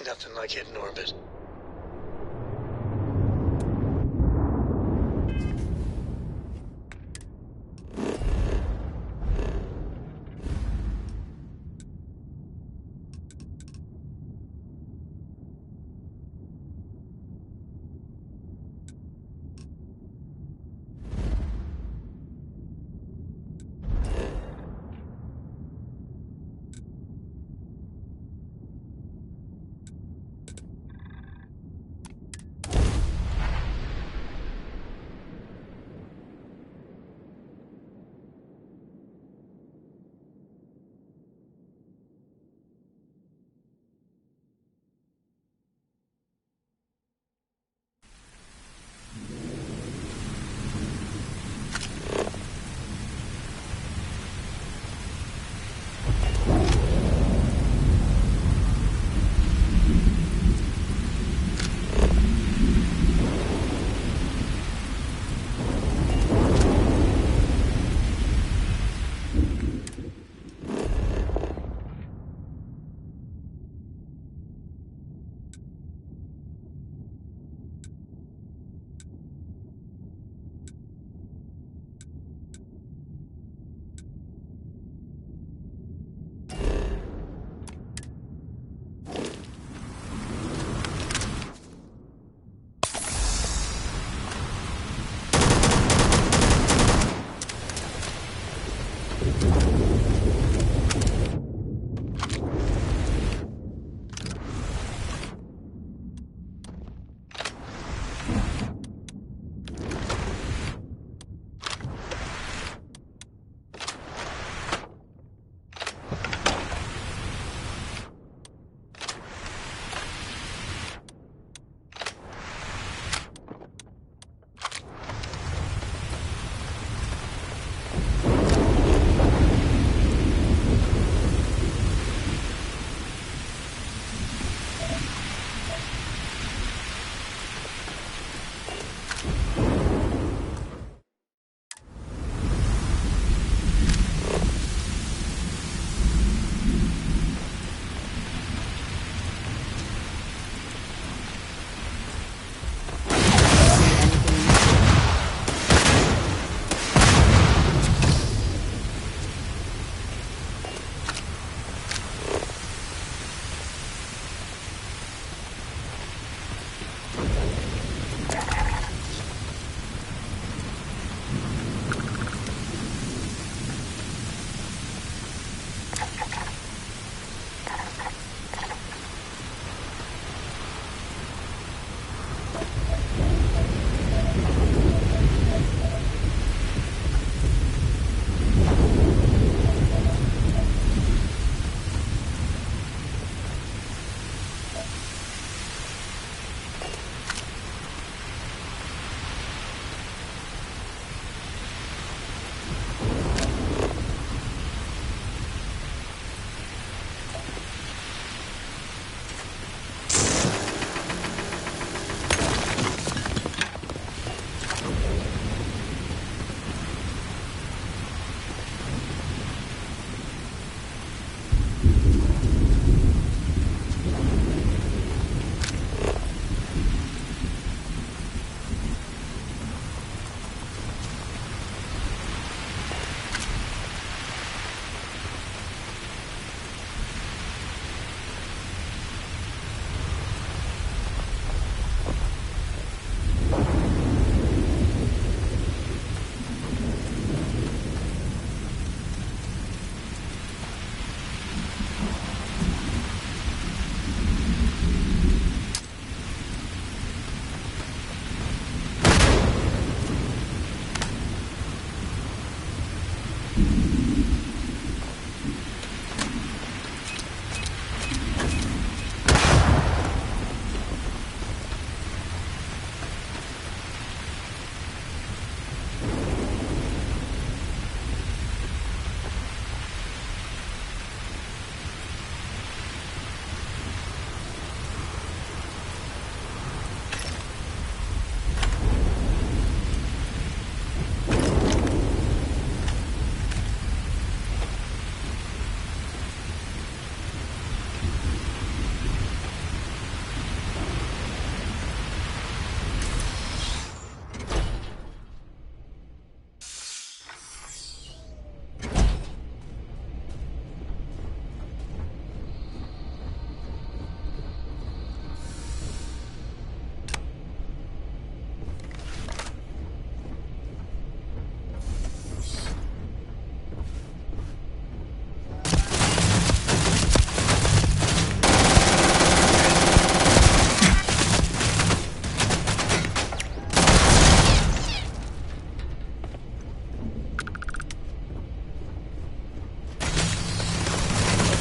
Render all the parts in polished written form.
Nothing like hitting orbit.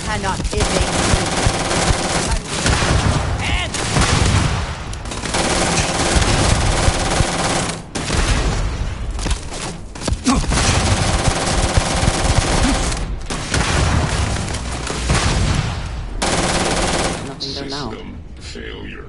cannot evade me. Nothing there now. System failure.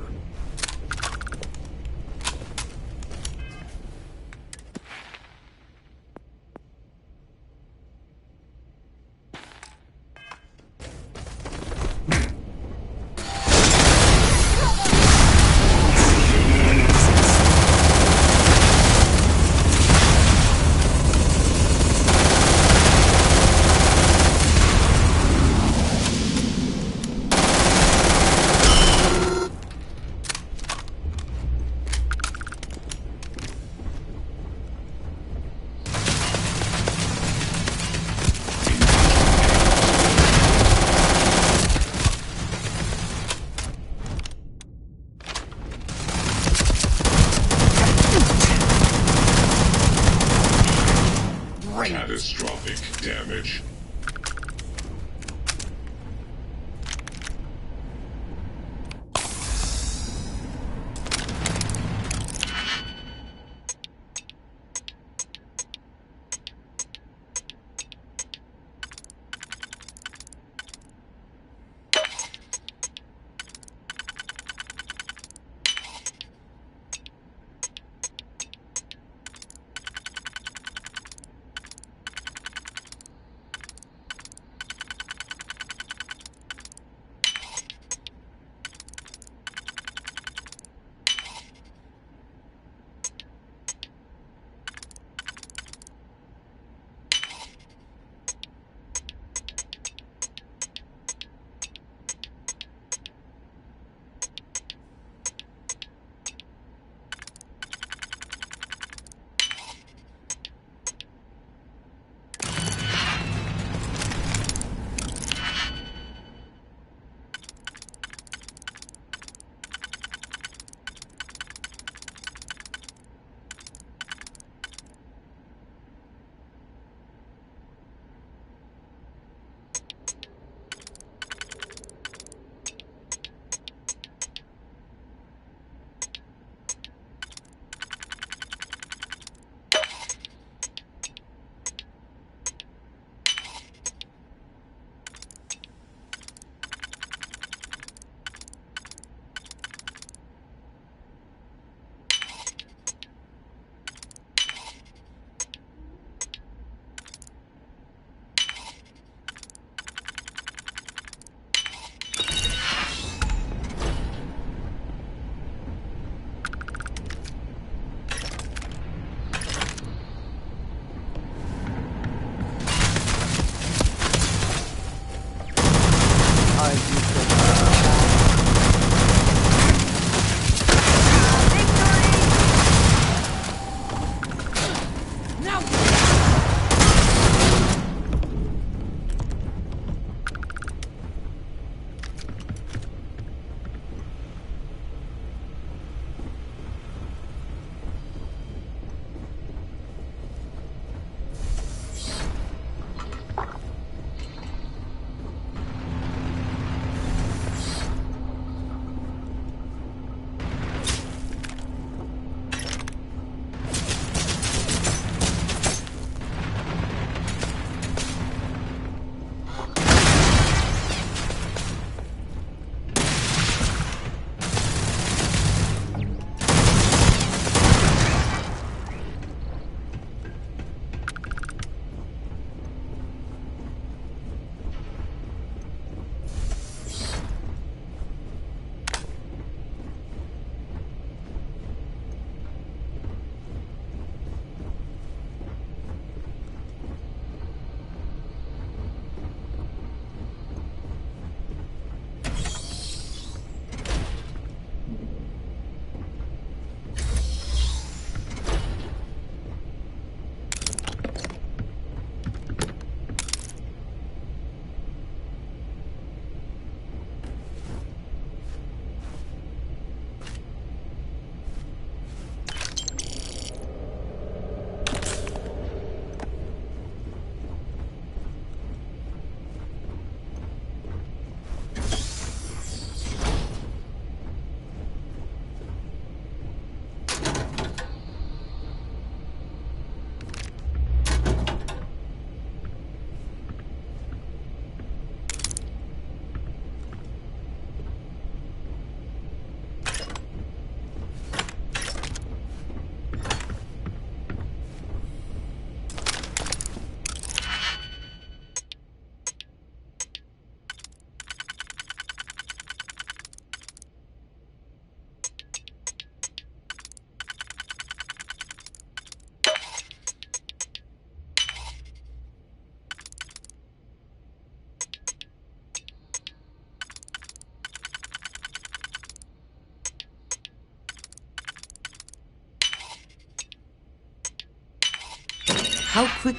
How quick...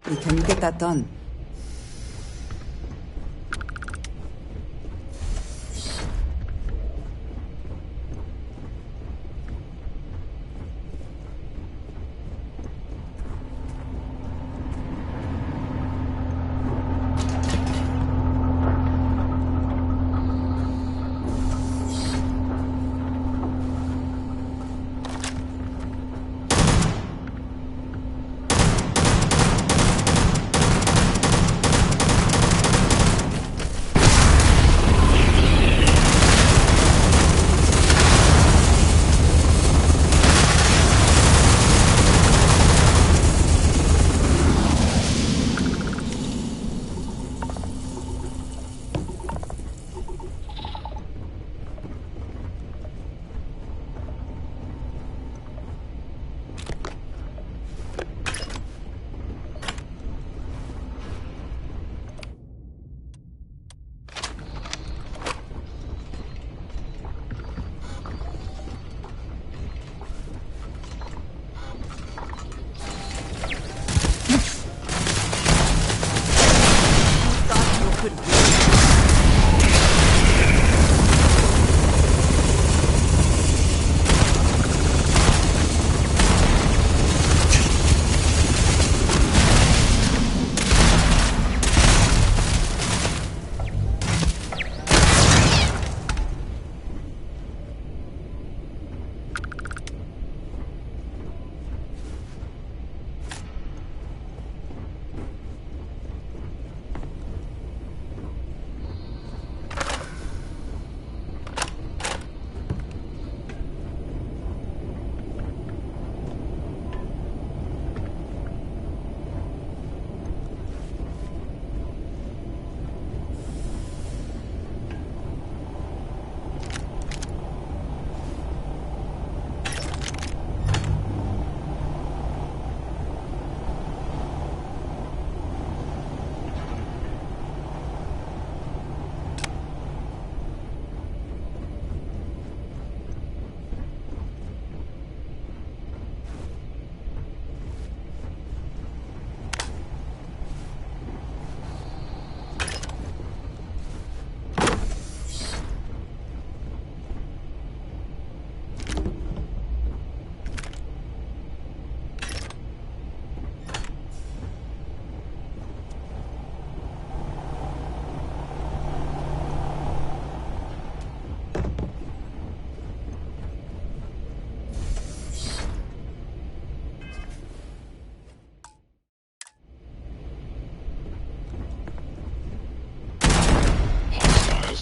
Can you get that done?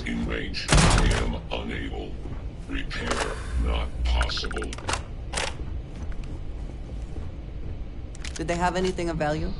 In range. I am unable. Repair not possible. Did they have anything of value?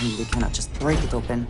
We cannot just break it open.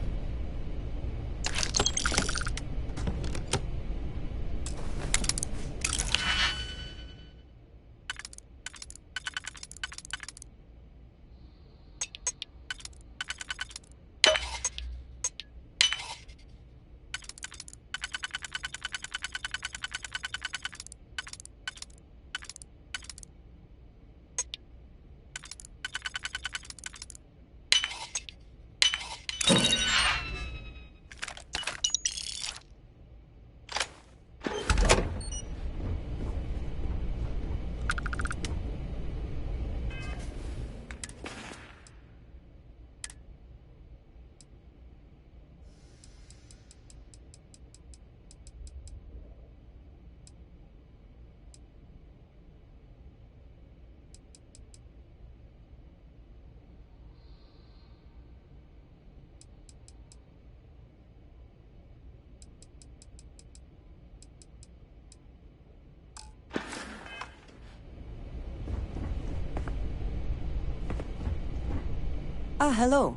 Ah, hello.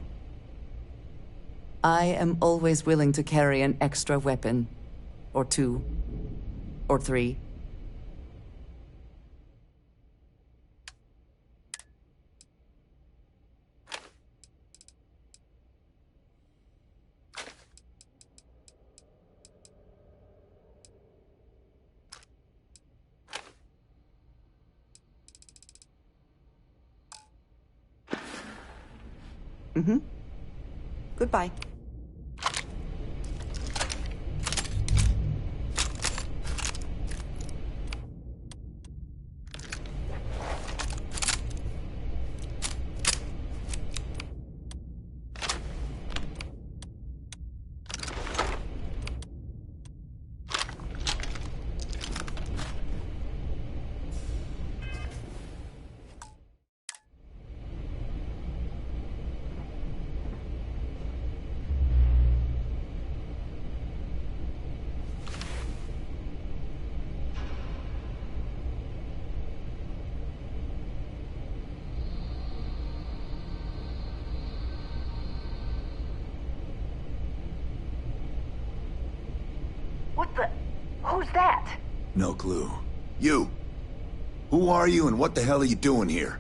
I am always willing to carry an extra weapon. Or two. Or three. Mm-hmm. Goodbye. What the... Who's that? No clue. You! Who are you and what the hell are you doing here?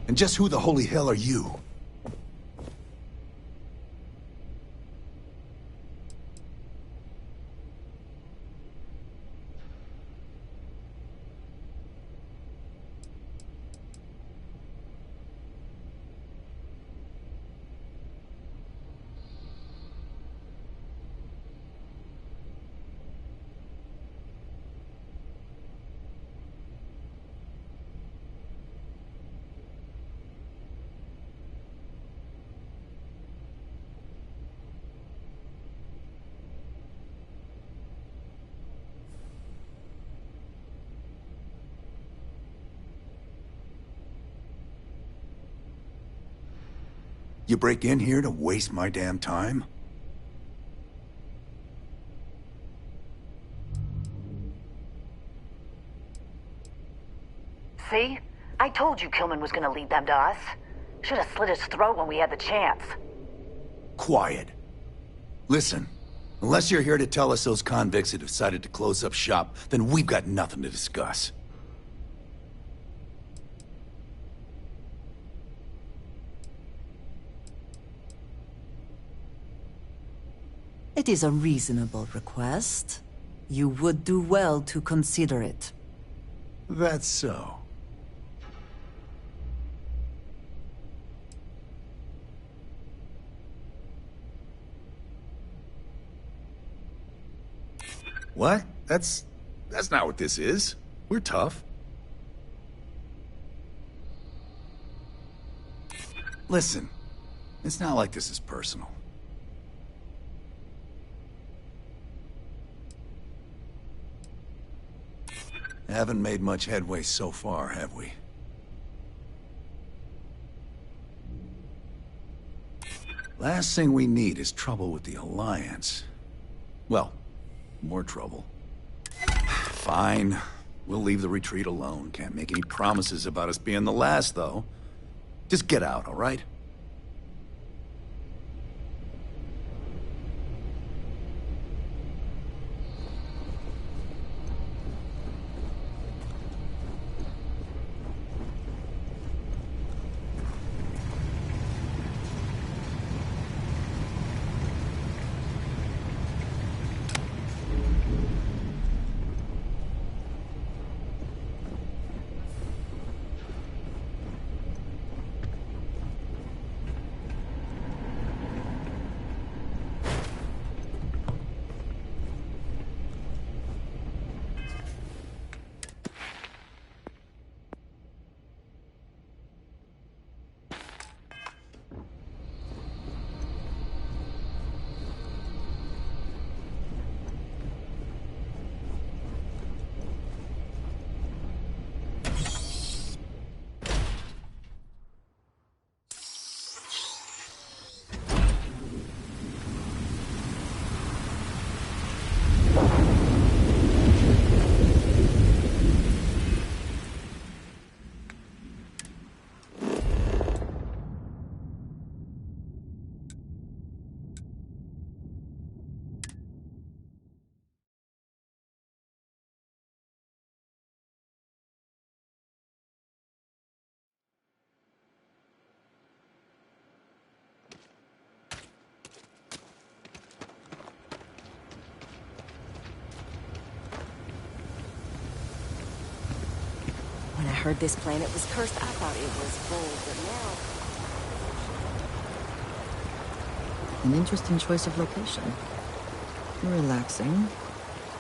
And just who the holy hell are you? You break in here to waste my damn time? See? I told you Kilman was gonna lead them to us. Should have slit his throat when we had the chance. Quiet. Listen, unless you're here to tell us those convicts have decided to close up shop, then we've got nothing to discuss. It is a reasonable request. You would do well to consider it. That's so. What? That's not what this is. We're tough. Listen, it's not like this is personal. Haven't made much headway so far, have we? Last thing we need is trouble with the Alliance. Well, more trouble. Fine. We'll leave the retreat alone. Can't make any promises about us being the last, though. Just get out, all right? When I heard this planet was cursed, I thought it was bold, but now... An interesting choice of location. Relaxing,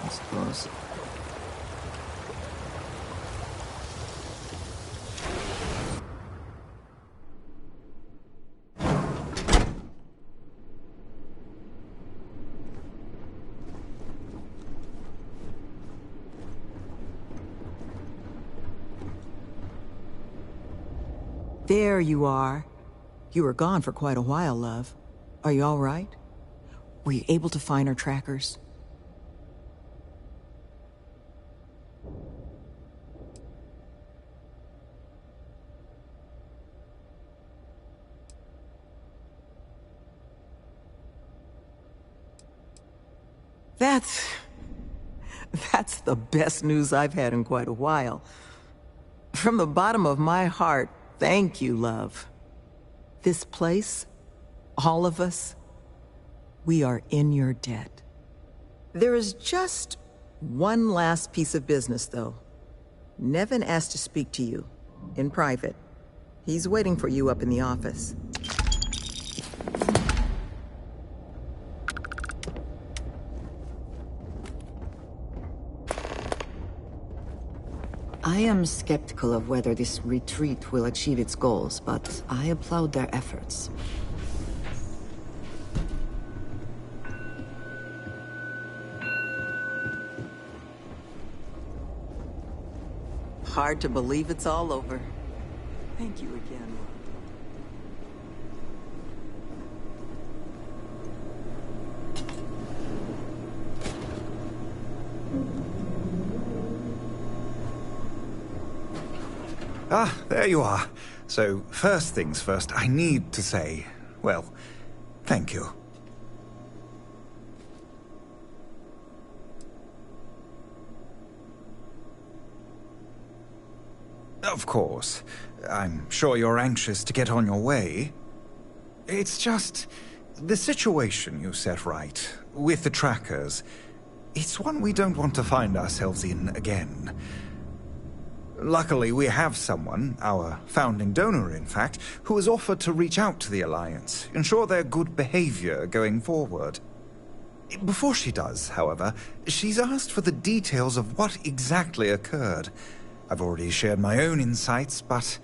I suppose. There you are. You were gone for quite a while, love. Are you all right? Were you able to find our trackers? That's the best news I've had in quite a while. From the bottom of my heart, thank you, love. This place, all of us, we are in your debt. There is just one last piece of business, though. Nevin asked to speak to you, in private. He's waiting for you up in the office. I am skeptical of whether this retreat will achieve its goals, but I applaud their efforts. Hard to believe it's all over. Thank you again, love. Ah, there you are. So, first things first, I need to say, well, thank you. Of course. I'm sure you're anxious to get on your way. It's just... the situation you set right, with the trackers, it's one we don't want to find ourselves in again. Luckily, we have someone, our founding donor in fact, who has offered to reach out to the Alliance, ensure their good behavior going forward. Before she does, however, she's asked for the details of what exactly occurred. I've already shared my own insights, but,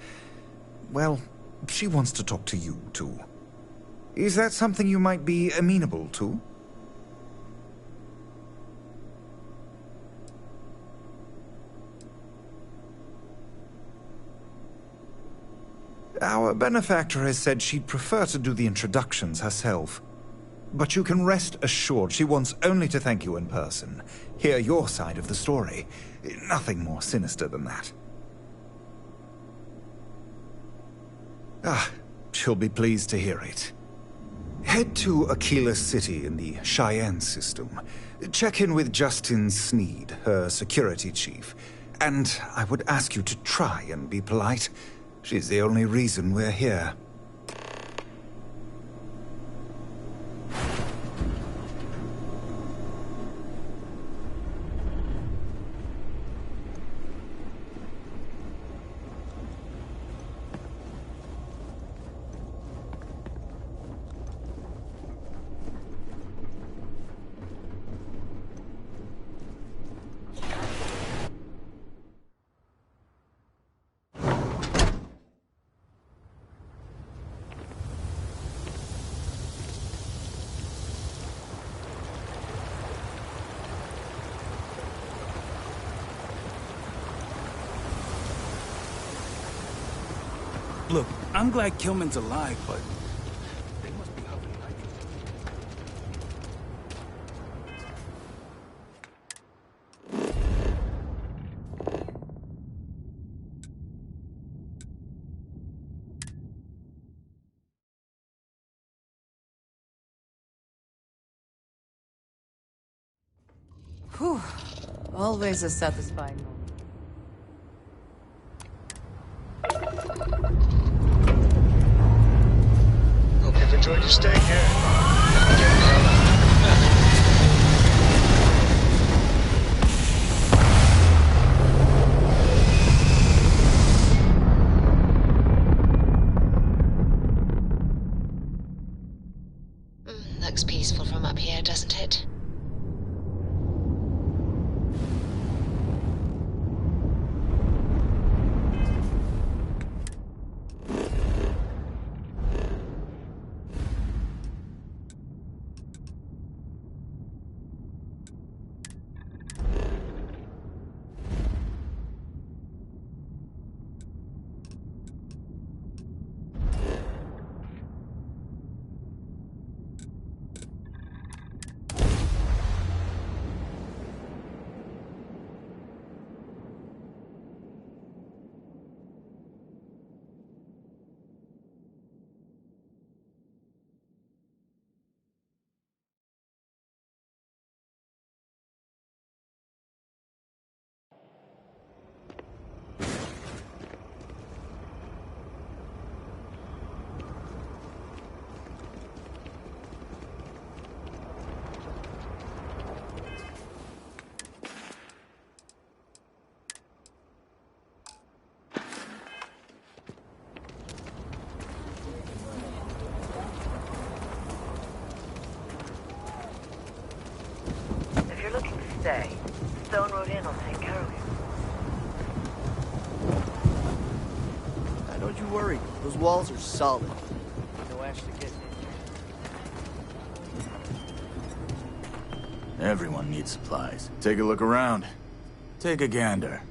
well, she wants to talk to you, too. Is that something you might be amenable to? Our benefactor has said she'd prefer to do the introductions herself. But you can rest assured she wants only to thank you in person. Hear your side of the story. Nothing more sinister than that. Ah, she'll be pleased to hear it. Head to Aquila City in the Cheyenne system. Check in with Justin Sneed, her security chief. And I would ask you to try and be polite. She's the only reason we're here. Look, I'm glad Kilman's alive, but they must be hovering nitrogen. Whew. Always a satisfying moment. Hope you've enjoyed your stay here. Looks peaceful from up here, doesn't it? If you're looking to stay, Stone Road Inn will take care of you. Don't you worry. Those walls are solid. No ash to get in. Everyone needs supplies. Take a look around. Take a gander.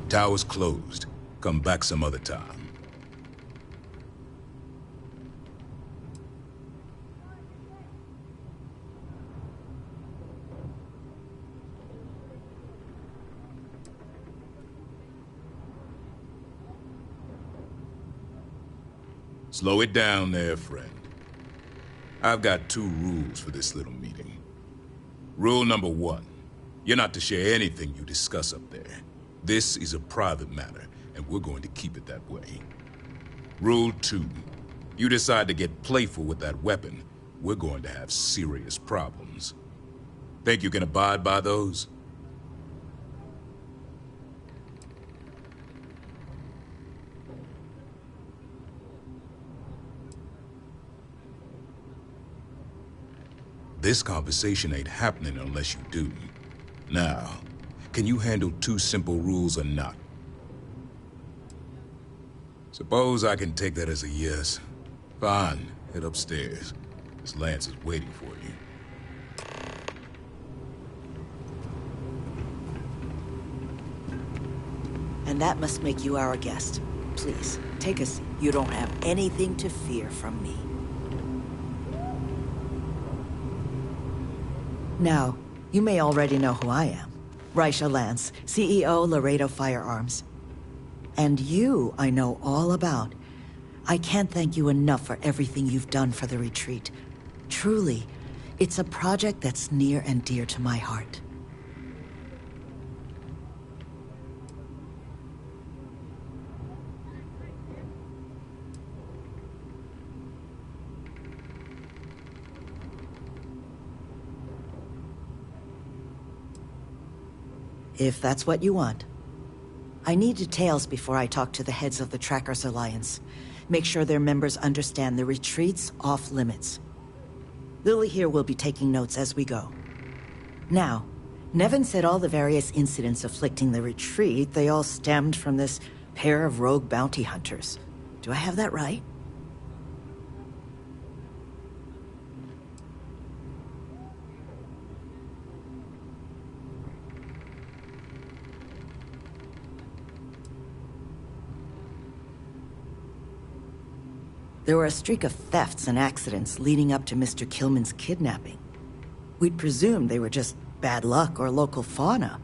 Tower's closed. Come back some other time. Slow it down there, friend. I've got 2 rules for this little meeting. Rule number 1, you're not to share anything you discuss up there. This is a private matter, and we're going to keep it that way. Rule 2. You decide to get playful with that weapon, we're going to have serious problems. Think you can abide by those? This conversation ain't happening unless you do. Now, can you handle 2 simple rules or not? Suppose I can take that as a yes. Fine, head upstairs. Miss Lance is waiting for you. And that must make you our guest. Please, take a seat. You don't have anything to fear from me. Now, you may already know who I am. Raisha Lance, CEO, Laredo Firearms. And you, I know all about. I can't thank you enough for everything you've done for the retreat. Truly, it's a project that's near and dear to my heart. If that's what you want. I need details before I talk to the heads of the Trackers Alliance. Make sure their members understand the retreat's off limits. Lily here will be taking notes as we go. Now, Nevin said all the various incidents afflicting the retreat, they all stemmed from this pair of rogue bounty hunters. Do I have that right? There were a streak of thefts and accidents leading up to Mr. Kilman's kidnapping. We'd presumed they were just bad luck or local fauna.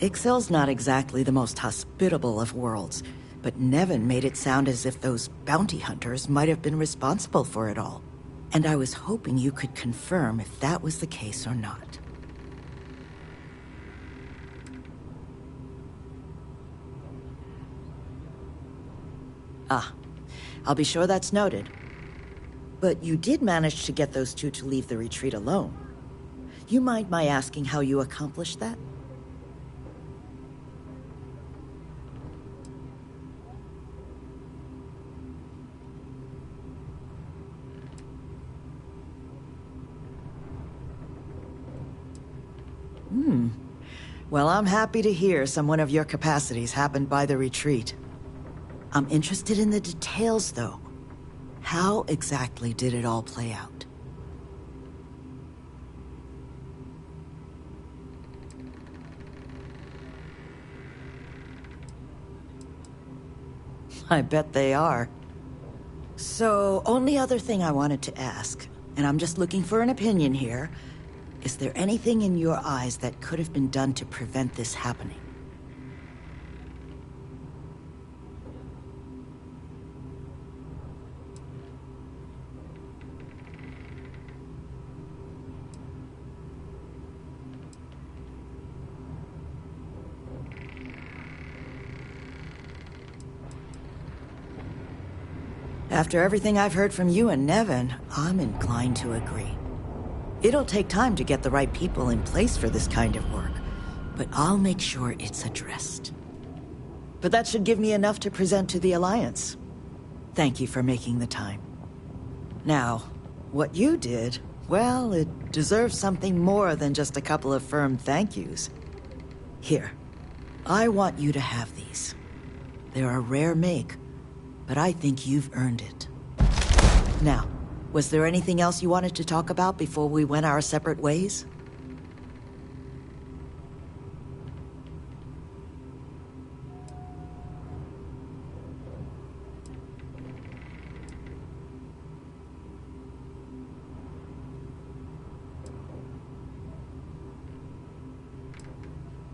Ixel's not exactly the most hospitable of worlds, but Nevin made it sound as if those bounty hunters might have been responsible for it all. And I was hoping you could confirm if that was the case or not. Ah. I'll be sure that's noted. But you did manage to get those 2 to leave the retreat alone. You mind my asking how you accomplished that? Well, I'm happy to hear someone of your capacities happened by the retreat. I'm interested in the details, though. How exactly did it all play out? I bet they are. So, only other thing I wanted to ask, and I'm just looking for an opinion here, is there anything in your eyes that could have been done to prevent this happening? After everything I've heard from you and Nevin, I'm inclined to agree. It'll take time to get the right people in place for this kind of work, but I'll make sure it's addressed. But that should give me enough to present to the Alliance. Thank you for making the time. Now, what you did, well, it deserves something more than just a couple of firm thank yous. Here, I want you to have these. They're a rare make, but I think you've earned it. Now, was there anything else you wanted to talk about before we went our separate ways?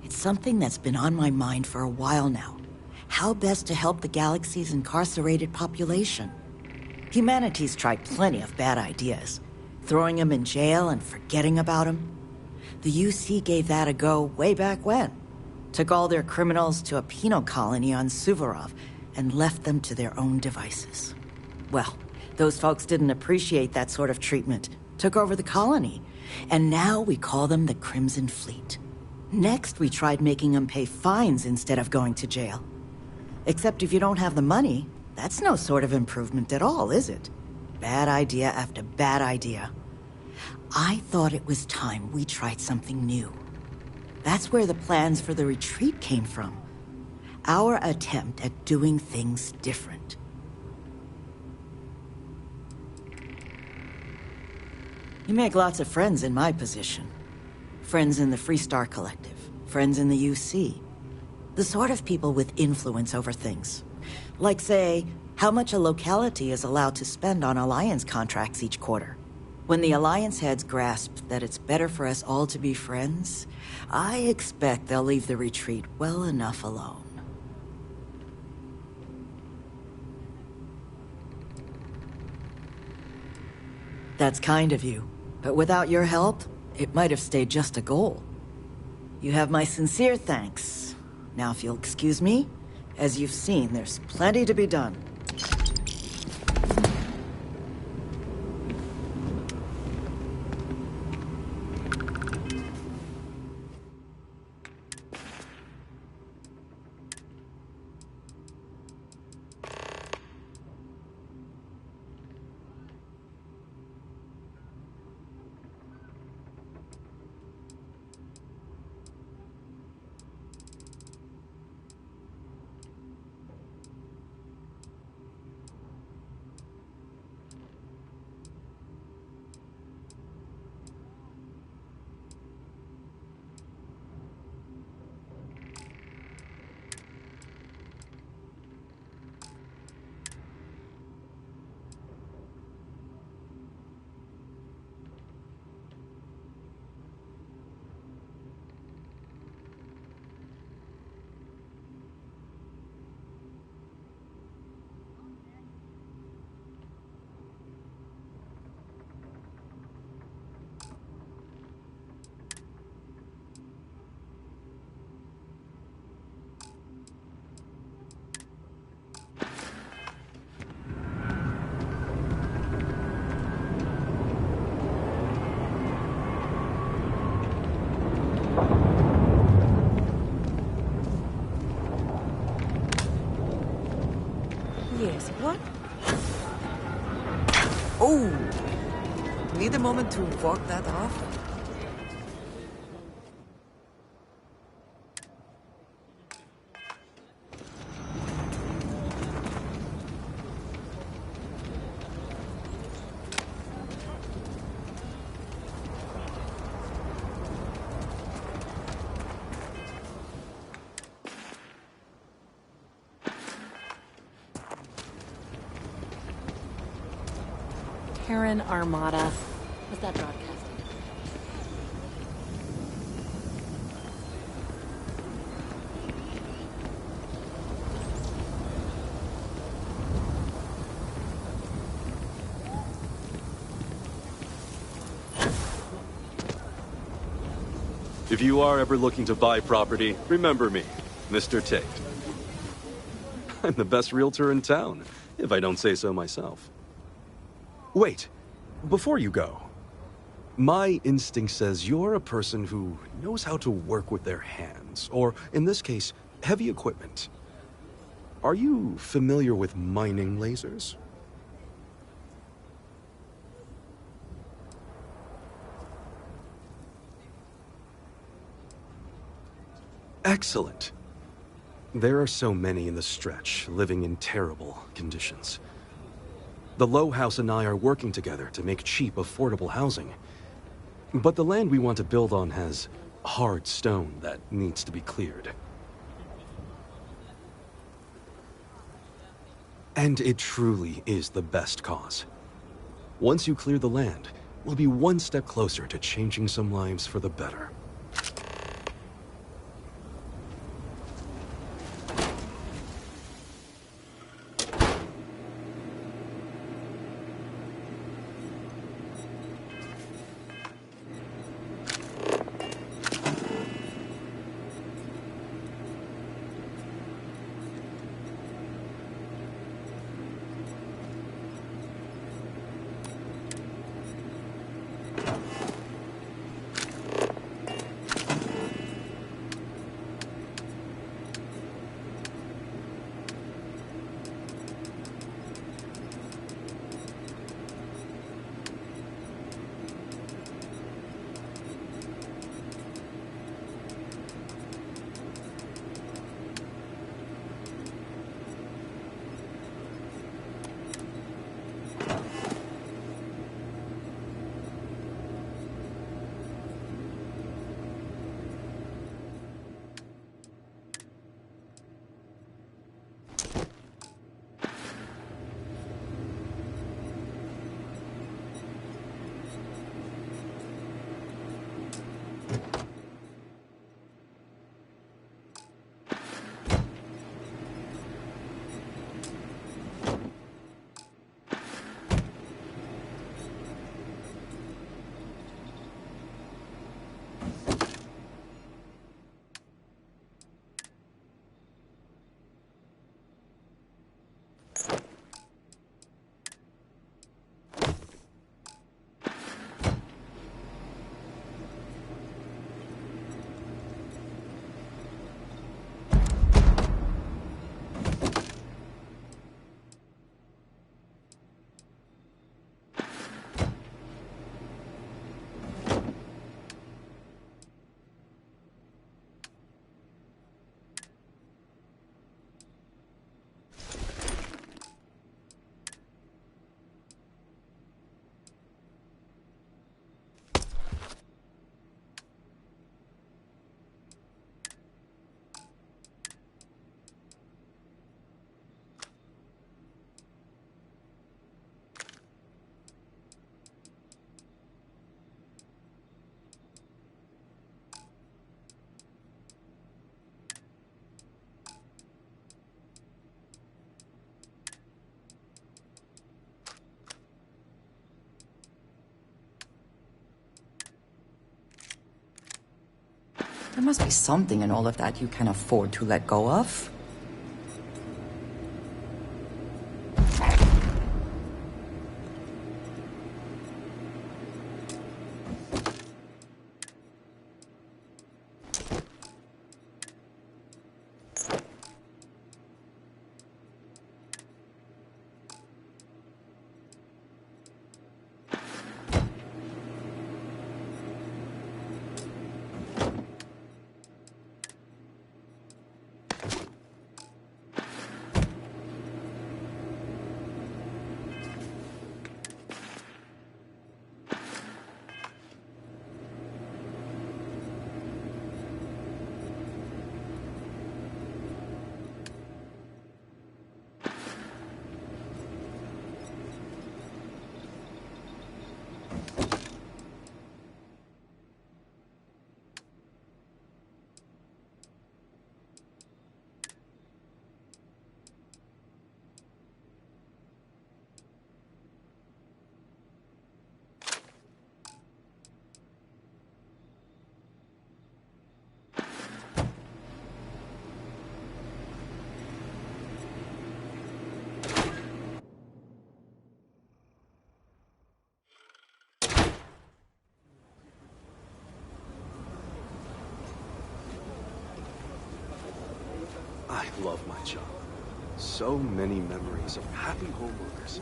It's something that's been on my mind for a while now. How best to help the galaxy's incarcerated population? Humanity's tried plenty of bad ideas. Throwing them in jail and forgetting about them. The UC gave that a go way back when. Took all their criminals to a penal colony on Suvorov, and left them to their own devices. Well, those folks didn't appreciate that sort of treatment, took over the colony, and now we call them the Crimson Fleet. Next, we tried making them pay fines instead of going to jail. Except if you don't have the money, that's no sort of improvement at all, is it? Bad idea after bad idea. I thought it was time we tried something new. That's where the plans for the retreat came from. Our attempt at doing things different. You make lots of friends in my position. Friends in the Freestar Collective, friends in the UC. The sort of people with influence over things. Like, say, how much a locality is allowed to spend on Alliance contracts each quarter. When the Alliance heads grasp that it's better for us all to be friends, I expect they'll leave the retreat well enough alone. That's kind of you, but without your help, it might have stayed just a goal. You have my sincere thanks. Now if you'll excuse me, as you've seen, there's plenty to be done. Yes, what? Oh! Need a moment to walk that off? Terran Armada. Was that broadcasting? If you are ever looking to buy property, remember me, Mr. Tate. I'm the best realtor in town, if I don't say so myself. Wait, before you go, my instinct says you're a person who knows how to work with their hands, or in this case, heavy equipment. Are you familiar with mining lasers? Excellent. There are so many in the stretch, living in terrible conditions. The Low House and I are working together to make cheap, affordable housing. But the land we want to build on has hard stone that needs to be cleared. And it truly is the best cause. Once you clear the land, we'll be one step closer to changing some lives for the better. There must be something in all of that you can afford to let go of. I love my job. So many memories of happy homeowners.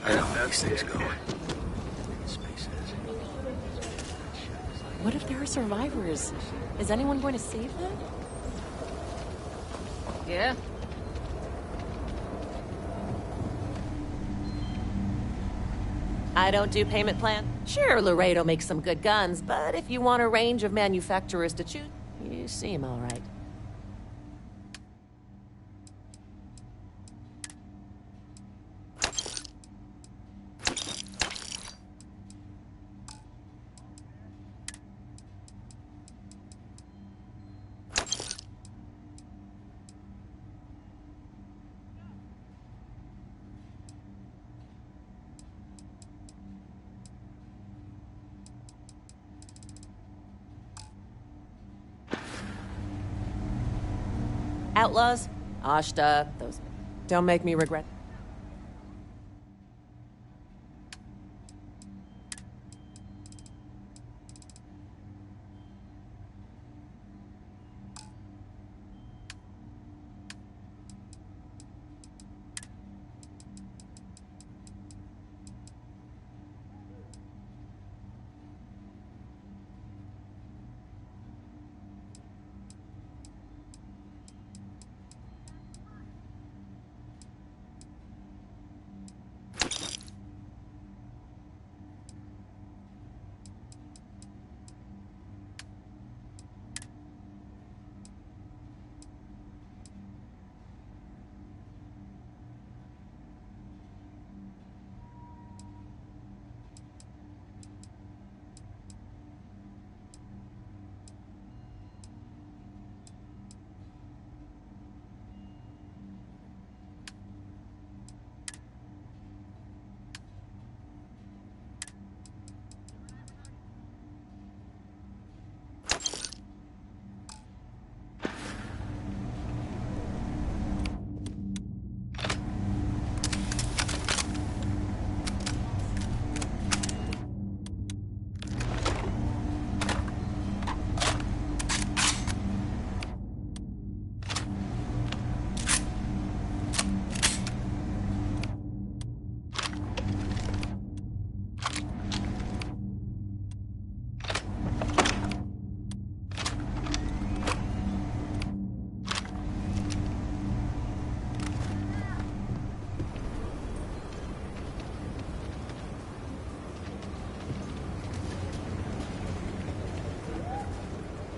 I know how these things go. What if there are survivors? Is anyone going to save them? Yeah. I don't do payment plan. Sure, Laredo makes some good guns, but if you want a range of manufacturers to choose, you seem all right. Outlaws? Ashta, those. Don't make me regret.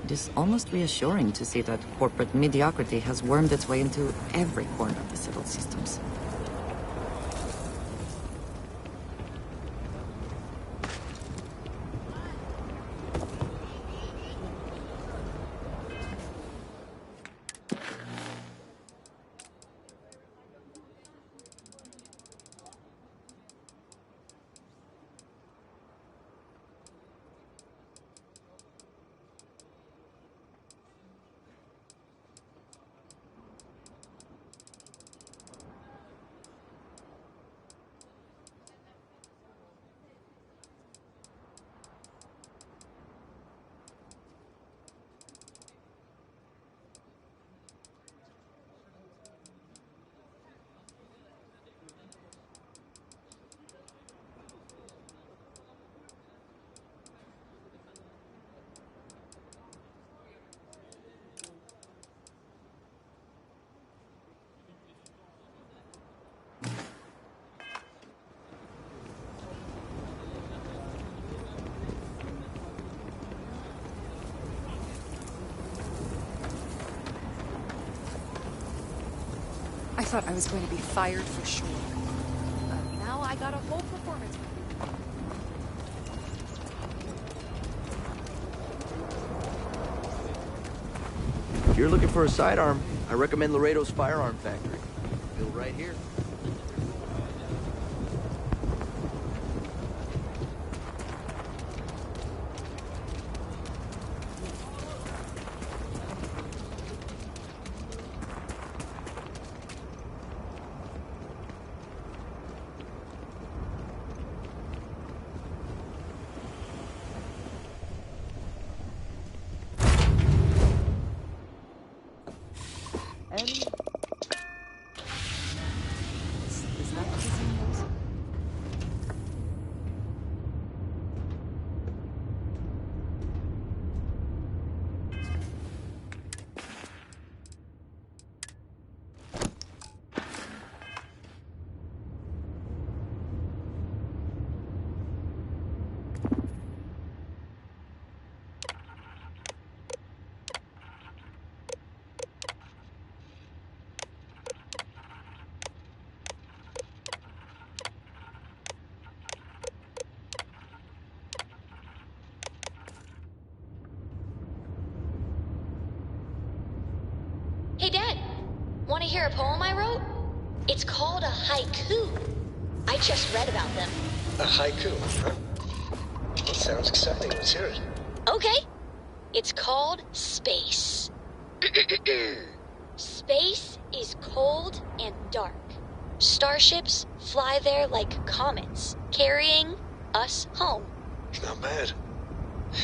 It is almost reassuring to see that corporate mediocrity has wormed its way into every corner of the civil systems. thought I was going to be fired for sure. But now I got a whole performance review. If you're looking for a sidearm, I recommend Laredo's Firearm Factory. Built right here. Hey, Dad. Want to hear a poem I wrote? It's called a haiku. I just read about them. A haiku, huh? That sounds exciting. Let's hear it. Okay. It's called Space. Space is cold and dark. Starships fly there like comets, carrying us home. Not bad.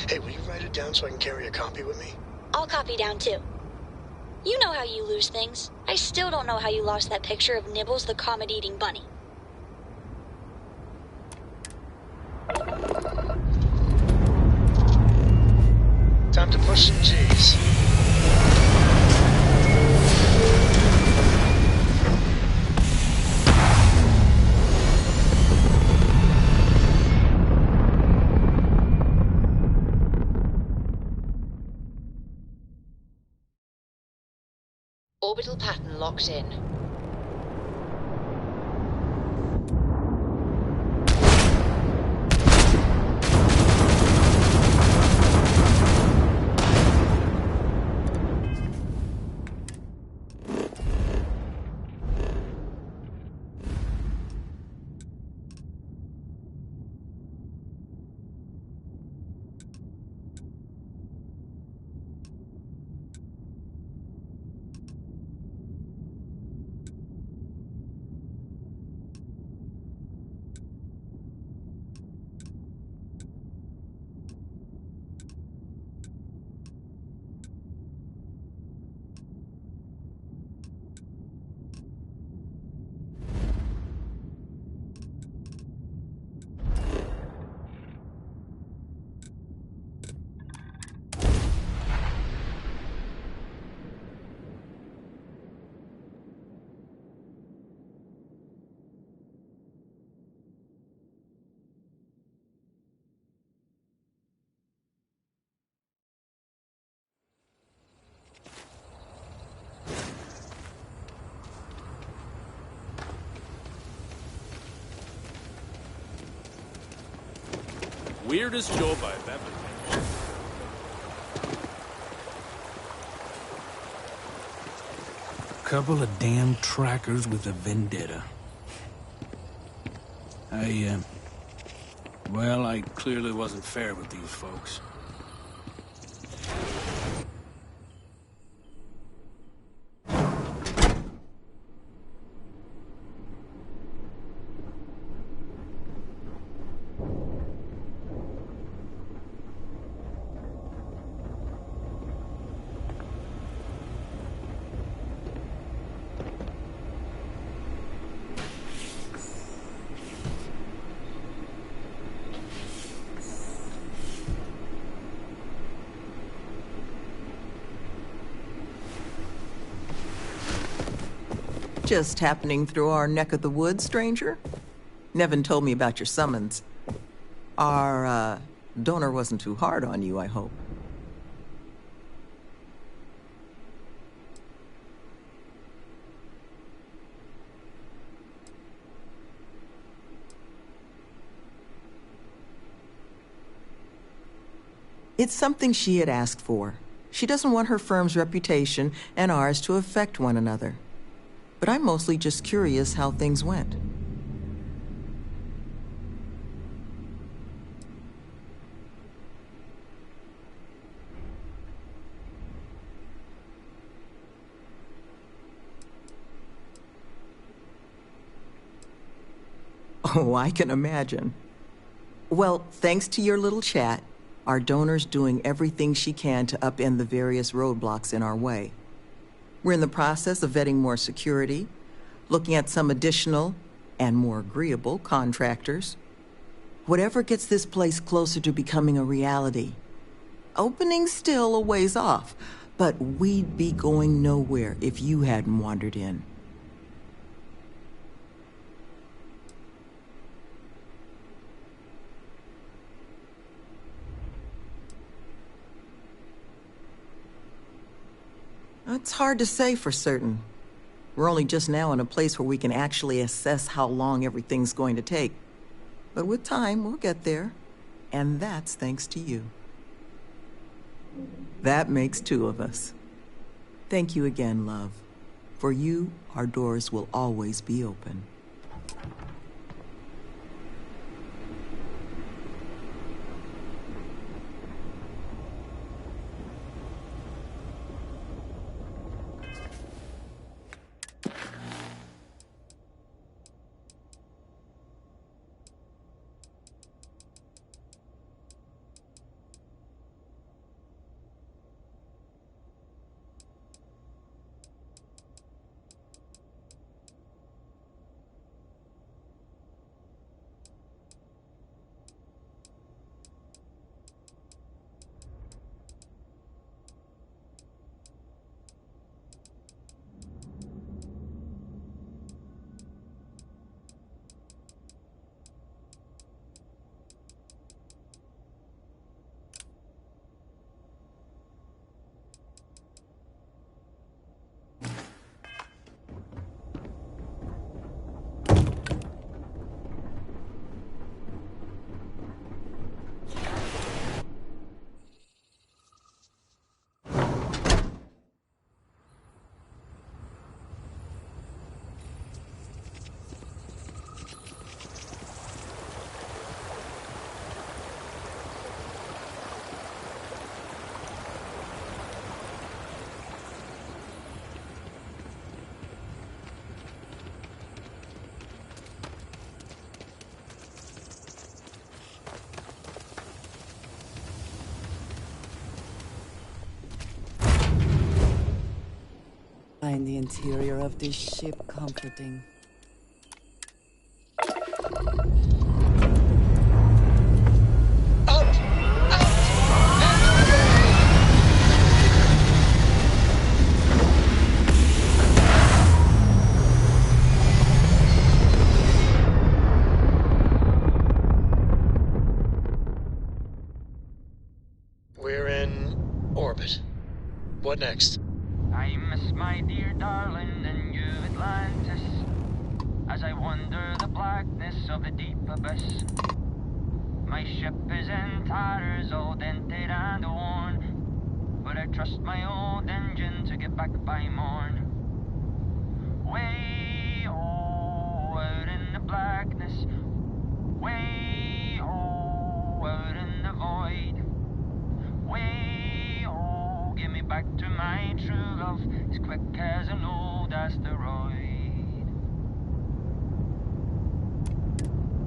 Hey, will you write it down so I can carry a copy with me? I'll copy down too. You know how you lose things. I still don't know how you lost that picture of Nibbles the comet-eating bunny. Time to push some G's. Orbital pattern locked in. Weirdest job I've ever made. Couple of damn trackers with a vendetta. Well, I clearly wasn't fair with these folks. Just happening through our neck of the woods, stranger? Nevin told me about your summons. Our, donor wasn't too hard on you, I hope. It's something she had asked for. She doesn't want her firm's reputation and ours to affect one another. But I'm mostly just curious how things went. Oh, I can imagine. Well, thanks to your little chat, our donor's doing everything she can to upend the various roadblocks in our way. We're in the process of vetting more security, looking at some additional and more agreeable contractors. Whatever gets this place closer to becoming a reality. Opening's still a ways off, but we'd be going nowhere if you hadn't wandered in. It's hard to say for certain. We're only just now in a place where we can actually assess how long everything's going to take. But with time, we'll get there. And that's thanks to you. That makes two of us. Thank you again, love. For you, our doors will always be open. Find the interior of this ship comforting. We're in orbit. What next? I miss my dear darling and you Atlantis, as I wander the blackness of the deep abyss. My ship is in tatters, all dented and worn, but I trust my old engine to get back by morn. Way out in the blackness, way out in the void, way give me back to my true love, as quick as an old asteroid.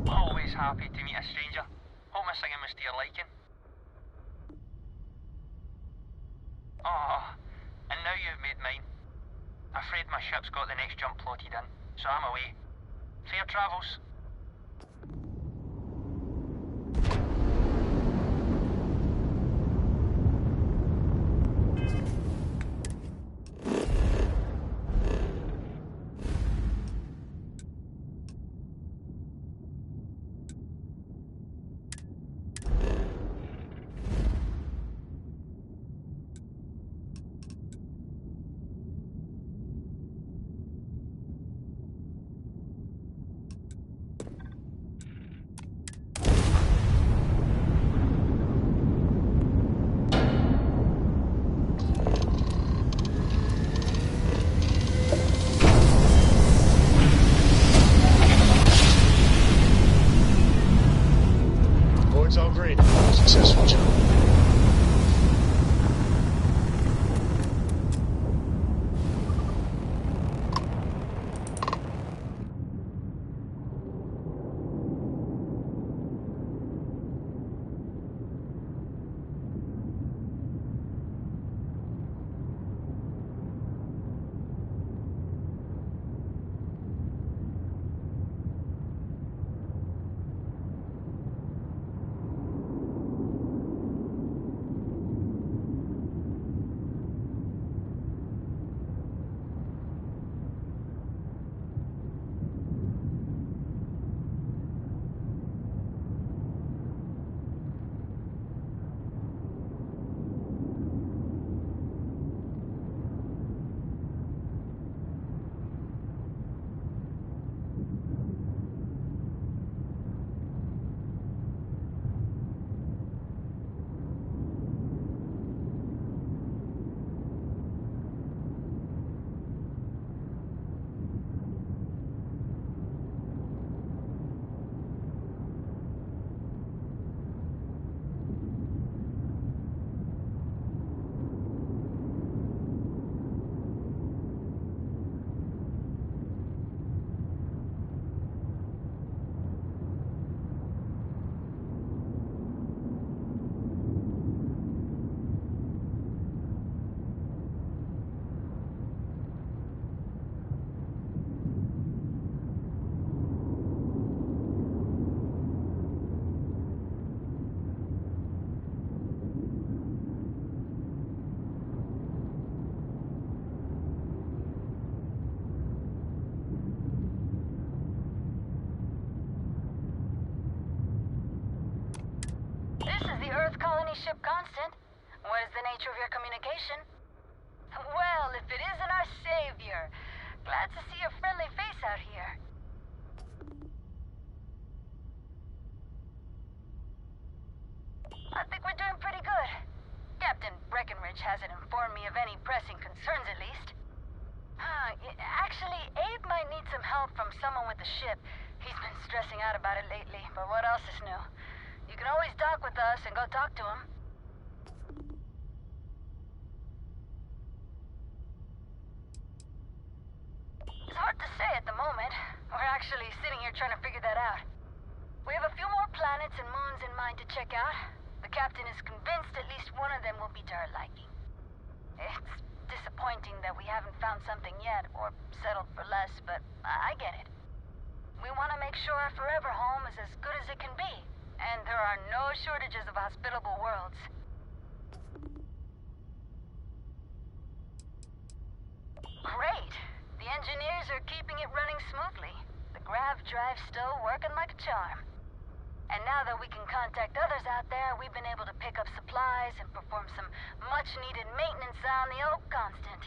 Always happy to meet a stranger. Hope my singing was to your liking. And now you've made mine. Afraid my ship's got the next jump plotted in, so I'm away. Fair travels. ship constant. What is the nature of your communication? Well, if it isn't our savior. Glad to see a friendly face out here. I think we're doing pretty good. Captain Breckenridge hasn't informed me of any pressing concerns, at least. Actually, Abe might need some help from someone with the ship. He's been stressing out about it lately, but what else is new? You can always dock with us and go talk to him. It's hard to say at the moment. We're actually sitting here trying to figure that out. We have a few more planets and moons in mind to check out. The captain is convinced at least one of them will be to our liking. It's disappointing that we haven't found something yet, or settled for less, but I get it. We want to make sure our forever home is as good as it can be, and there are no shortages of hospitable worlds. Great! The engineers are keeping it running smoothly. The grav drive's still working like a charm. And now that we can contact others out there, we've been able to pick up supplies and perform some much-needed maintenance on the Oak Constant.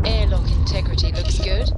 Airlock integrity looks good.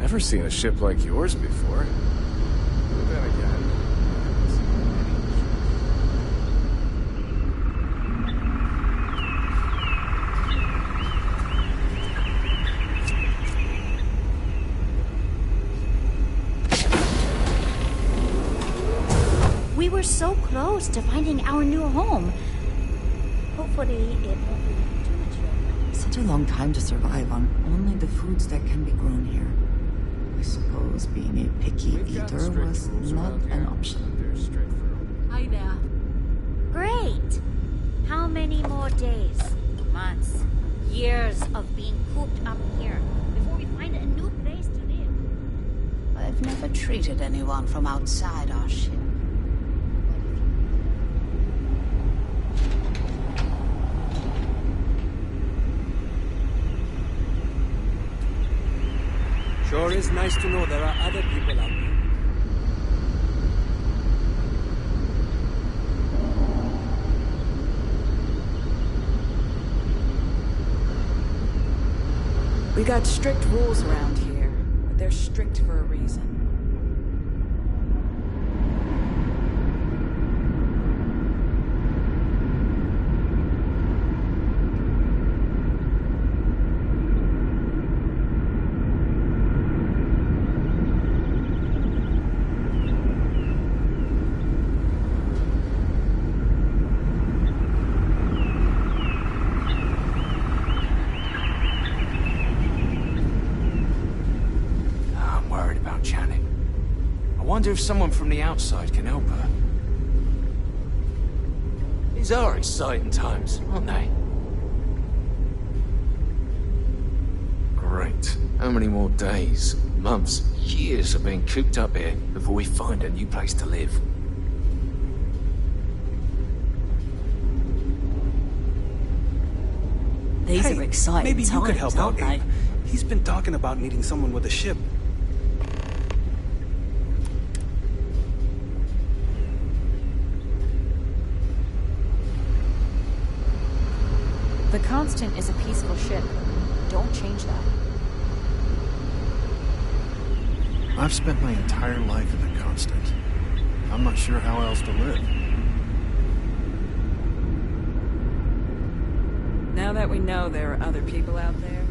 Never seen a ship like yours before. But then again, We were so close to finding our new home. Hopefully, it won't be too much longer. Such a long time to survive on only the foods that can be grown here. I suppose being a picky eater was not an option. Hi there. Great! How many more days, months, years of being cooped up here before we find a new place to live? I've never treated anyone from outside our ship. Sure is nice to know there are other people out there. We got strict rules around here, but they're strict for a reason. I wonder if someone from the outside can help her. These are exciting times, aren't they? Great. How many more days, months, years of being cooped up here before we find a new place to live? These are exciting Maybe you times, could help out, aren't Abe. He's been talking about needing someone with a ship. The Constant is a peaceful ship. Don't change that. I've spent my entire life in the Constant. I'm not sure how else to live. Now that we know there are other people out there,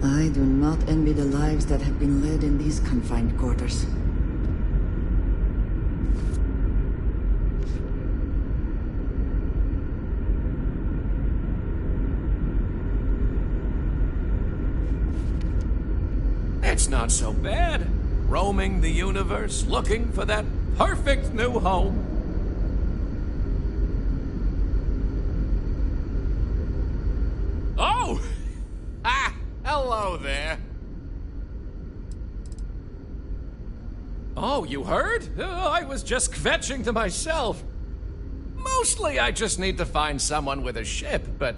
I do not envy the lives that have been led in these confined quarters. It's not so bad. Roaming the universe, looking for that perfect new home. Oh! Ah! Hello there. Oh, you heard? I was just kvetching to myself. Mostly I just need to find someone with a ship, but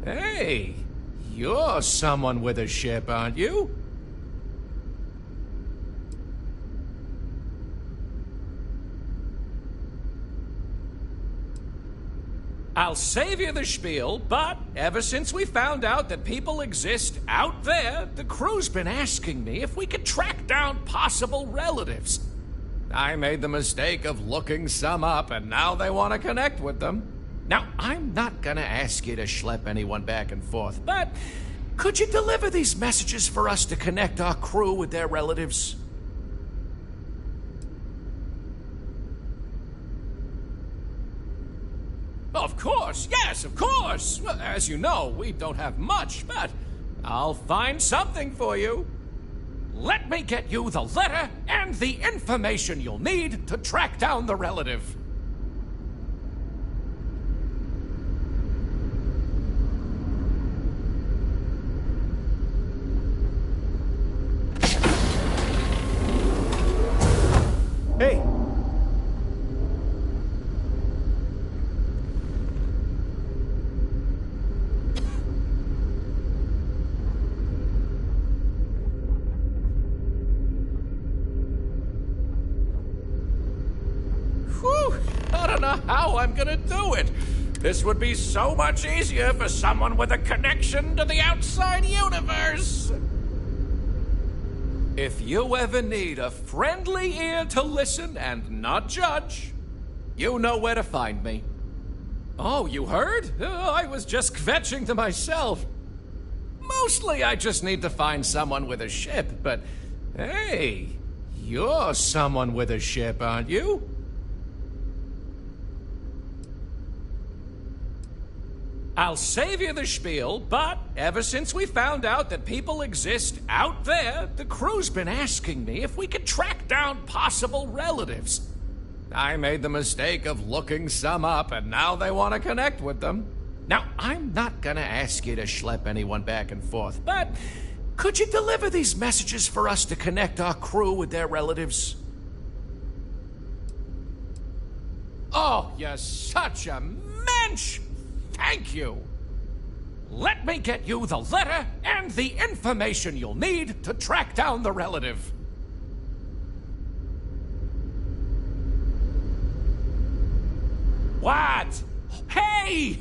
hey, you're someone with a ship, aren't you? I'll save you the spiel, but ever since we found out that people exist out there, the crew's been asking me if we could track down possible relatives. I made the mistake of looking some up, and now they want to connect with them. Now, I'm not gonna ask you to schlep anyone back and forth, but could you deliver these messages for us to connect our crew with their relatives? Of course, yes, of course. As you know, we don't have much, but I'll find something for you. Let me get you the letter and the information you'll need to track down the relative. Hey! I don't know how I'm gonna do it. This would be so much easier for someone with a connection to the outside universe. If you ever need a friendly ear to listen and not judge, you know where to find me. Oh, you heard? I was just kvetching to myself. Mostly I just need to find someone with a ship, but hey, you're someone with a ship, aren't you? I'll save you the spiel, but ever since we found out that people exist out there, the crew's been asking me if we could track down possible relatives. I made the mistake of looking some up, and now they want to connect with them. Now, I'm not gonna ask you to schlep anyone back and forth, but could you deliver these messages for us to connect our crew with their relatives? Oh, you're such a mensch! Thank you. Let me get you the letter and the information you'll need to track down the relative. What? Hey!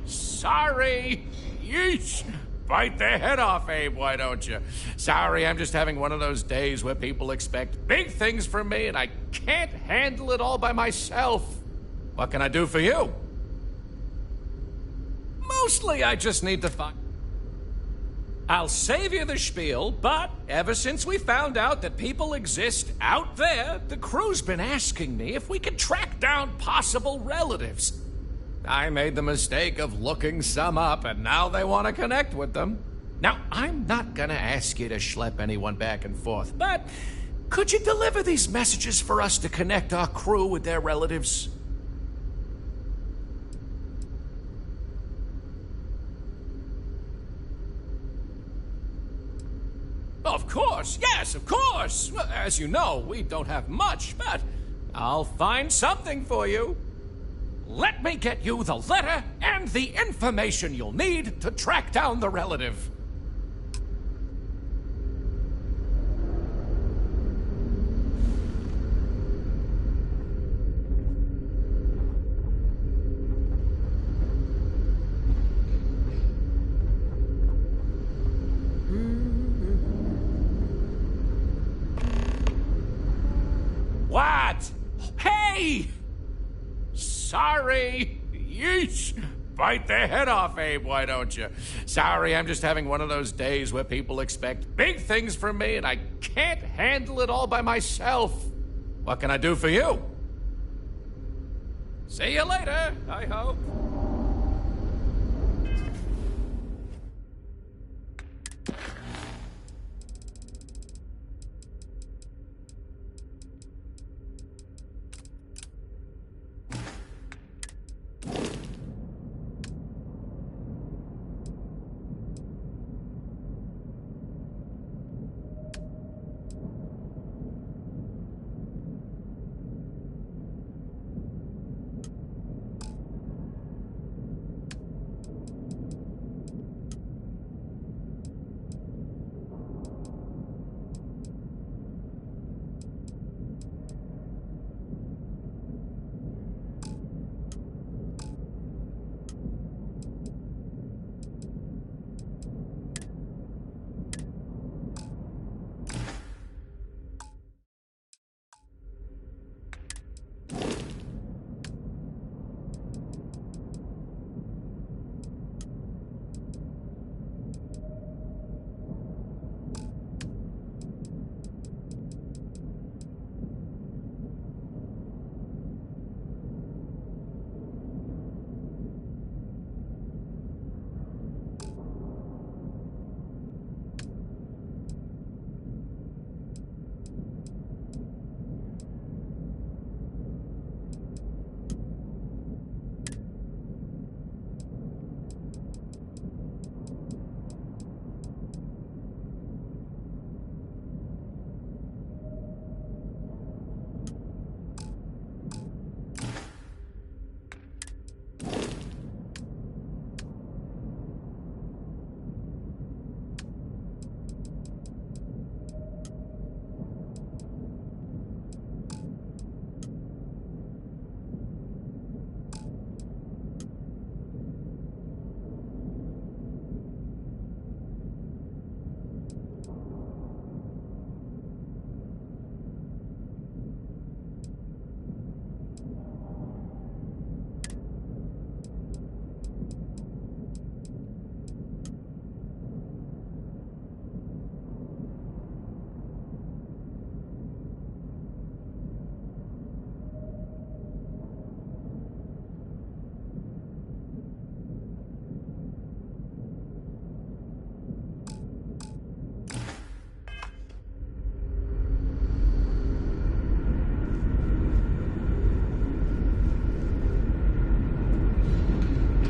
Sorry. Yeesh. Bite their head off, Abe, why don't you? Sorry, I'm just having one of those days where people expect big things from me and I can't handle it all by myself. What can I do for you? Mostly I just need to find... I'll save you the spiel, but ever since we found out that people exist out there, the crew's been asking me if we could track down possible relatives. I made the mistake of looking some up, and now they want to connect with them. Now, I'm not gonna ask you to schlep anyone back and forth, but could you deliver these messages for us to connect our crew with their relatives? Of course, yes, of course. As you know, we don't have much, but I'll find something for you. Let me get you the letter and the information you'll need to track down the relative. What? Hey! Sorry. Yeesh. Bite their head off, Abe, why don't you? Sorry, I'm just having one of those days where people expect big things from me and I can't handle it all by myself. What can I do for you? See you later, I hope.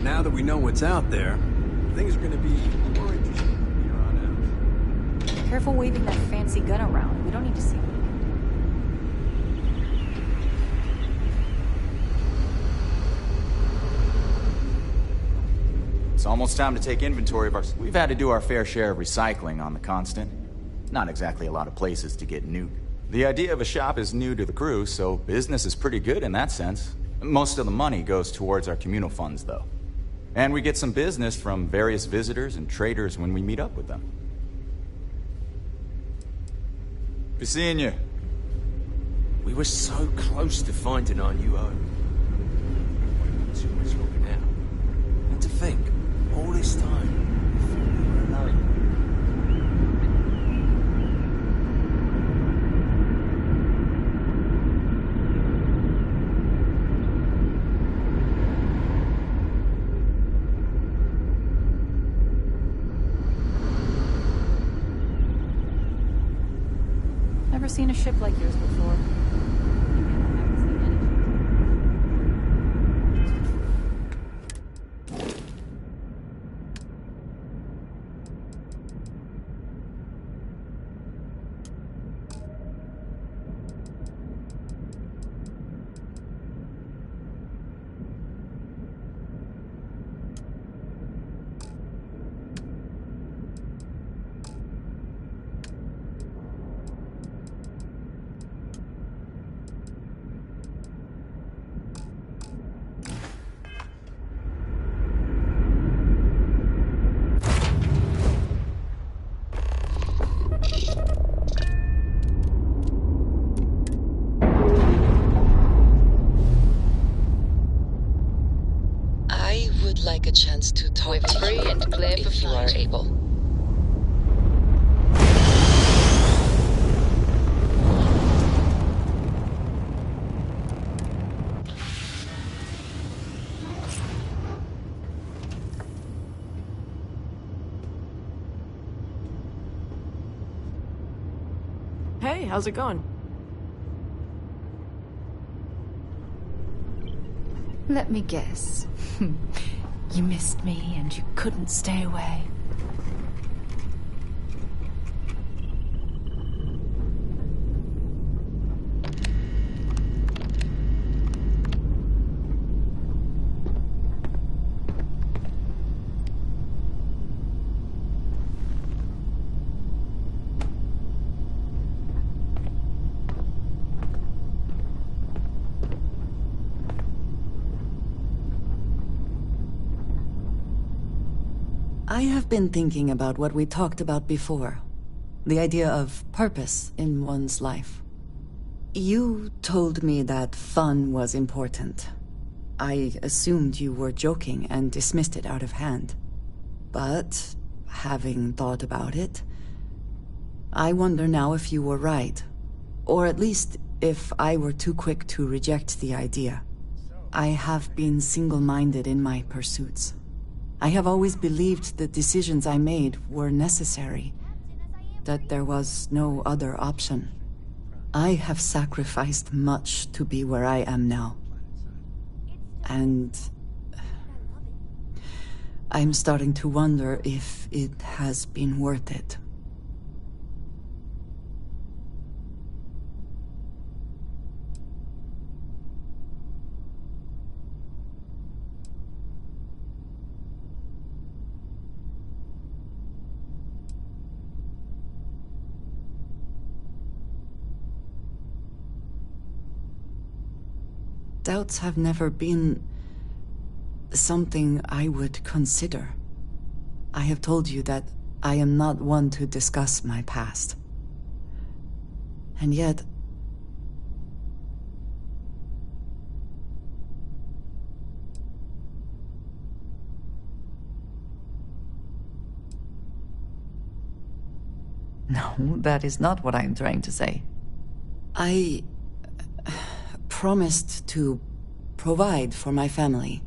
Now that we know what's out there, things are gonna be more interesting from here on out. Careful waving that fancy gun around. We don't need to see. It's almost time to take inventory of our... We've had to do our fair share of recycling on the Constant. Not exactly a lot of places to get nuked. The idea of a shop is new to the crew, so business is pretty good in that sense. Most of the money goes towards our communal funds, though. And we get some business from various visitors and traders when we meet up with them. Be seeing you. We were so close to finding our new home. Too much longer now. And to think, all this time, before we were alone. Never seen a ship like yours before. would like a chance to talk to free you and clear for if you are flight. able. Hey, how's it going? Let me guess. You missed me and you couldn't stay away. I have been thinking about what we talked about before. The idea of purpose in one's life. You told me that fun was important. I assumed you were joking and dismissed it out of hand. But, having thought about it, I wonder now if you were right. Or at least, if I were too quick to reject the idea. I have been single-minded in my pursuits. I have always believed the decisions I made were necessary, that there was no other option. I have sacrificed much to be where I am now. And I'm starting to wonder if it has been worth it. Doubts have never been something I would consider. I have told you that I am not one to discuss my past. And yet, no, that is not what I am trying to say. I promised to provide for my family.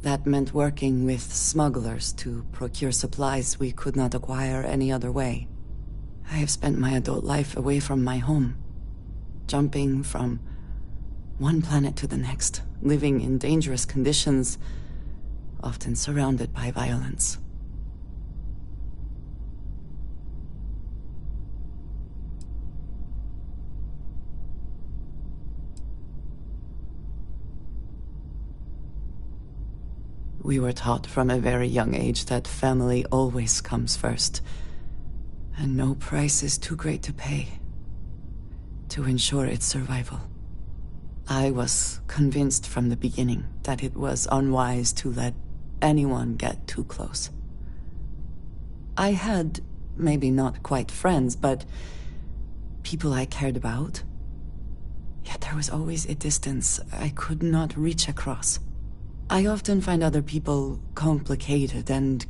That meant working with smugglers to procure supplies we could not acquire any other way. I have spent my adult life away from my home, jumping from one planet to the next, living in dangerous conditions, often surrounded by violence. We were taught from a very young age that family always comes first, and no price is too great to pay to ensure its survival. I was convinced from the beginning that it was unwise to let anyone get too close. I had, maybe not quite friends, but people I cared about. Yet there was always a distance I could not reach across. I often find other people complicated and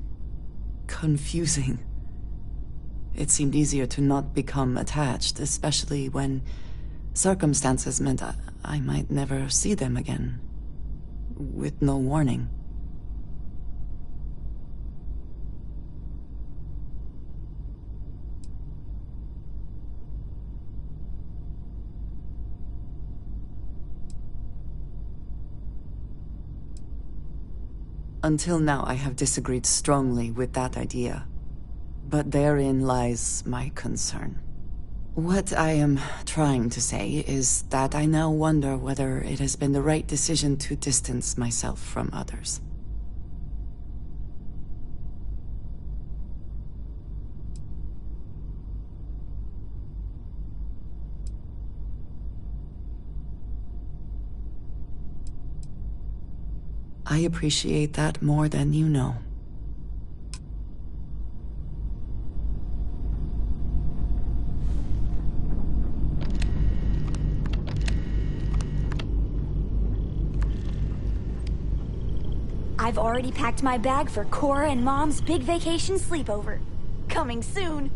confusing. It seemed easier to not become attached, especially when circumstances meant I might never see them again, with no warning. Until now, I have disagreed strongly with that idea. But therein lies my concern. What I am trying to say is that I now wonder whether it has been the right decision to distance myself from others. I appreciate that more than you know. I've already packed my bag for Cora and Mom's big vacation sleepover. Coming soon.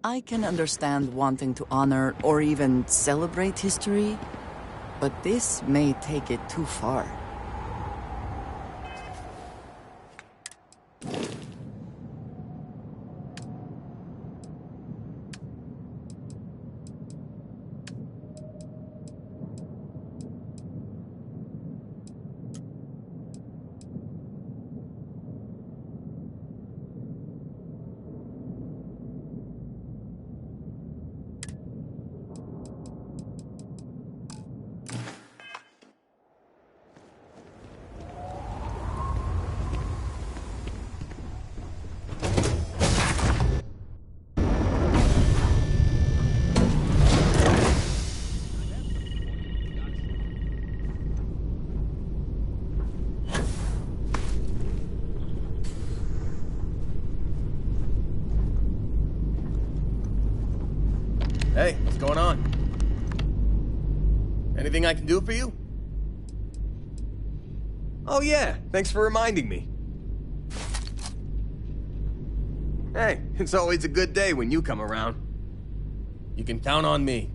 I can understand wanting to honor or even celebrate history, but this may take it too far. Hey, what's going on? Anything I can do for you? Oh yeah, thanks for reminding me. Hey, it's always a good day when you come around. You can count on me.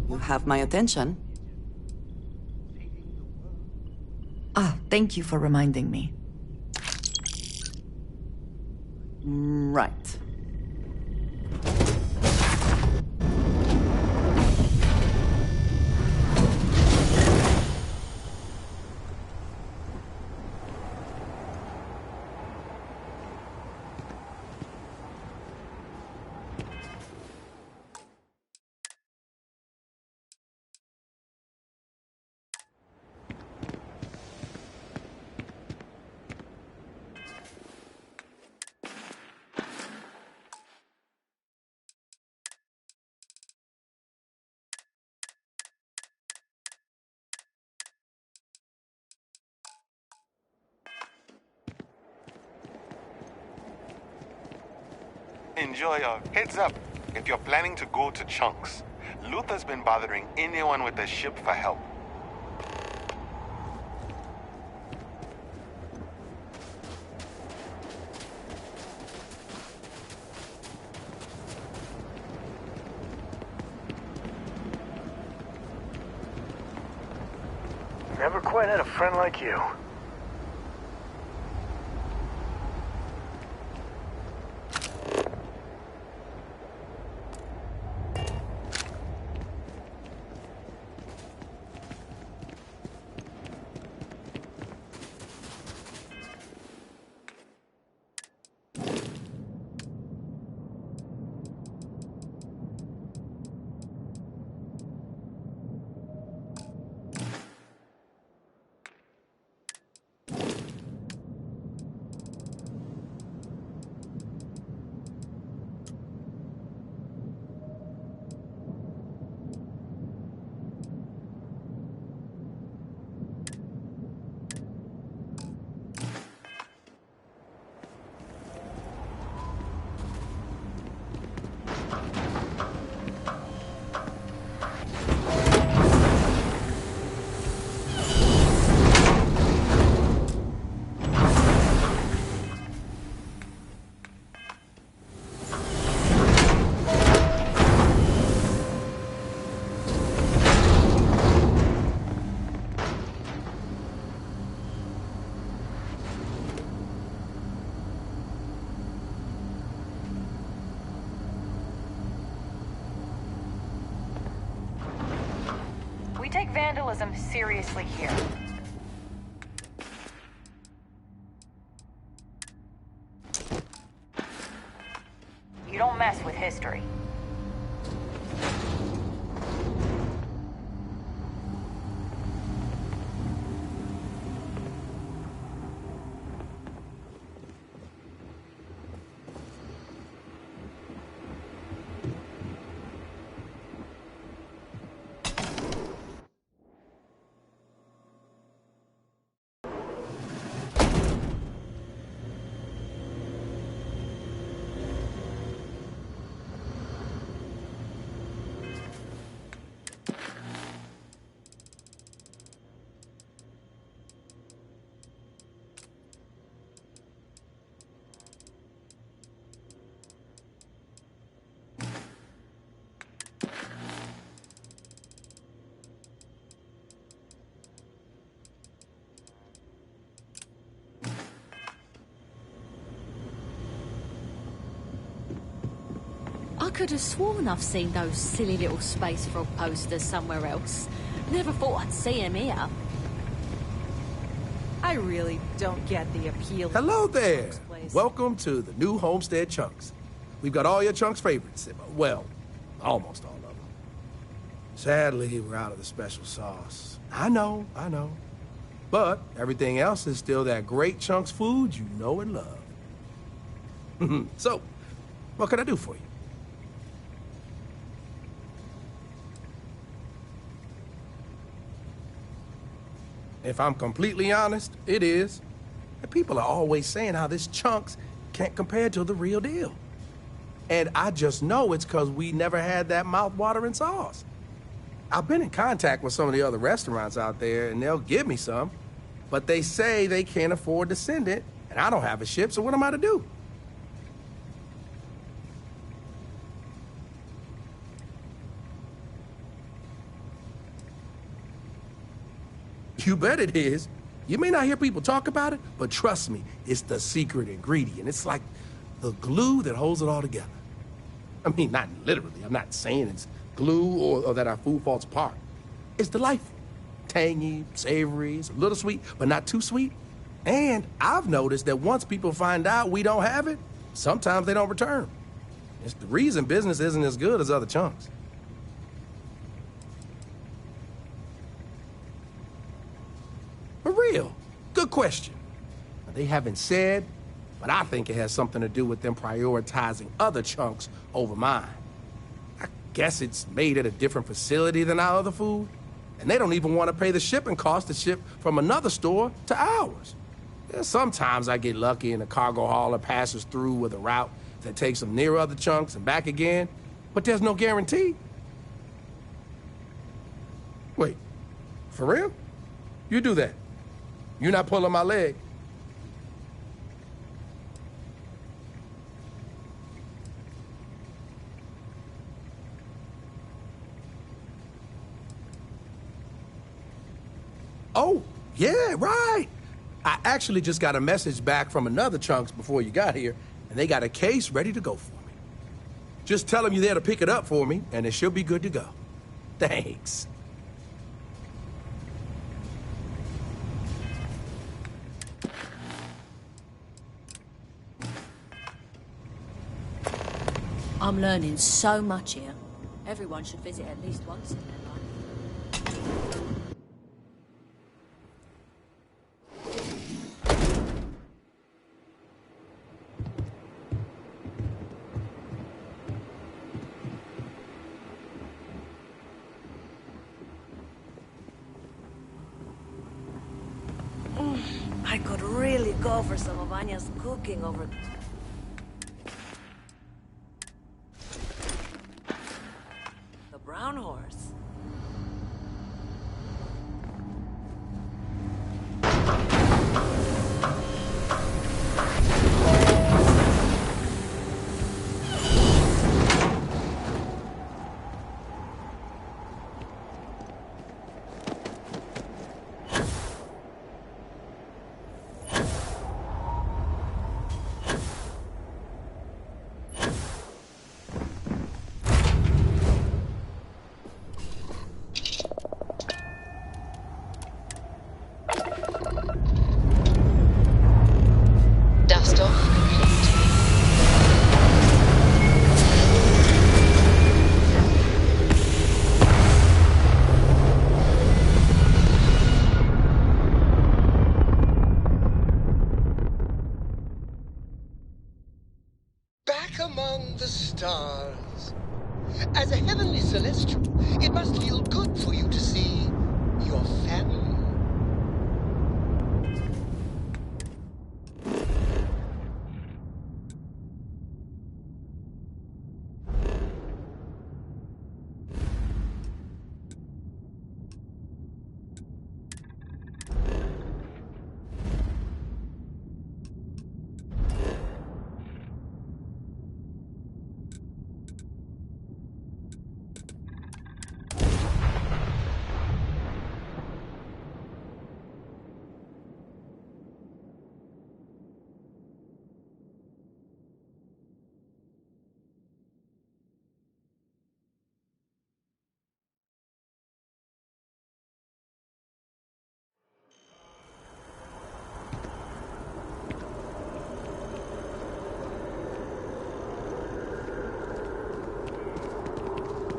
You have my attention. Ah, thank you for reminding me. Right. Enjoy. Heads up, if you're planning to go to Chunks, Luther's been bothering anyone with a ship for help. Never quite had a friend like you. take vandalism seriously here. You don't mess with history. I could have sworn I've seen those silly little space frog posters somewhere else. Never thought I'd see them here. I really don't get the appeal. Hello there. Welcome to the new Homestead Chunks. We've got all your Chunks' favorites. Well, almost all of them. Sadly, we're out of the special sauce. I know. But everything else is still that great Chunks food you know and love. So, what can I do for you? If I'm completely honest, it is. And people are always saying how this Chunks can't compare to the real deal. And I just know it's because we never had that mouth-watering sauce. I've been in contact with some of the other restaurants out there, and they'll give me some, but they say they can't afford to send it, and I don't have a ship, so what am I to do? You bet it is. You may not hear people talk about it, but trust me, it's the secret ingredient. It's like the glue that holds it all together. I mean, not literally. I'm not saying it's glue or that our food falls apart. It's delightful. Tangy, savory, it's a little sweet, but not too sweet. And I've noticed that once people find out we don't have it, sometimes they don't return. It's the reason business isn't as good as other Chunks. For real, good question. They haven't said, but I think it has something to do with them prioritizing other Chunks over mine. I guess it's made at a different facility than our other food, and they don't even want to pay the shipping cost to ship from another store to ours. Yeah, sometimes I get lucky and a cargo hauler passes through with a route that takes them near other Chunks and back again, but there's no guarantee. Wait, for real? You do that? You're not pulling my leg? Oh, yeah, right. I actually just got a message back from another Chunks before you got here, and they got a case ready to go for me. Just tell them you're there to pick it up for me, and it should be good to go. Thanks. I'm learning so much here. Everyone should visit at least once in their life. I could really go for some of Anya's cooking over... the brown horse.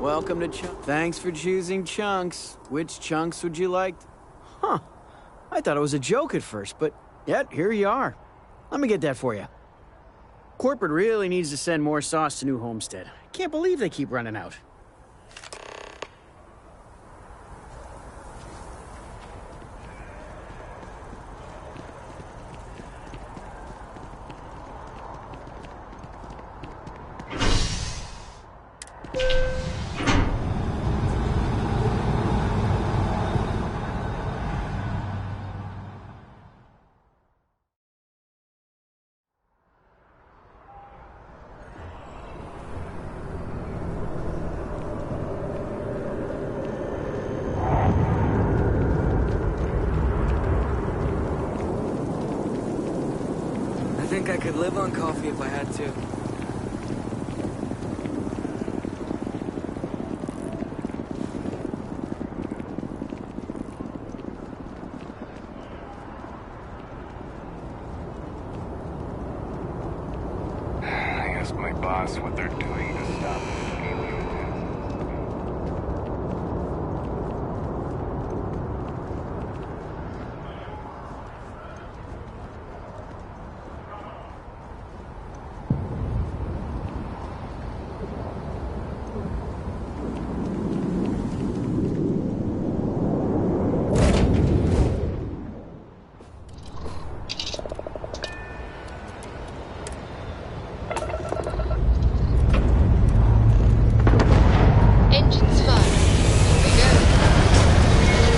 Welcome to Chunks. Thanks for choosing Chunks. Which chunks would you like? Huh. I thought it was a joke at first, but yet, here you are. Let me get that for you. Corporate really needs to send more sauce to New Homestead. I can't believe they keep running out. I think I could live on coffee if I had to. I asked my boss what they're doing to stop this alien test. Engines firing. Here we go.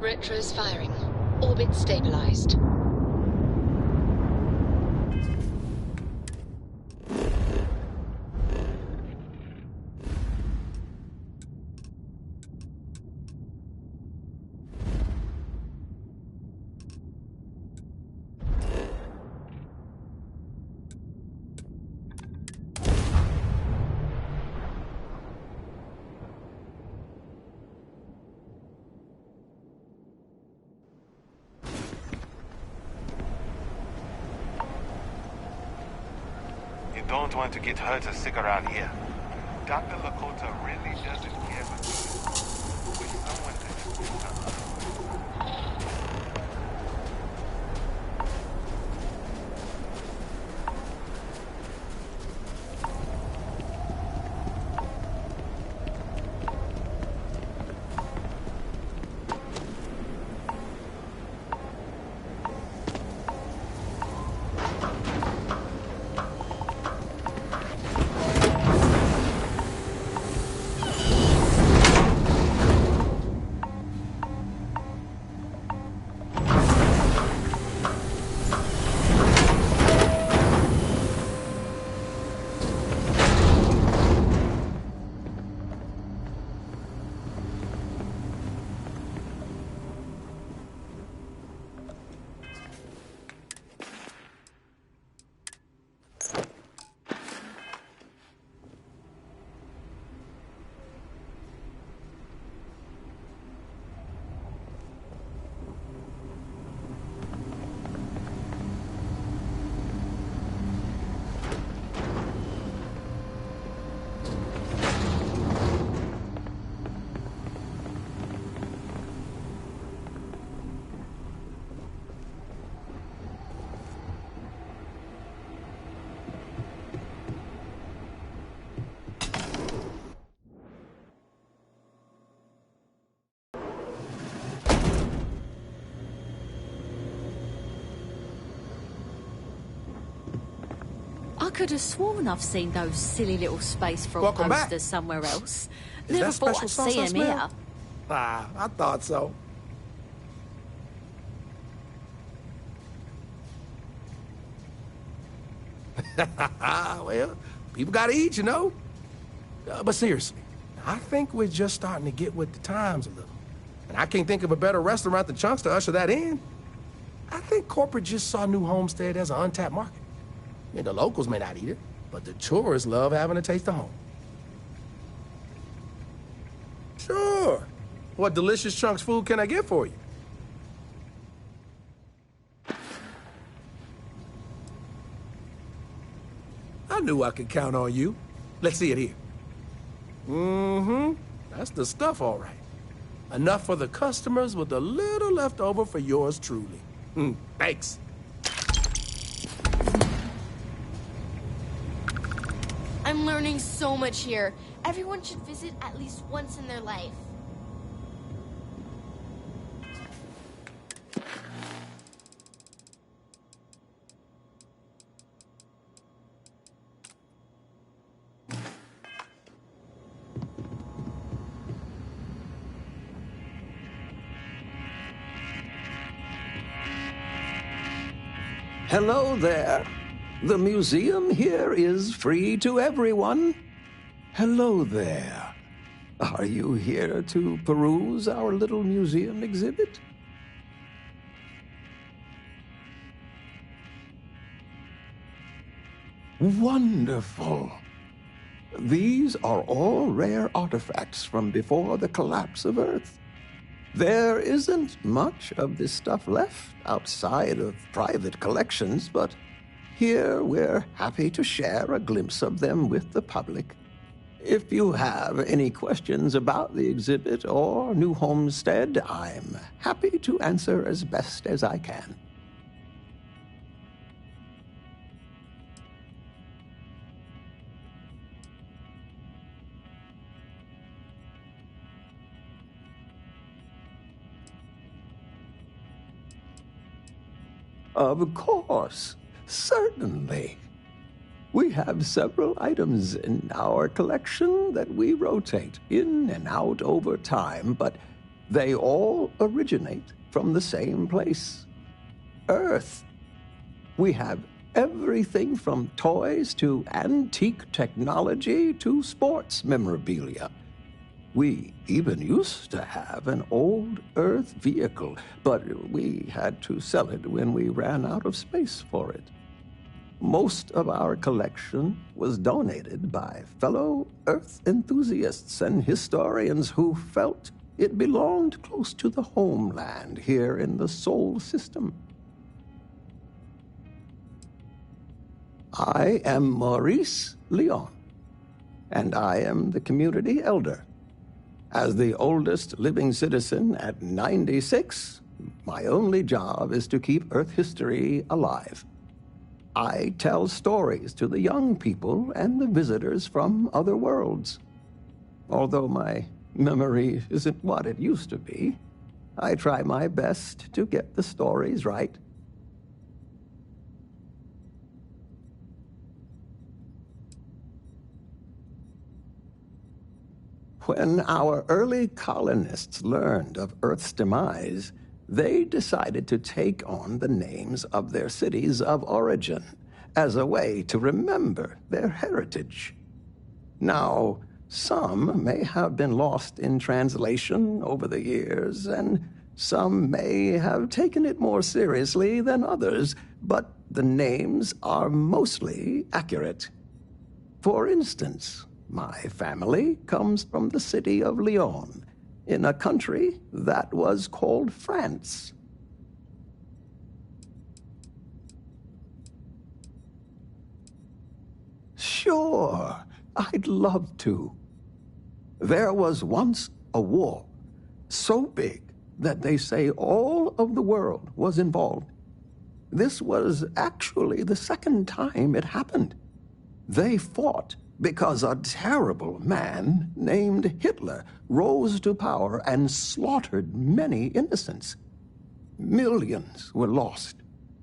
Retro's firing. Orbit stabilized. You don't want to get hurt or sick around here. Dr. Lakota really doesn't care about you. With someone that is I could have sworn I've seen those silly little space frog Welcome back. posters somewhere else. Is Never that thought special I'd sauce see I them smell? here. Ah, I thought so. Well, people gotta eat, you know. But seriously, I think we're just starting to get with the times a little. And I can't think of a better restaurant than Chunks to usher that in. I think corporate just saw New Homestead as an untapped market. I mean, the locals may not eat it, but the tourists love having a taste of home. Sure. What delicious chunks food can I get for you? I knew I could count on you. Let's see it here. Mm-hmm. That's the stuff, all right. Enough for the customers with a little left over for yours truly. Thanks. I'm learning so much here. Everyone should visit at least once in their life. Hello there. The museum here is free to everyone. Hello there. Are you here to peruse our little museum exhibit? Wonderful. These are all rare artifacts from before the collapse of Earth. There isn't much of this stuff left outside of private collections, but here we're happy to share a glimpse of them with the public. If you have any questions about the exhibit or New Homestead, I'm happy to answer as best as I can. Of course, certainly. We have several items in our collection that we rotate in and out over time, but they all originate from the same place, Earth. We have everything from toys to antique technology to sports memorabilia. We even used to have an old Earth vehicle, but we had to sell it when we ran out of space for it. Most of our collection was donated by fellow Earth enthusiasts and historians who felt it belonged close to the homeland here in the Sol system. I am Maurice Leon, and I am the community elder. As the oldest living citizen at 96, my only job is to keep Earth history alive. I tell stories to the young people and the visitors from other worlds. Although my memory isn't what it used to be, I try my best to get the stories right. When our early colonists learned of Earth's demise, they decided to take on the names of their cities of origin as a way to remember their heritage. Now, some may have been lost in translation over the years, and some may have taken it more seriously than others, but the names are mostly accurate. For instance, my family comes from the city of Lyon, in a country that was called France. Sure, I'd love to. There was once a war, so big that they say all of the world was involved. This was actually the second time it happened. They fought because a terrible man named Hitler rose to power and slaughtered many innocents. Millions were lost.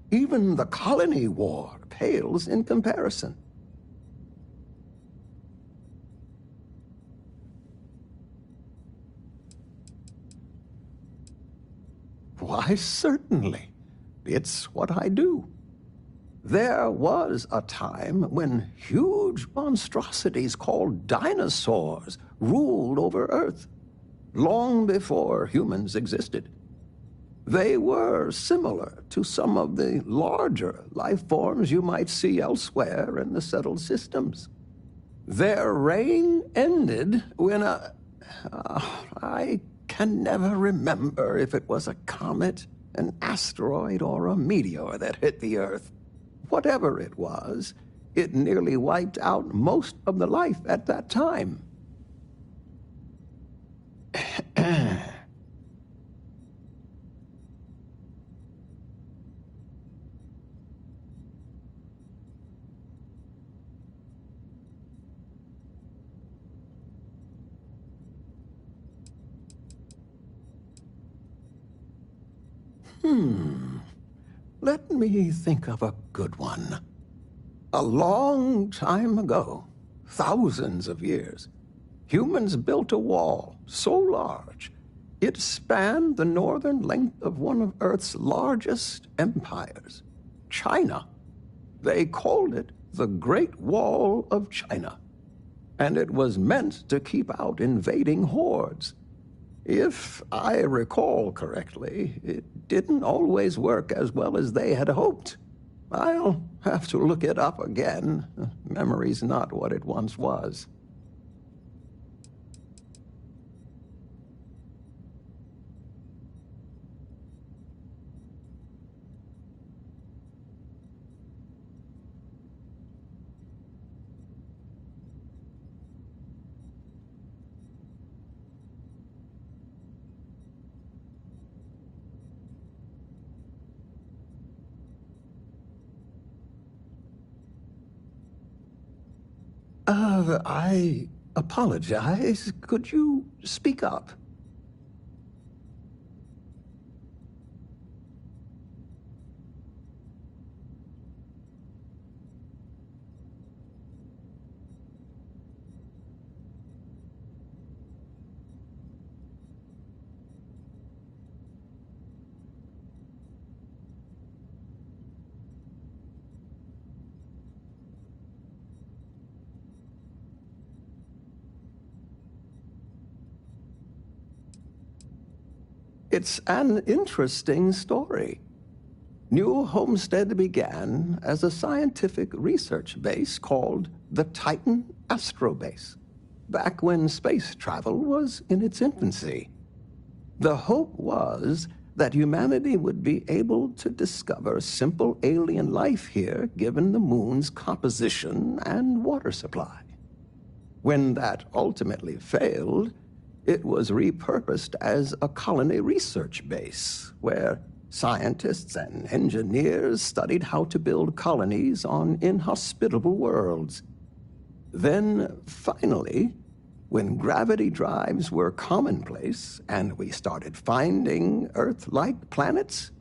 Even the colony war pales in comparison. Why, certainly. It's what I do. There was a time when huge monstrosities called dinosaurs ruled over Earth, long before humans existed. They were similar to some of the larger life forms you might see elsewhere in the settled systems. Their reign ended when I can never remember if it was a comet, an asteroid, or a meteor that hit the Earth. Whatever it was, it nearly wiped out most of the life at that time. Let me think of a good one. A long time ago, thousands of years, humans built a wall so large it spanned the northern length of one of Earth's largest empires, China. They called it the Great Wall of China, and it was meant to keep out invading hordes. If I recall correctly, it didn't always work as well as they had hoped. I'll have to look it up again. Memory's not what it once was. I apologize. Could you speak up? It's an interesting story. New Homestead began as a scientific research base called the Titan Astrobase, back when space travel was in its infancy. The hope was that humanity would be able to discover simple alien life here given the moon's composition and water supply. When that ultimately failed, it was repurposed as a colony research base, where scientists and engineers studied how to build colonies on inhospitable worlds. Then, finally, when gravity drives were commonplace and we started finding Earth-like planets,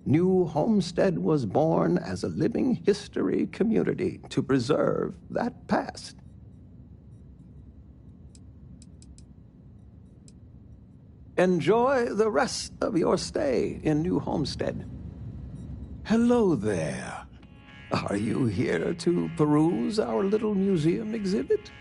New Homestead was born as a living history community to preserve that past. Enjoy the rest of your stay in New Homestead. Hello there. Are you here to peruse our little museum exhibit?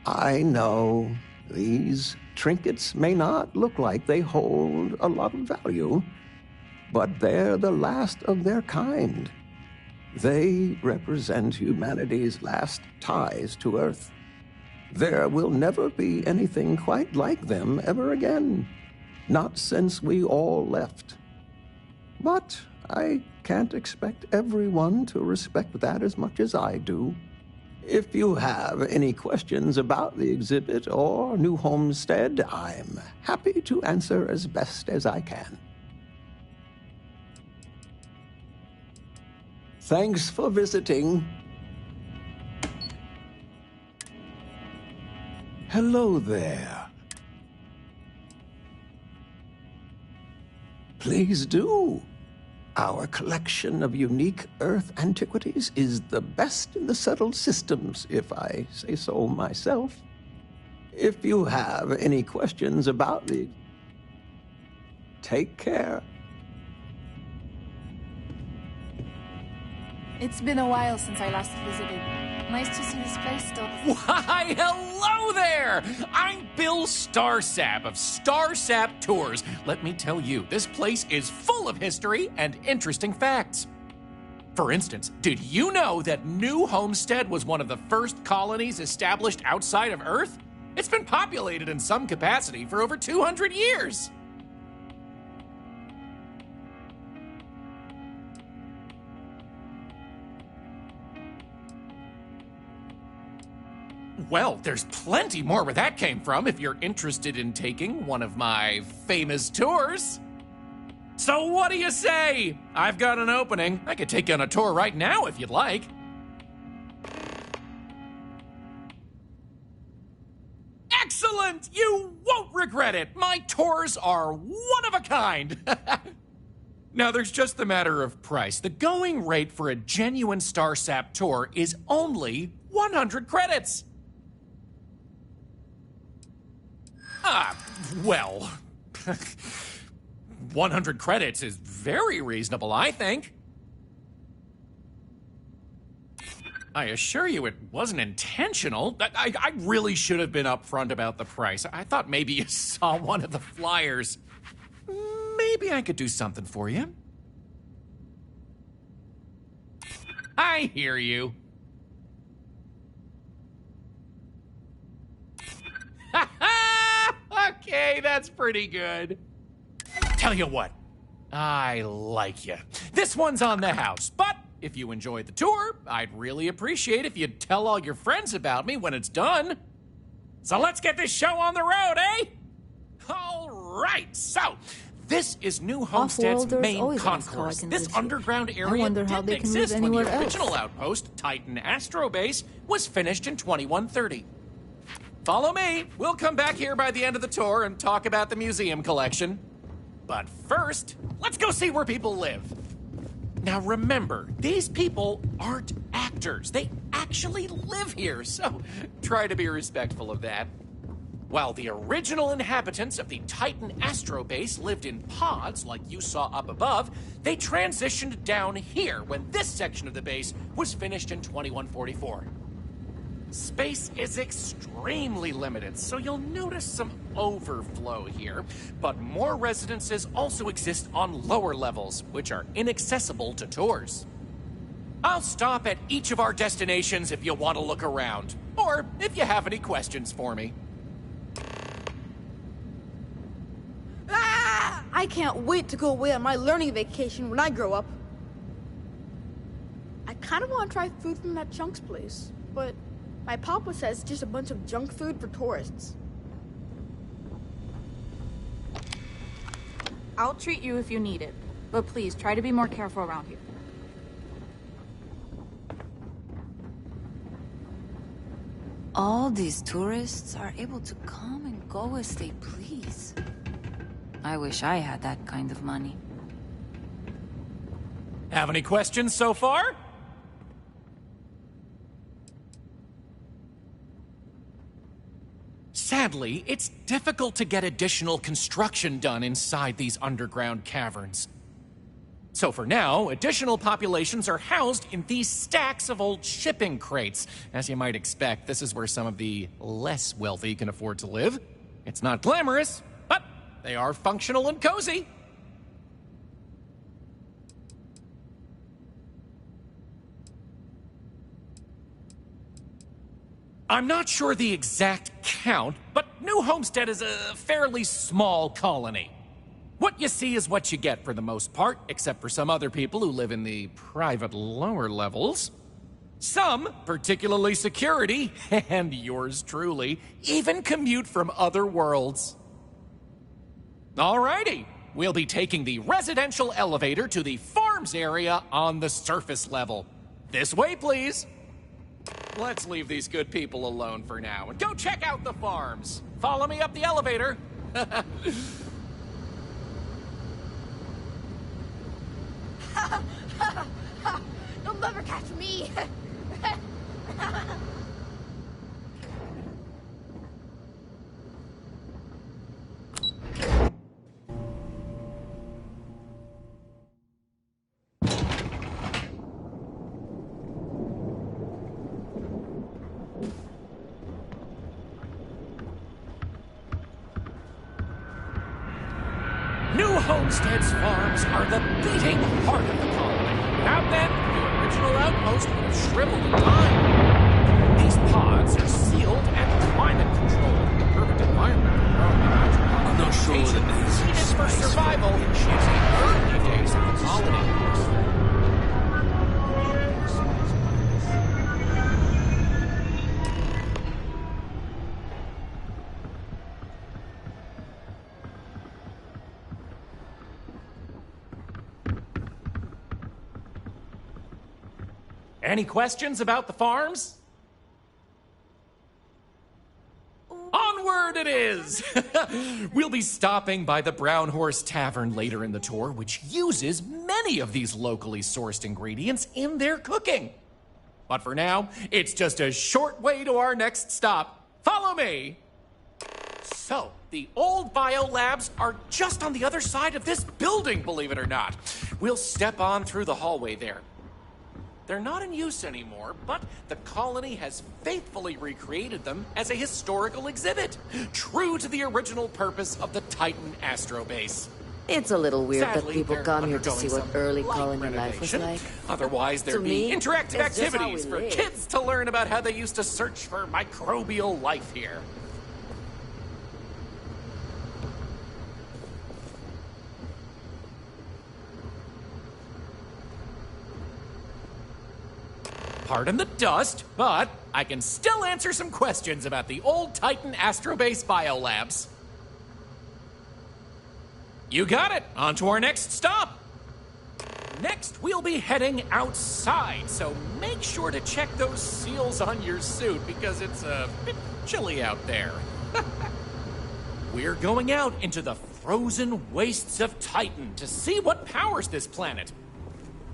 I know these trinkets may not look like they hold a lot of value, but they're the last of their kind. They represent humanity's last ties to Earth. There will never be anything quite like them ever again, not since we all left. But I can't expect everyone to respect that as much as I do. If you have any questions about the exhibit or New Homestead, I'm happy to answer as best as I can. Thanks for visiting. Hello there. Please do. Our collection of unique Earth antiquities is the best in the settled systems, if I say so myself. If you have any questions about the... Take care. It's been a while since I last visited. Nice to see this place still. Why, hello there! I'm Bill Starsap of Starsap Tours. Let me tell you, this place is full of history and interesting facts. For instance, did you know that New Homestead was one of the first colonies established outside of Earth? It's been populated in some capacity for over 200 years. Well, there's plenty more where that came from if you're interested in taking one of my famous tours. So what do you say? I've got an opening. I could take you on a tour right now if you'd like. Excellent! You won't regret it. My tours are one of a kind. Now, there's just the matter of price. The going rate for a genuine Starsap tour is only 100 credits. Well, 100 credits is very reasonable, I think. I assure you it wasn't intentional. I really should have been upfront about the price. I thought maybe you saw one of the flyers. Maybe I could do something for you. I hear you. Okay, that's pretty good. Tell you what, I like you. This one's on the house, but if you enjoyed the tour, I'd really appreciate if you'd tell all your friends about me when it's done. So let's get this show on the road, eh? All right, so this is New Homestead's main concourse. This underground area didn't exist when the original outpost, Titan Astro Base, was finished in 2130. Follow me. We'll come back here by the end of the tour and talk about the museum collection. But first, let's go see where people live. Now remember, these people aren't actors. They actually live here, so try to be respectful of that. While the original inhabitants of the Titan Astro Base lived in pods like you saw up above, they transitioned down here when this section of the base was finished in 2144. Space is extremely limited, so you'll notice some overflow here, but more residences also exist on lower levels, which are inaccessible to tours. I'll stop at each of our destinations if you want to look around, or if you have any questions for me. I can't wait to go away on my learning vacation when I grow up. I kind of want to try food from that Chunks place, but my papa says it's just a bunch of junk food for tourists. I'll treat you if you need it, but please try to be more careful around here. All these tourists are able to come and go as they please. I wish I had that kind of money. Have any questions so far? Sadly, it's difficult to get additional construction done inside these underground caverns. So for now, additional populations are housed in these stacks of old shipping crates. As you might expect, this is where some of the less wealthy can afford to live. It's not glamorous, but they are functional and cozy. I'm not sure the exact count, but New Homestead is a fairly small colony. What you see is what you get for the most part, except for some other people who live in the private lower levels. Some, particularly security, and yours truly, even commute from other worlds. Alrighty, we'll be taking the residential elevator to the farms area on the surface level. This way, please. Let's leave these good people alone for now and go check out the farms. Follow me up the elevator. They'll never catch me. homesteads farms are the beating heart of the colony. Without them, the original outpost would have shriveled in time. These pods are sealed and climate controlled. The perfect environment for growing the natural I'm not sure what it is. needed for survival in the early days of the colony. Any questions about the farms? Onward it is! We'll be stopping by the Brown Horse Tavern later in the tour, which uses many of these locally sourced ingredients in their cooking. But for now, it's just a short way to our next stop. Follow me! So, the old biolabs are just on the other side of this building, believe it or not. We'll step on through the hallway there. They're not in use anymore, but the colony has faithfully recreated them as a historical exhibit, true to the original purpose of the Titan Astrobase. It's a little weird Sadly, that people they're come here to see undergoing what some early light colony life was renovation. like. Otherwise, there'd To be me, interactive it's just how we activities for live. kids to learn about how they used to search for microbial life here. Pardon the dust, but I can still answer some questions about the old Titan Astrobase biolabs. You got it. On to our next stop. Next, we'll be heading outside, so make sure to check those seals on your suit because it's a bit chilly out there. We're going out into the frozen wastes of Titan to see what powers this planet.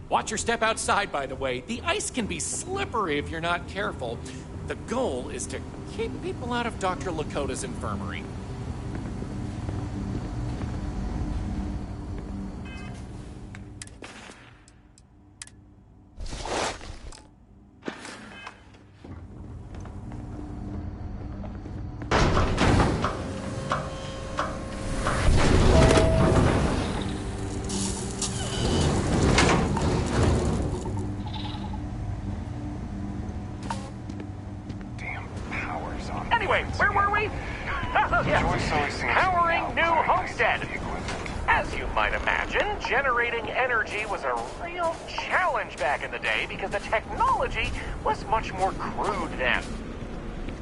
Watch your step outside, by the way. The ice can be slippery if you're not careful. The goal is to keep people out of Dr. Lakota's infirmary. Anyway, where were we? Oh, yes. Powering new homestead. As you might imagine, generating energy was a real challenge back in the day because the technology was much more crude then.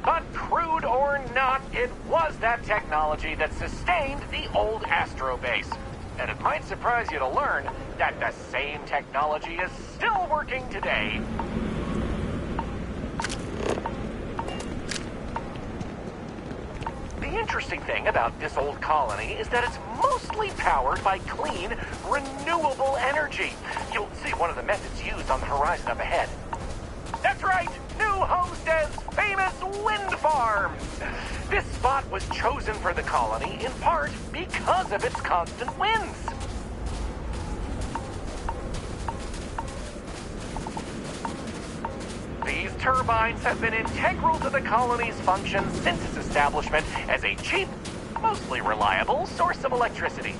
But crude or not, it was that technology that sustained the old Astrobase. And it might surprise you to learn that the same technology is still working today. The interesting thing about this old colony is that it's mostly powered by clean, renewable energy. You'll see one of the methods used on the horizon up ahead. That's right, New Homestead's famous wind farm. This spot was chosen for the colony in part because of its constant winds. These turbines have been integral to the colony's function since its establishment as a cheap, mostly reliable source of electricity.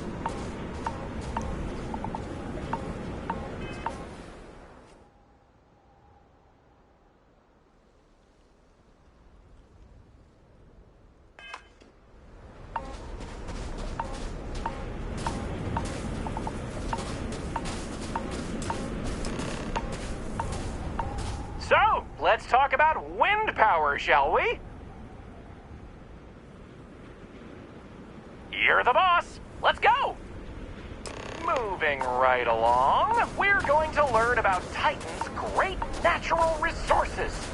So, let's talk about wind power, shall we? You're the boss. Let's go! Moving right along, we're going to learn about Titan's great natural resources.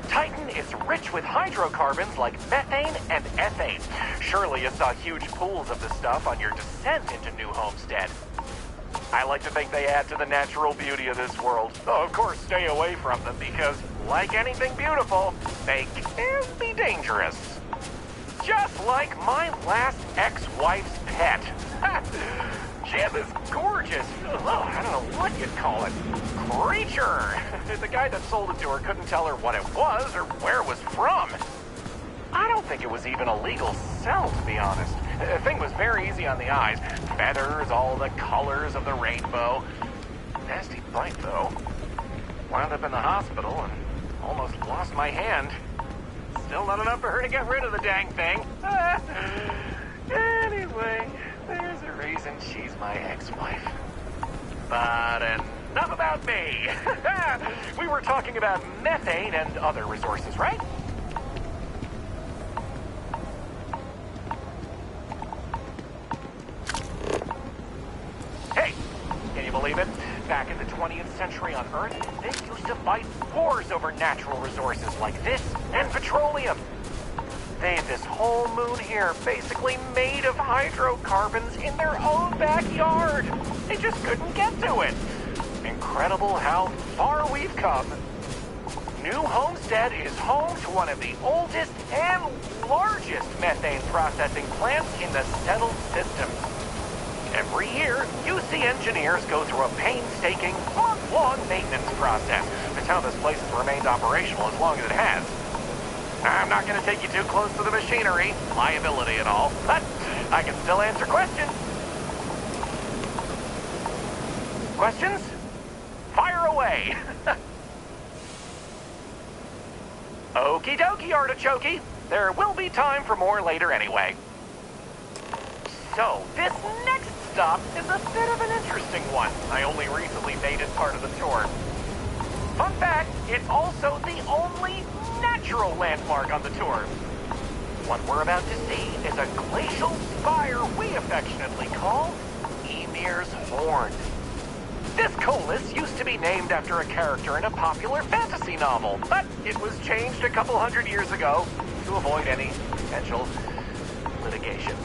Titan is rich with hydrocarbons like methane and ethane. Surely you saw huge pools of the stuff on your descent into New Homestead. I like to think they add to the natural beauty of this world. Though, of course, stay away from them because, like anything beautiful, they can be dangerous. Just like my last ex-wife's pet. She had this gorgeous, I don't know what you'd call it, creature. The guy that sold it to her couldn't tell her what it was or where it was from. I don't think it was even a legal sell, to be honest. The thing was very easy on the eyes. Feathers, all the colors of the rainbow. Nasty bite, though. Wound up in the hospital and almost lost my hand. Still not enough for her to get rid of the dang thing. Anyway, there's a reason she's my ex-wife. But enough about me. We were talking about methane and other resources, right? Hey, can you believe it? Back in the 20th century on Earth, they used to fight wars over natural resources like this and petroleum. They had this whole moon here basically made of hydrocarbons in their own backyard. They just couldn't get to it. Incredible how far we've come. New Homestead is home to one of the oldest and largest methane processing plants in the settled system. Every year, UC engineers go through a painstaking, month-long maintenance process. That's how this place has remained operational as long as it has. I'm not going to take you too close to the machinery, liability and all, but I can still answer questions. Questions? Fire away. Okie dokie, artichokey. There will be time for more later anyway. So, this next stop is a bit of an interesting one. I only recently made it part of the tour. Fun fact, it's also the only natural landmark on the tour. What we're about to see is a glacial spire we affectionately call Ymir's Horn. This colus used to be named after a character in a popular fantasy novel, but it was changed a couple hundred years ago to avoid any potential litigation.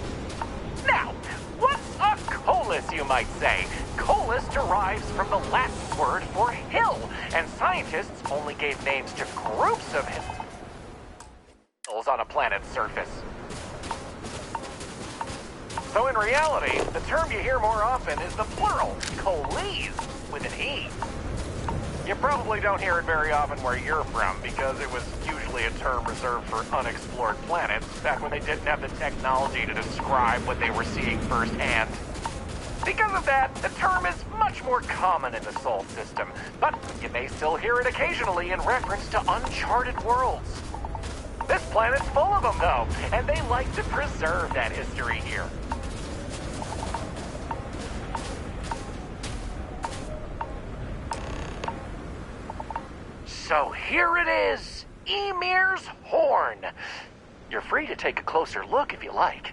Now, what's a colus, you might say? Colus derives from the Latin word for hill, and scientists only gave names to groups of hills on a planet's surface. So in reality, the term you hear more often is the plural, coles, with an E. You probably don't hear it very often where you're from, because it was usually a term reserved for unexplored planets, back when they didn't have the technology to describe what they were seeing firsthand. Because of that, the term is much more common in the Sol system, but you may still hear it occasionally in reference to uncharted worlds. This planet's full of them, though, and they like to preserve that history here. So here it is, Ymir's Horn. You're free to take a closer look if you like.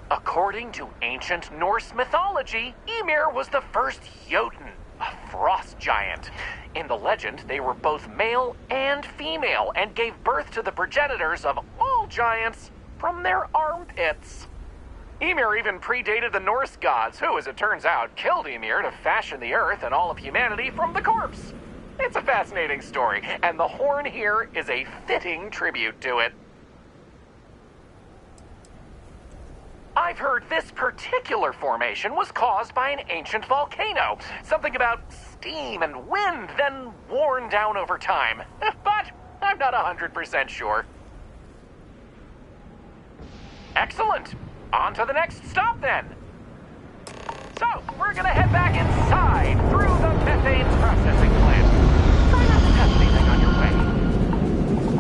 According to ancient Norse mythology, Ymir was the first Jotun, a frost giant. In the legend, they were both male and female and gave birth to the progenitors of all giants from their armpits. Ymir even predated the Norse gods, who, as it turns out, killed Ymir to fashion the earth and all of humanity from the corpse. It's a fascinating story, and the horn here is a fitting tribute to it. I've heard this particular formation was caused by an ancient volcano. Something about steam and wind, then worn down over time. But I'm not 100% sure. Excellent. On to the next stop, then. So, we're gonna head back inside through the methane processing plant. Try not to touch anything on your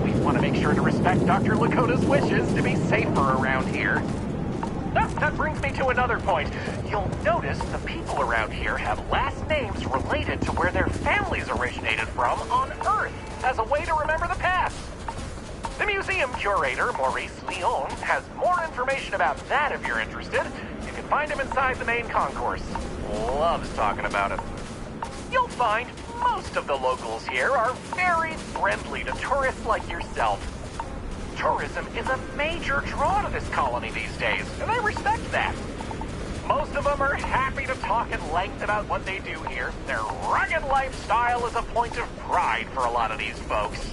way. We want to make sure to respect Dr. Lakota's wishes to be safer around here. That brings me to another point. You'll notice the people around here have last names related to where their families originated from on Earth, as a way to remember the past. The museum curator, Maurice Leon, has more information about that if you're interested. You can find him inside the main concourse. Loves talking about it. You'll find most of the locals here are very friendly to tourists like yourself. Tourism is a major draw to this colony these days, and I respect that. Most of them are happy to talk at length about what they do here. Their rugged lifestyle is a point of pride for a lot of these folks.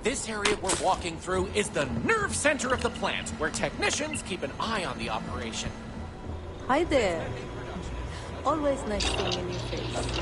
This area we're walking through is the nerve center of the plant, where technicians keep an eye on the operation. Hi there. Always nice seeing a new face.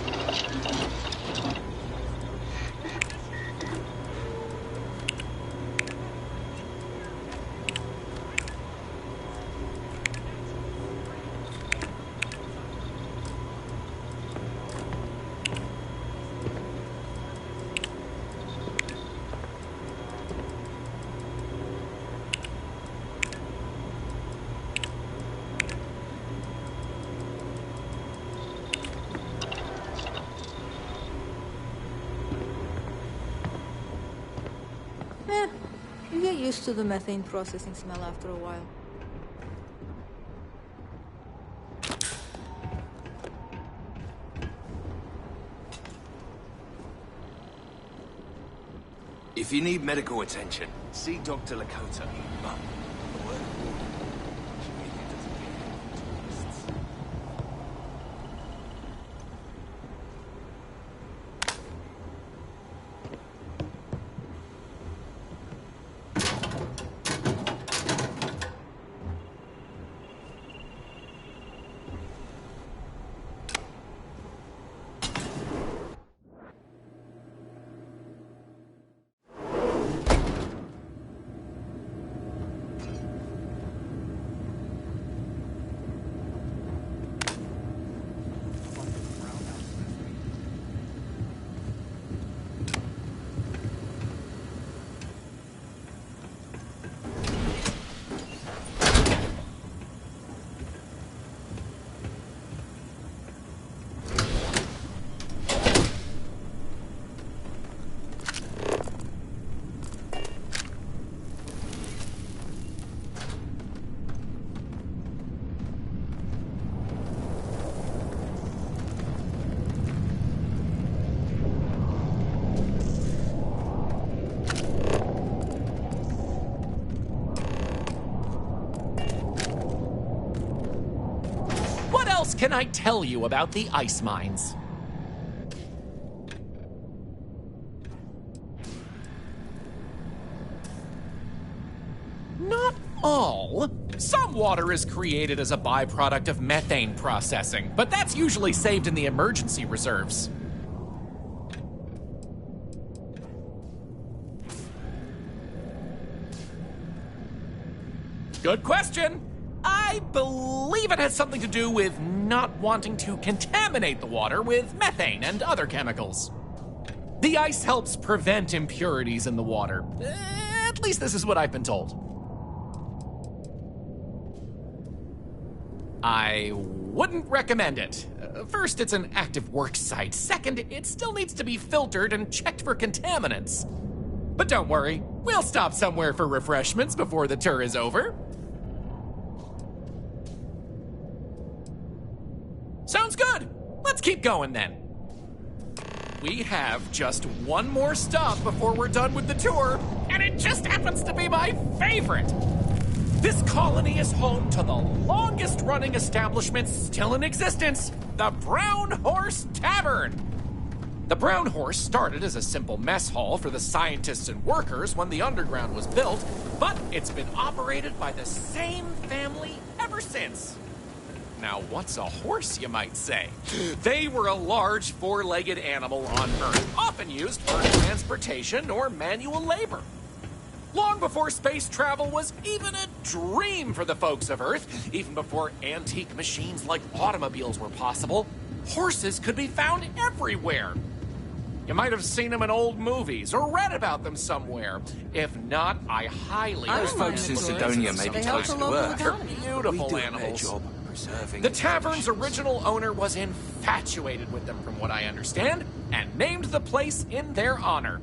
You get used to the methane processing smell after a while. If you need medical attention, see Dr. Lakota. But a word of warning, Jamaica doesn't get tourists. What else can I tell you about the ice mines? Not all. Some water is created as a byproduct of methane processing, but that's usually saved in the emergency reserves. Good question. I believe it has something to do with not wanting to contaminate the water with methane and other chemicals. The ice helps prevent impurities in the water. At least this is what I've been told. I wouldn't recommend it. First, it's an active work site. Second, it still needs to be filtered and checked for contaminants. But don't worry, we'll stop somewhere for refreshments before the tour is over. Sounds good. Let's keep going then. We have just one more stop before we're done with the tour, and it just happens to be my favorite. This colony is home to the longest-running establishment still in existence, the Brown Horse Tavern. The Brown Horse started as a simple mess hall for the scientists and workers when the underground was built, but it's been operated by the same family ever since. Now, what's a horse, you might say? They were a large four-legged animal on Earth, often used for transportation or manual labor. Long before space travel was even a dream for the folks of Earth, even before antique machines like automobiles were possible, horses could be found everywhere. You might have seen them in old movies or read about them somewhere. If not, I highly Those folks in Sidonia may be close to Earth. They're beautiful animals. The tavern's original owner was infatuated with them, from what I understand, and named the place in their honor.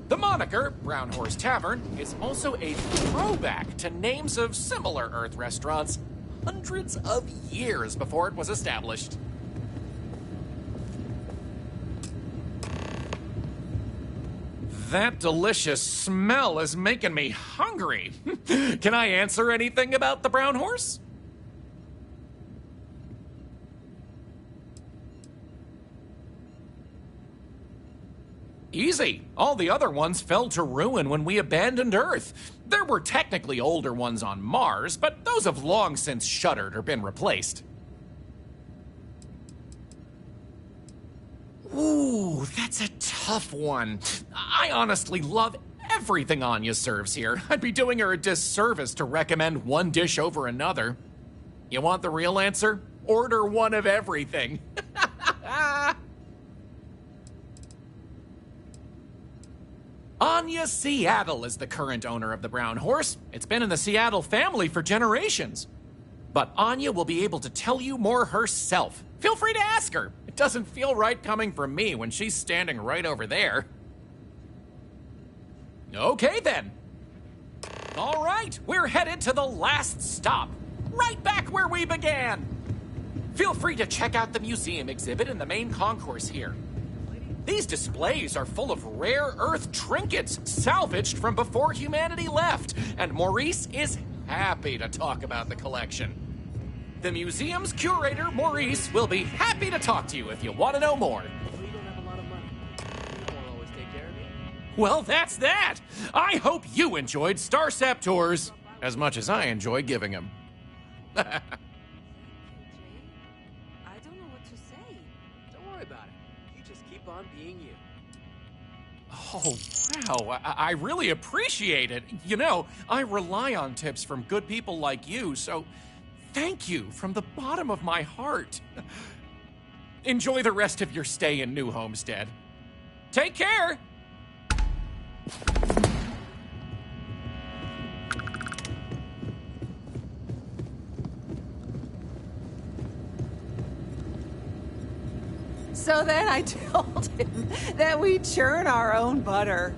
The moniker, Brown Horse Tavern, is also a throwback to names of similar Earth restaurants hundreds of years before it was established. That delicious smell is making me hungry. Can I answer anything about the Brown Horse? Easy. All the other ones fell to ruin when we abandoned Earth. There were technically older ones on Mars, but those have long since shuttered or been replaced. Ooh, that's a tough one. I honestly love everything Anya serves here. I'd be doing her a disservice to recommend one dish over another. You want the real answer? Order one of everything. Anya Seattle is the current owner of the Brown Horse. It's been in the Seattle family for generations. But Anya will be able to tell you more herself. Feel free to ask her. It doesn't feel right coming from me when she's standing right over there. Okay, then. All right, we're headed to the last stop. Right back where we began. Feel free to check out the museum exhibit in the main concourse here. These displays are full of rare Earth trinkets salvaged from before humanity left, and Maurice is happy to talk about the collection. The museum's curator, Maurice, will be happy to talk to you if you want to know more. Well, that's that. I hope you enjoyed Starcept tours as much as I enjoy giving them. I don't know what to say. Don't worry about it. You just keep on being you. Oh, wow. I really appreciate it. You know, I rely on tips from good people like you, so thank you from the bottom of my heart. Enjoy the rest of your stay in New Homestead. Take care! So then I told him that we churn our own butter.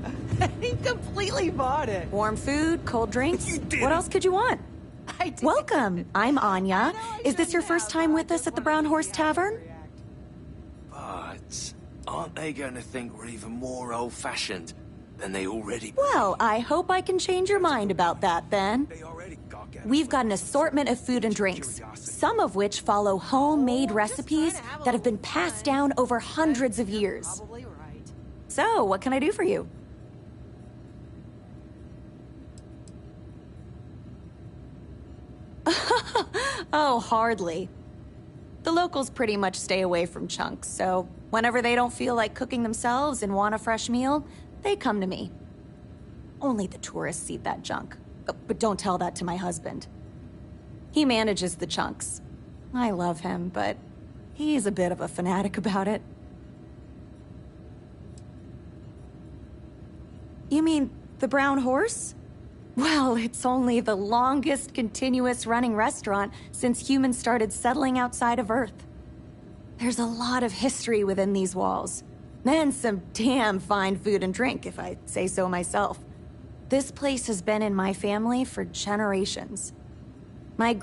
He completely bought it. Warm food, cold drinks. What else could you want? Welcome. I'm Anya. Is this your first time with us at the Brown Horse Tavern? But aren't they going to think we're even more old-fashioned than they already... Well, I hope I can change your mind about that then. We've got an assortment of food and drinks, some of which follow homemade recipes that have been passed down over hundreds of years. So, what can I do for you? Oh, hardly. The locals pretty much stay away from chunks, so whenever they don't feel like cooking themselves and want a fresh meal, they come to me. Only the tourists eat that junk. But don't tell that to my husband. He manages the chunks. I love him, but he's a bit of a fanatic about it. You mean the Brown Horse? Well, it's only the longest continuous running restaurant since humans started settling outside of Earth. There's a lot of history within these walls. And some damn fine food and drink, if I say so myself. This place has been in my family for generations. My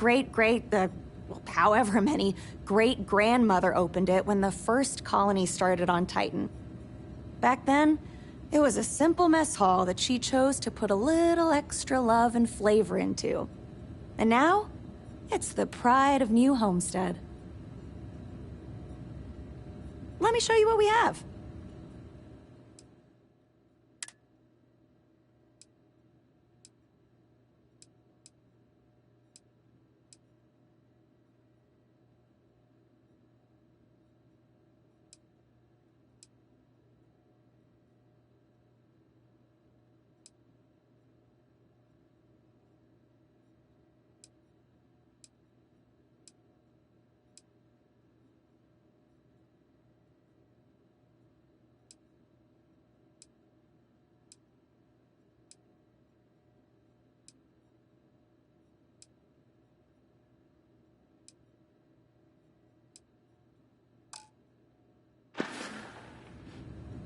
however many great-grandmother opened it when the first colony started on Titan. Back then, it was a simple mess hall that she chose to put a little extra love and flavor into. And now, it's the pride of New Homestead. Let me show you what we have.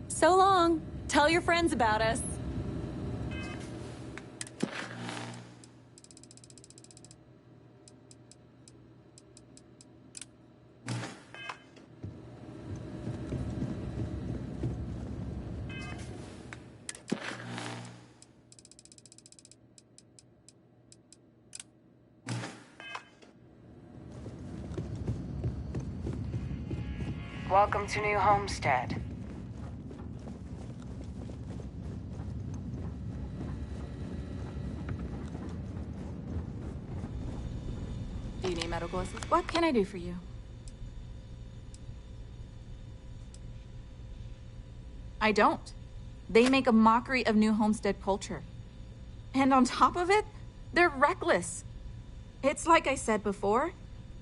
So long. Tell your friends about us. Welcome to New Homestead. Do you need medical assistance? What can I do for you? I don't. They make a mockery of New Homestead culture. And on top of it, they're reckless. It's like I said before,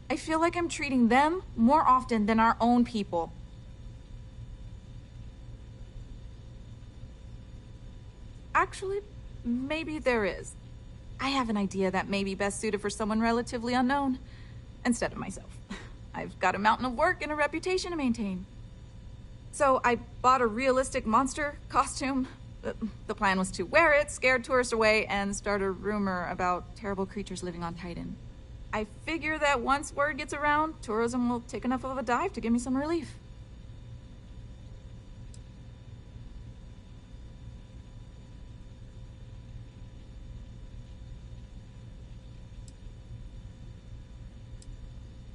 I feel like I'm treating them more often than our own people. Actually, maybe there is. I have an idea that may be best suited for someone relatively unknown, instead of myself. I've got a mountain of work and a reputation to maintain. So I bought a realistic monster costume. The plan was to wear it, scare tourists away, and start a rumor about terrible creatures living on Titan. I figure that once word gets around, tourism will take enough of a dive to give me some relief.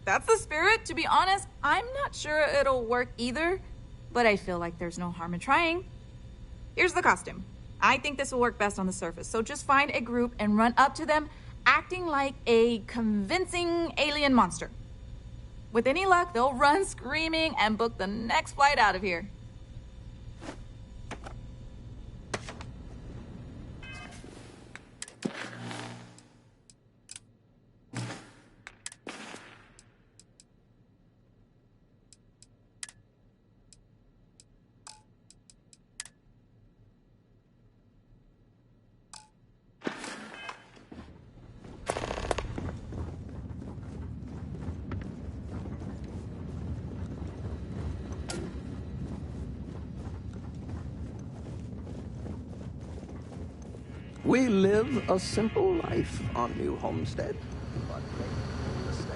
That's the spirit. To be honest, I'm not sure it'll work either, but I feel like there's no harm in trying. Here's the costume. I think this will work best on the surface, so just find a group and run up to them, acting like a convincing alien monster. With any luck, they'll run screaming and book the next flight out of here. We live a simple life on New Homestead, but make no mistake.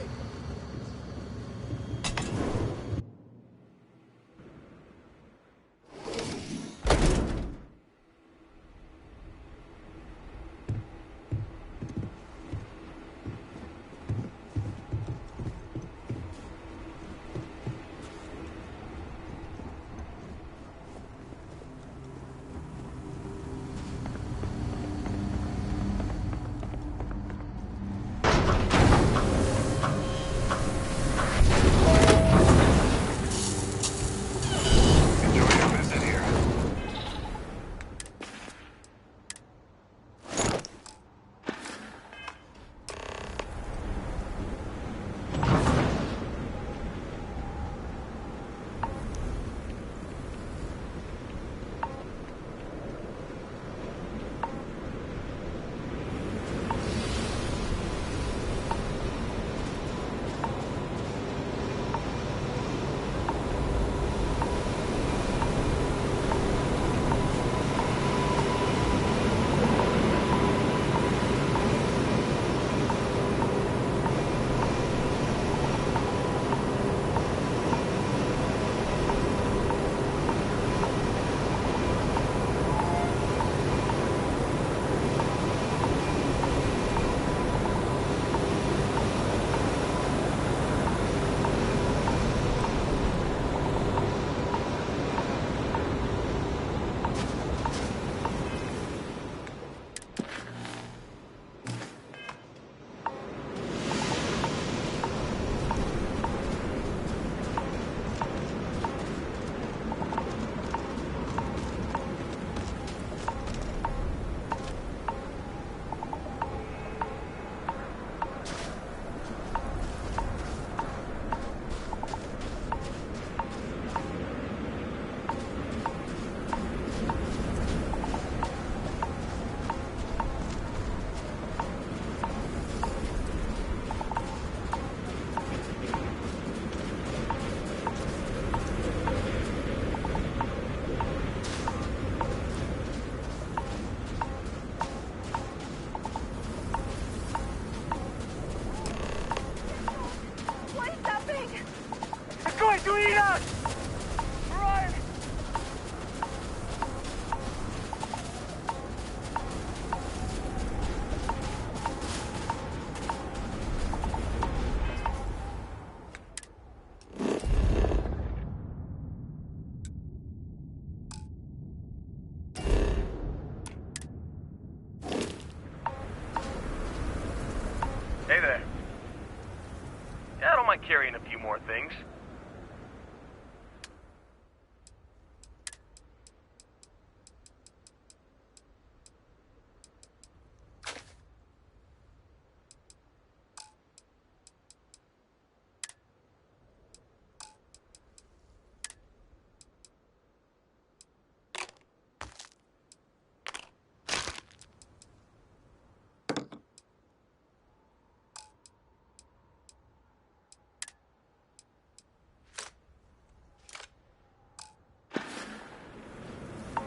carrying a few more things.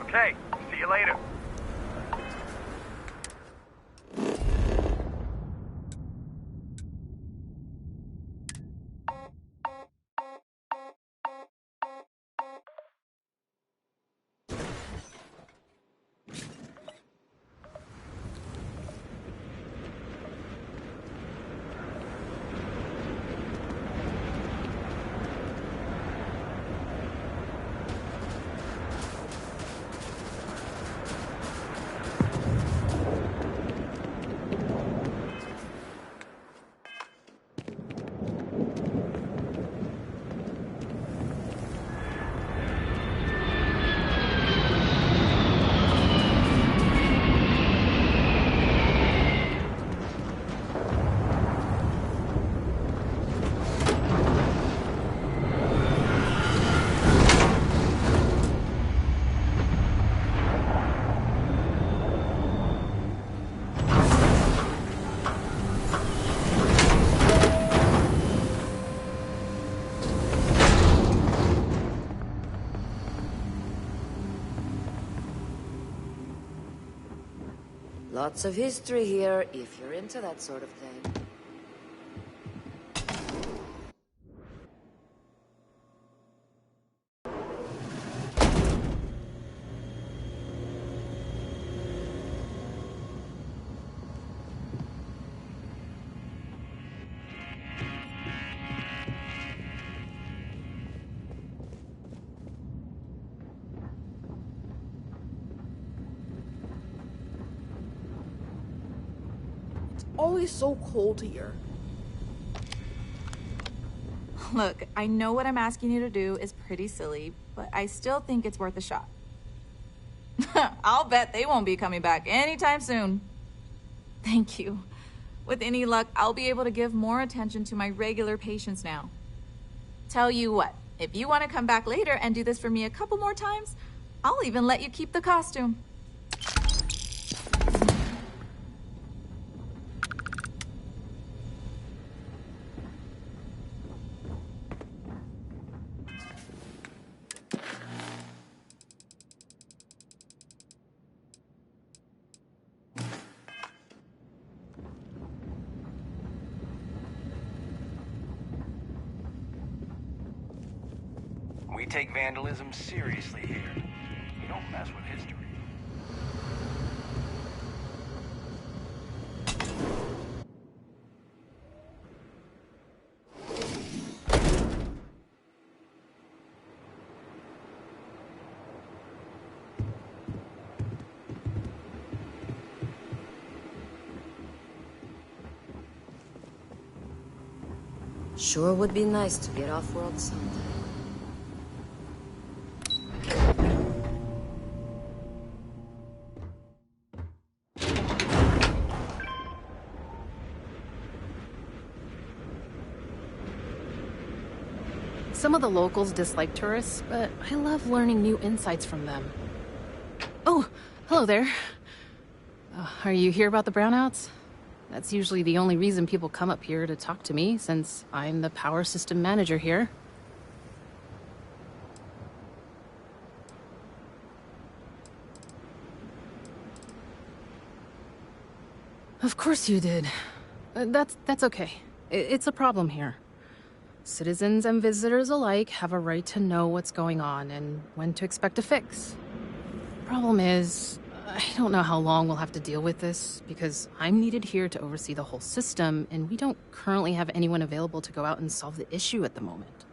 Okay, see you later. Lots of history here, if you're into that sort of thing. Always so cold here. Look, I know what I'm asking you to do is pretty silly, but I still think it's worth a shot. I'll bet they won't be coming back anytime soon. Thank you. With any luck, I'll be able to give more attention to my regular patients now. Tell you what, if you want to come back later and do this for me a couple more times, I'll even let you keep the costume. We take vandalism seriously here. We don't mess with history. Sure would be nice to get off-world someday. Some of the locals dislike tourists, but I love learning new insights from them. Oh, hello there. Are you here about the brownouts? That's usually the only reason people come up here to talk to me, since I'm the power system manager here. Of course you did. That's okay. It's a problem here. Citizens and visitors alike have a right to know what's going on and when to expect a fix. Problem is, I don't know how long we'll have to deal with this, because I'm needed here to oversee the whole system, and we don't currently have anyone available to go out and solve the issue at the moment.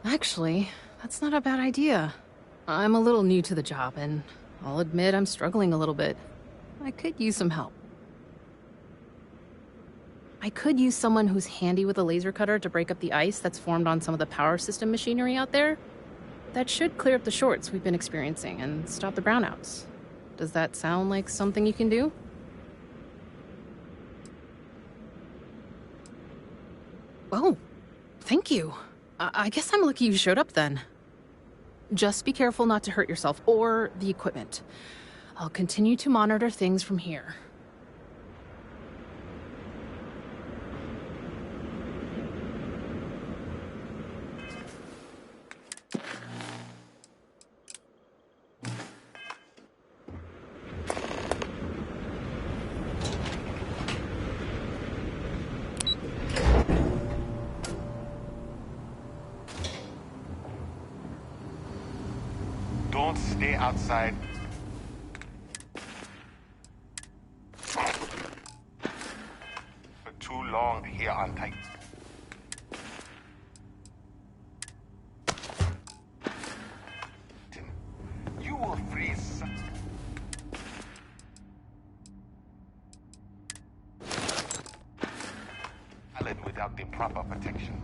Actually, that's not a bad idea. I'm a little new to the job, and I'll admit I'm struggling a little bit. I could use some help. I could use someone who's handy with a laser cutter to break up the ice that's formed on some of the power system machinery out there. That should clear up the shorts we've been experiencing and stop the brownouts. Does that sound like something you can do? Oh, thank you. I guess I'm lucky you showed up then. Just be careful not to hurt yourself or the equipment. I'll continue to monitor things from here. Don't stay outside. For too long here on Titan. You will freeze. Island without the proper protection.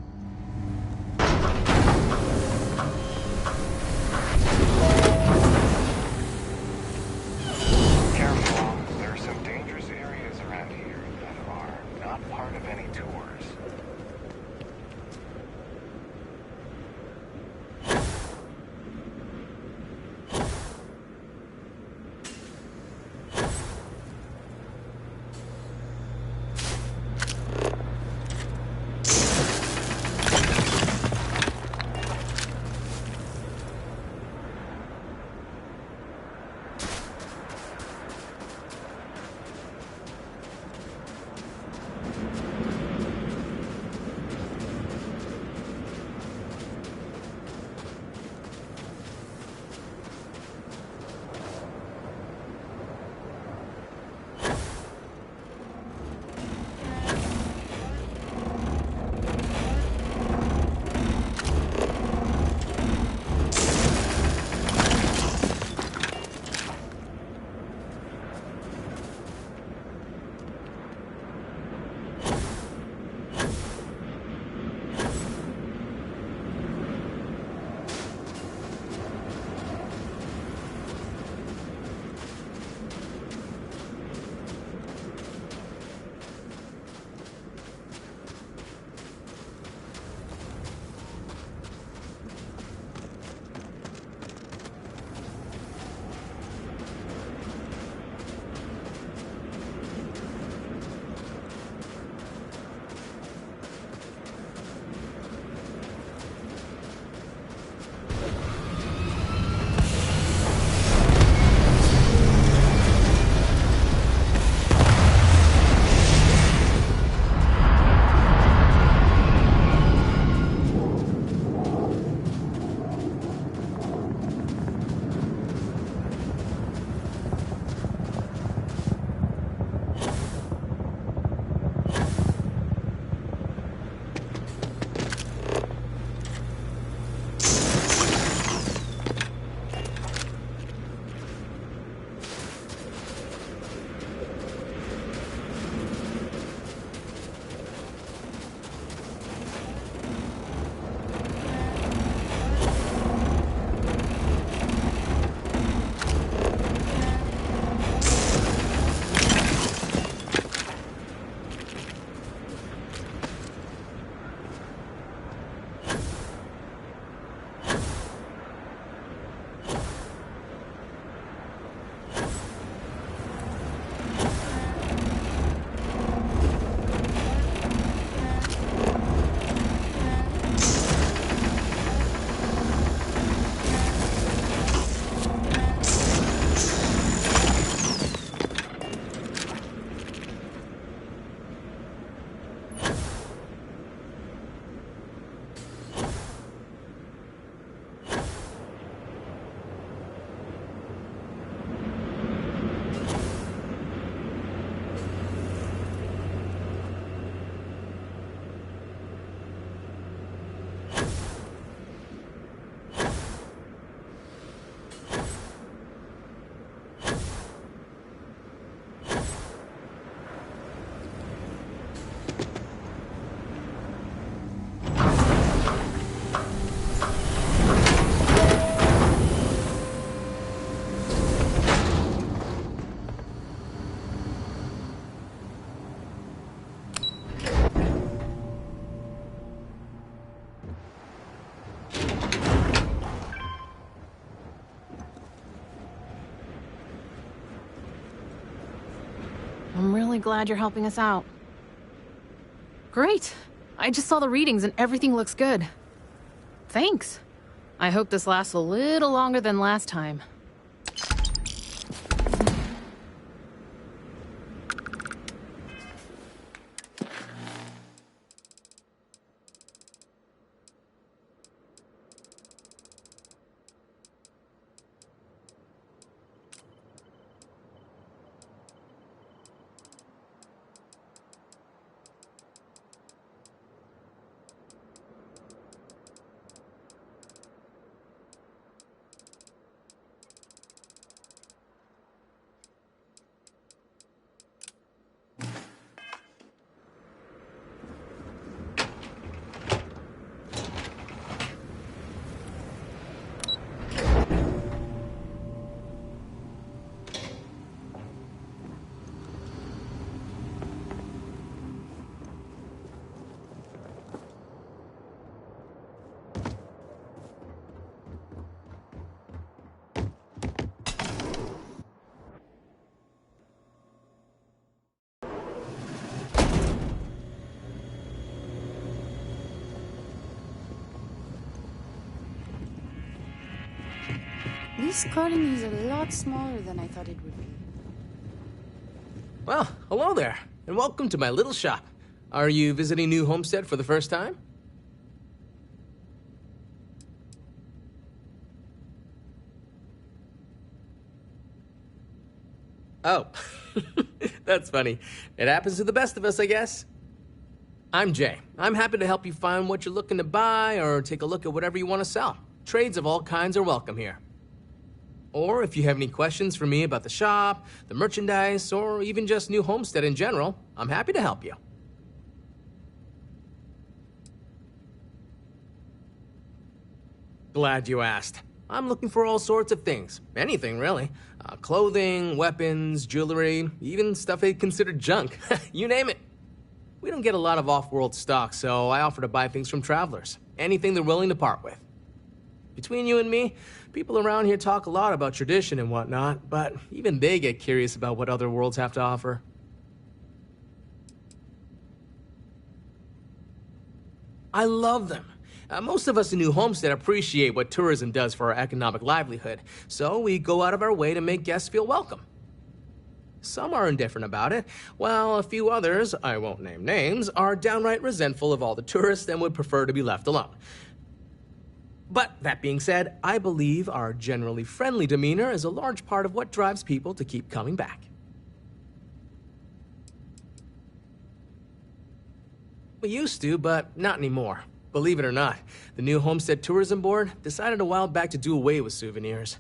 Careful, there are some dangerous areas around here that are not part of any tours. I'm really glad you're helping us out. Great. I just saw the readings and everything looks good. Thanks. I hope this lasts a little longer than last time. This garden is a lot smaller than I thought it would be. Well, hello there, and welcome to my little shop. Are you visiting New Homestead for the first time? Oh, that's funny. It happens to the best of us, I guess. I'm Jay. I'm happy to help you find what you're looking to buy or take a look at whatever you want to sell. Trades of all kinds are welcome here. Or if you have any questions for me about the shop, the merchandise, or even just New Homestead in general, I'm happy to help you. Glad you asked. I'm looking for all sorts of things. Anything, really. Clothing, weapons, jewelry, even stuff they consider junk. You name it. We don't get a lot of off-world stock, so I offer to buy things from travelers. Anything they're willing to part with. Between you and me, people around here talk a lot about tradition and whatnot, but even they get curious about what other worlds have to offer. I love them. Most of us in New Homestead appreciate what tourism does for our economic livelihood, so we go out of our way to make guests feel welcome. Some are indifferent about it, while a few others, I won't name names, are downright resentful of all the tourists and would prefer to be left alone. But that being said, I believe our generally friendly demeanor is a large part of what drives people to keep coming back. We used to, but not anymore. Believe it or not, the New Homestead Tourism Board decided a while back to do away with souvenirs.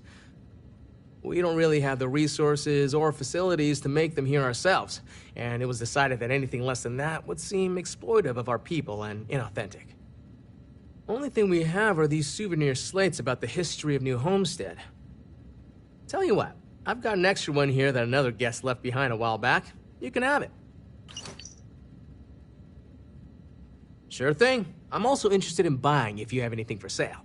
We don't really have the resources or facilities to make them here ourselves, and it was decided that anything less than that would seem exploitive of our people and inauthentic. Only thing we have are these souvenir slates about the history of New Homestead. Tell you what, I've got an extra one here that another guest left behind a while back. You can have it. Sure thing. I'm also interested in buying if you have anything for sale.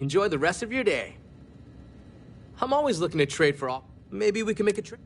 Enjoy the rest of your day. I'm always looking to trade for all. Maybe we can make a trade.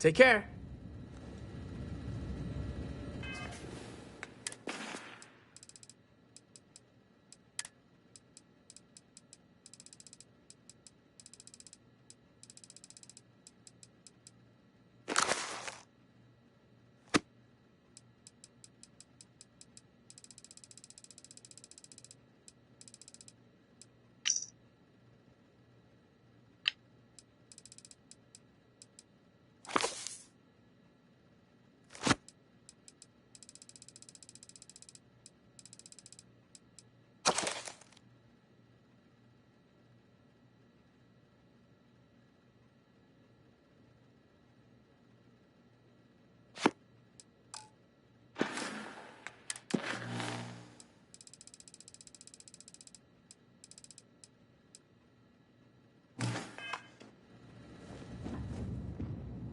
Take care.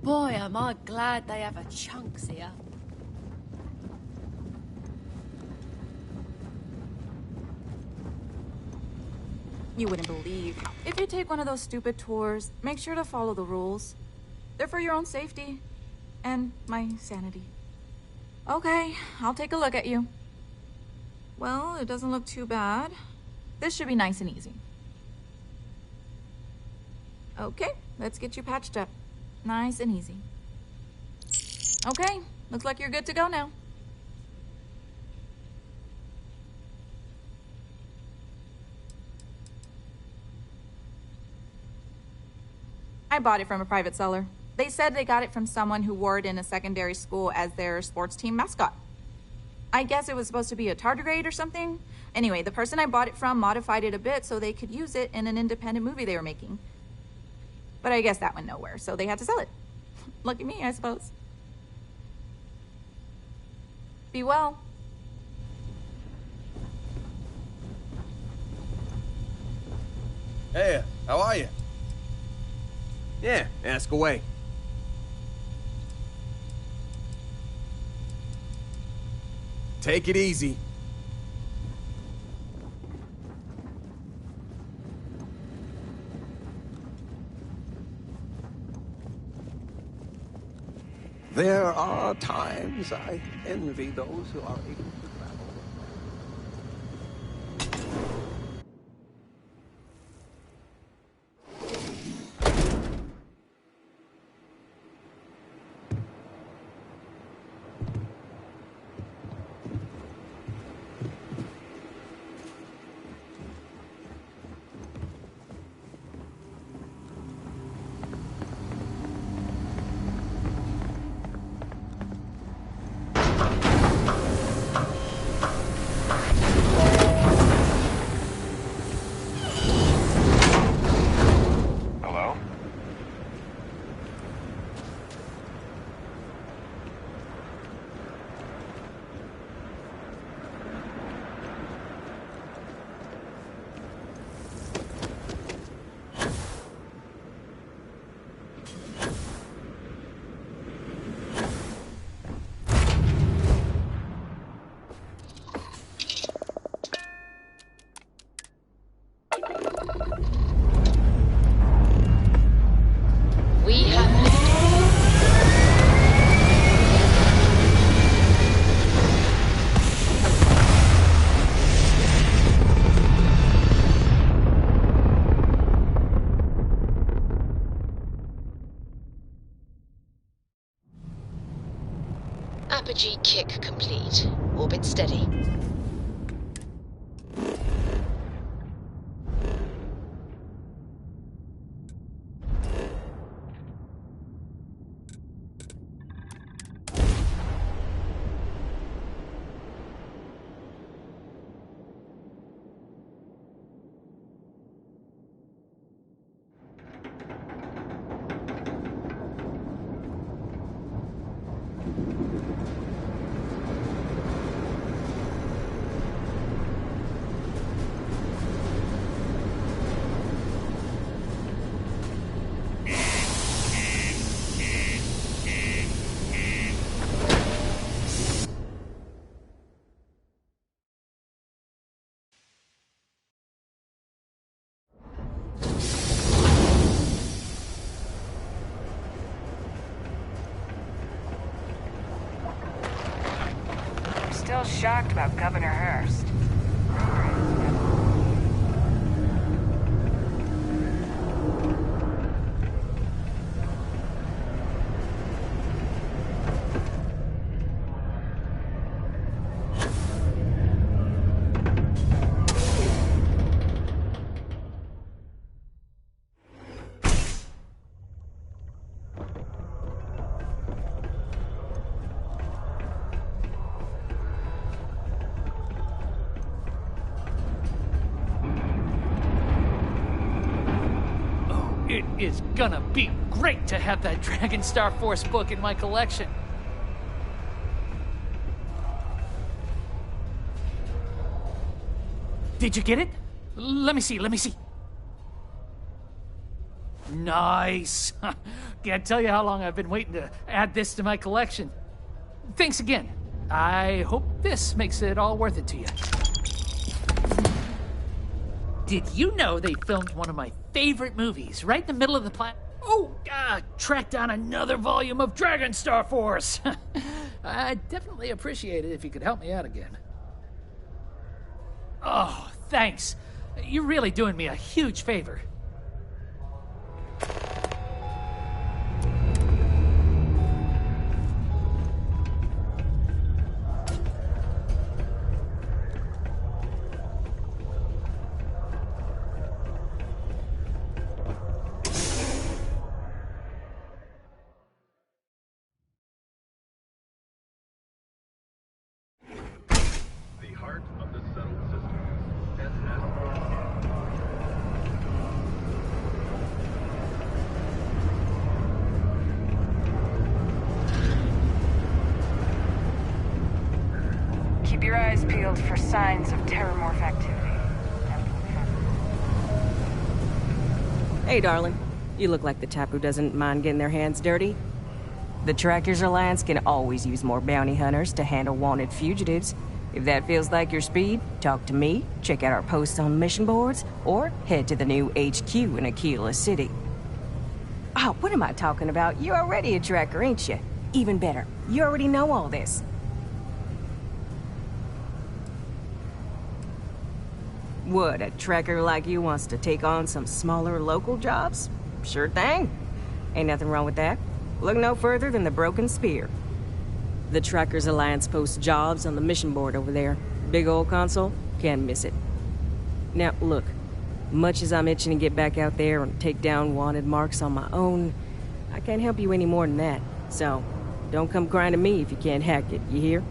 Boy, am I glad they have a chunks here. You wouldn't believe. If you take one of those stupid tours, make sure to follow the rules. They're for your own safety. And my sanity. Okay, I'll take a look at you. Well, it doesn't look too bad. This should be nice and easy. Okay, let's get you patched up. Nice and easy. Okay, looks like you're good to go now. I bought it from a private seller. They said they got it from someone who wore it in a secondary school as their sports team mascot. I guess it was supposed to be a tardigrade or something. Anyway, the person I bought it from modified it a bit so they could use it in an independent movie they were making. But I guess that went nowhere, so they had to sell it. Lucky me, I suppose. Be well. Hey, how are you? Yeah, ask away. Take it easy. There are times I envy those who are able to travel. Apogee kick complete. Orbit steady. shocked about Governor Hurst. It is gonna be great to have that Dragon Star Force book in my collection. Did you get it? Let me see. Nice. Can't tell you how long I've been waiting to add this to my collection. Thanks again. I hope this makes it all worth it to you. Did you know they filmed one of my favorite movies right in the middle of the planet? Tracked down another volume of Dragon Star Force. I'd definitely appreciate it if you could help me out again. Oh, thanks. You're really doing me a huge favor. Keep your eyes peeled for signs of terramorph activity. Hey, darling. You look like the type who doesn't mind getting their hands dirty. The Trackers Alliance can always use more bounty hunters to handle wanted fugitives. If that feels like your speed, talk to me, check out our posts on mission boards, or head to the new HQ in Aquila City. Oh, what am I talking about? You're already a tracker, ain't you? Even better, you already know all this. What, a tracker like you wants to take on some smaller local jobs? Sure thing. Ain't nothing wrong with that. Look no further than the Broken Spear. The Trackers Alliance posts jobs on the mission board over there. Big old console, can't miss it. Now, look, much as I'm itching to get back out there and take down wanted marks on my own, I can't help you any more than that. So, don't come crying to me if you can't hack it, you hear?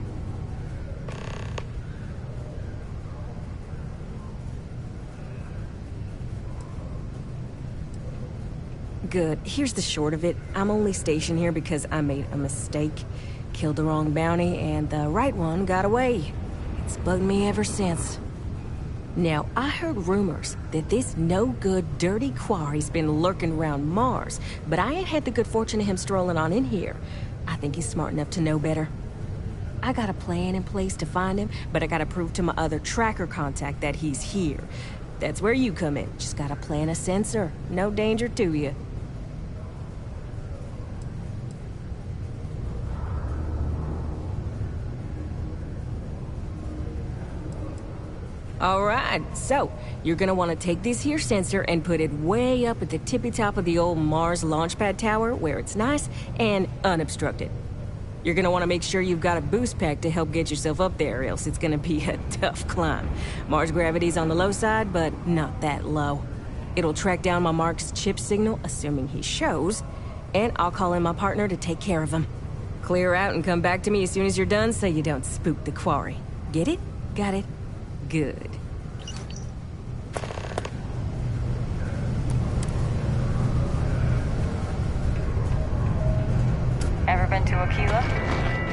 Good. Here's the short of it. I'm only stationed here because I made a mistake. Killed the wrong bounty, and the right one got away. It's bugged me ever since. Now, I heard rumors that this no-good, dirty quarry's been lurking around Mars, but I ain't had the good fortune of him strolling on in here. I think he's smart enough to know better. I got a plan in place to find him, but I gotta prove to my other tracker contact that he's here. That's where you come in. Just gotta plant a sensor. No danger to you. Alright, so, you're gonna want to take this here sensor and put it way up at the tippy top of the old Mars launchpad tower where it's nice and unobstructed. You're gonna want to make sure you've got a boost pack to help get yourself up there, else it's gonna be a tough climb. Mars gravity's on the low side, but not that low. It'll track down my Mark's chip signal, assuming he shows, and I'll call in my partner to take care of him. Clear out and come back to me as soon as you're done so you don't spook the quarry. Get it? Got it? Good. Ever been to Aquila?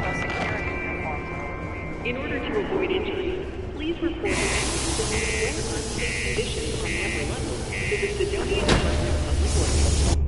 No security uniform. In order to avoid injury, please report an accident or unsafe condition from the upper level to the Sidonia Department of Public Works.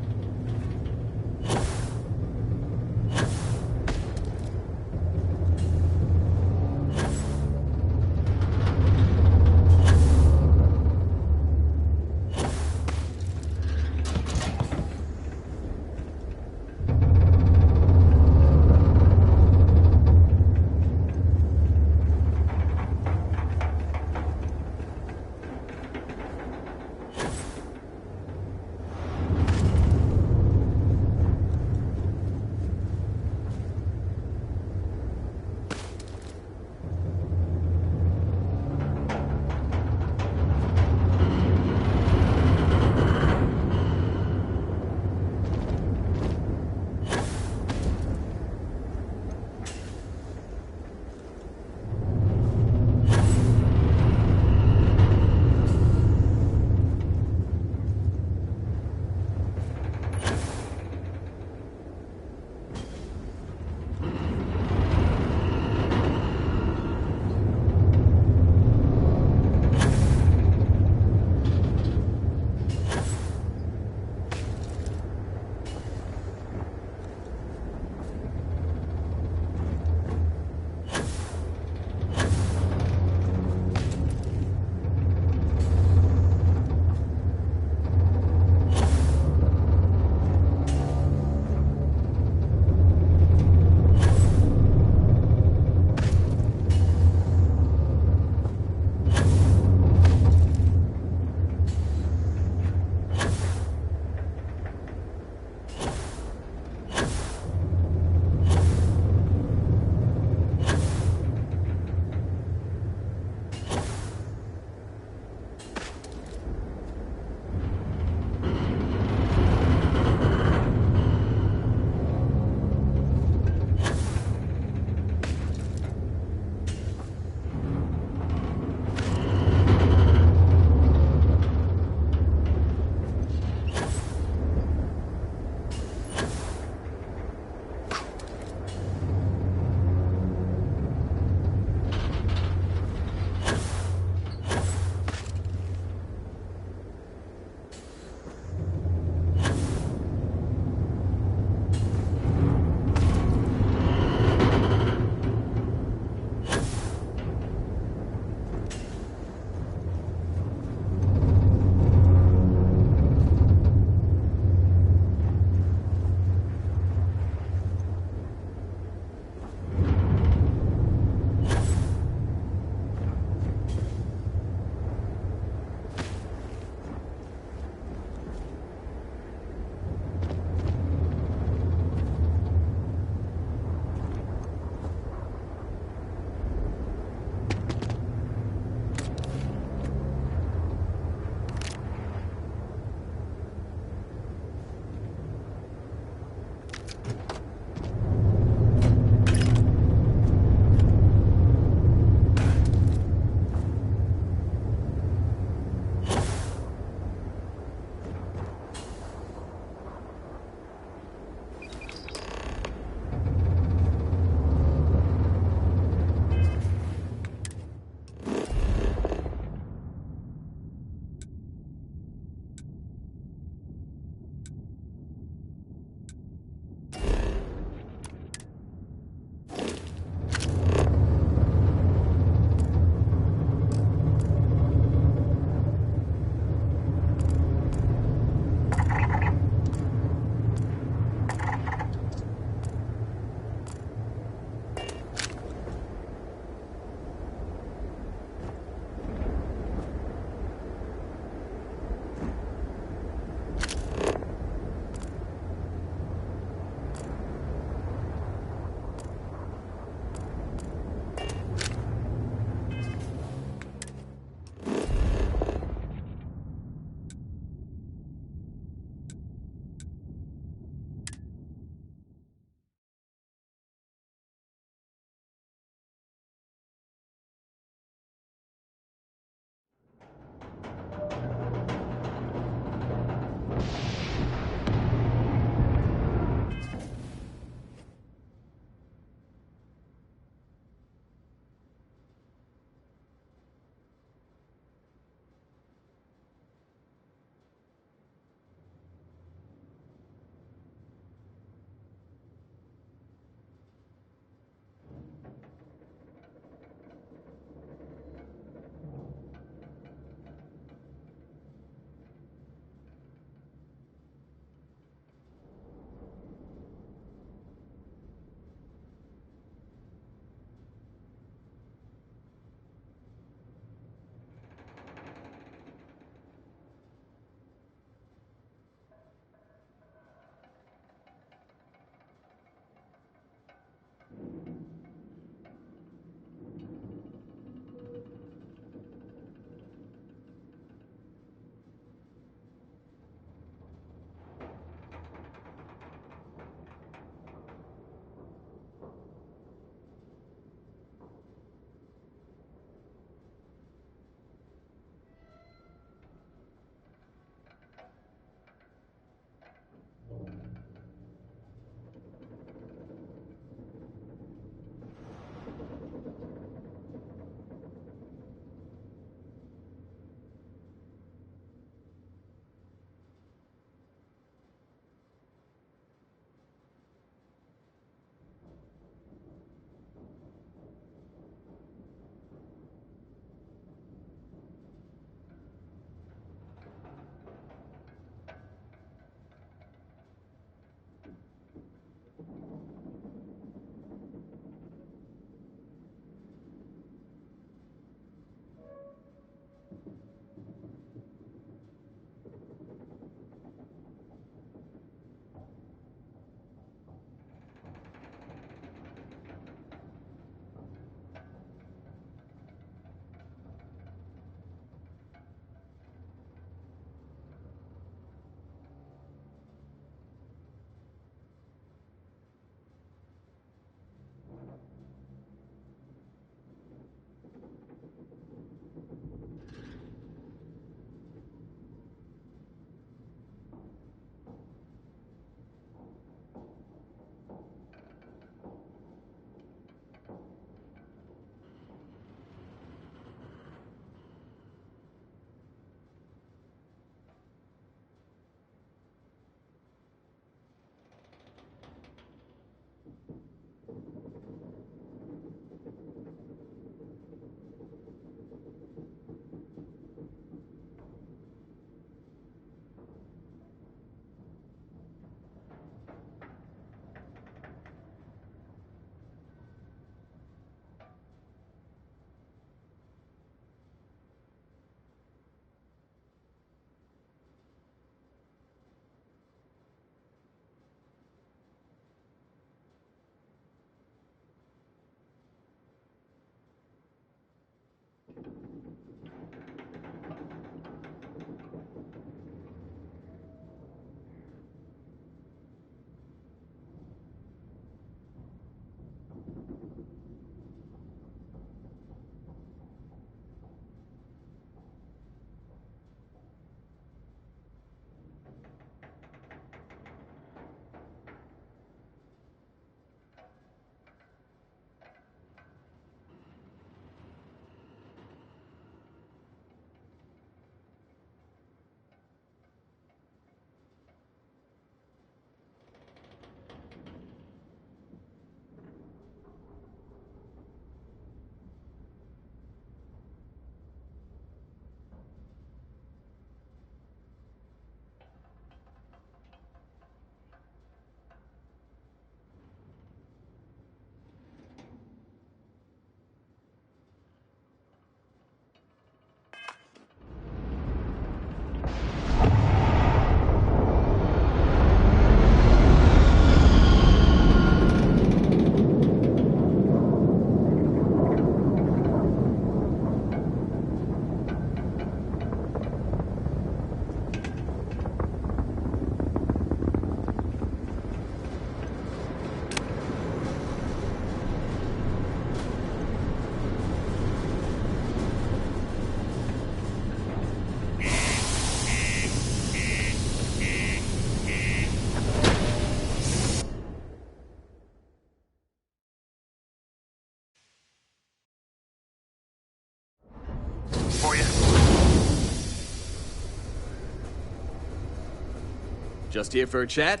Just here for a chat?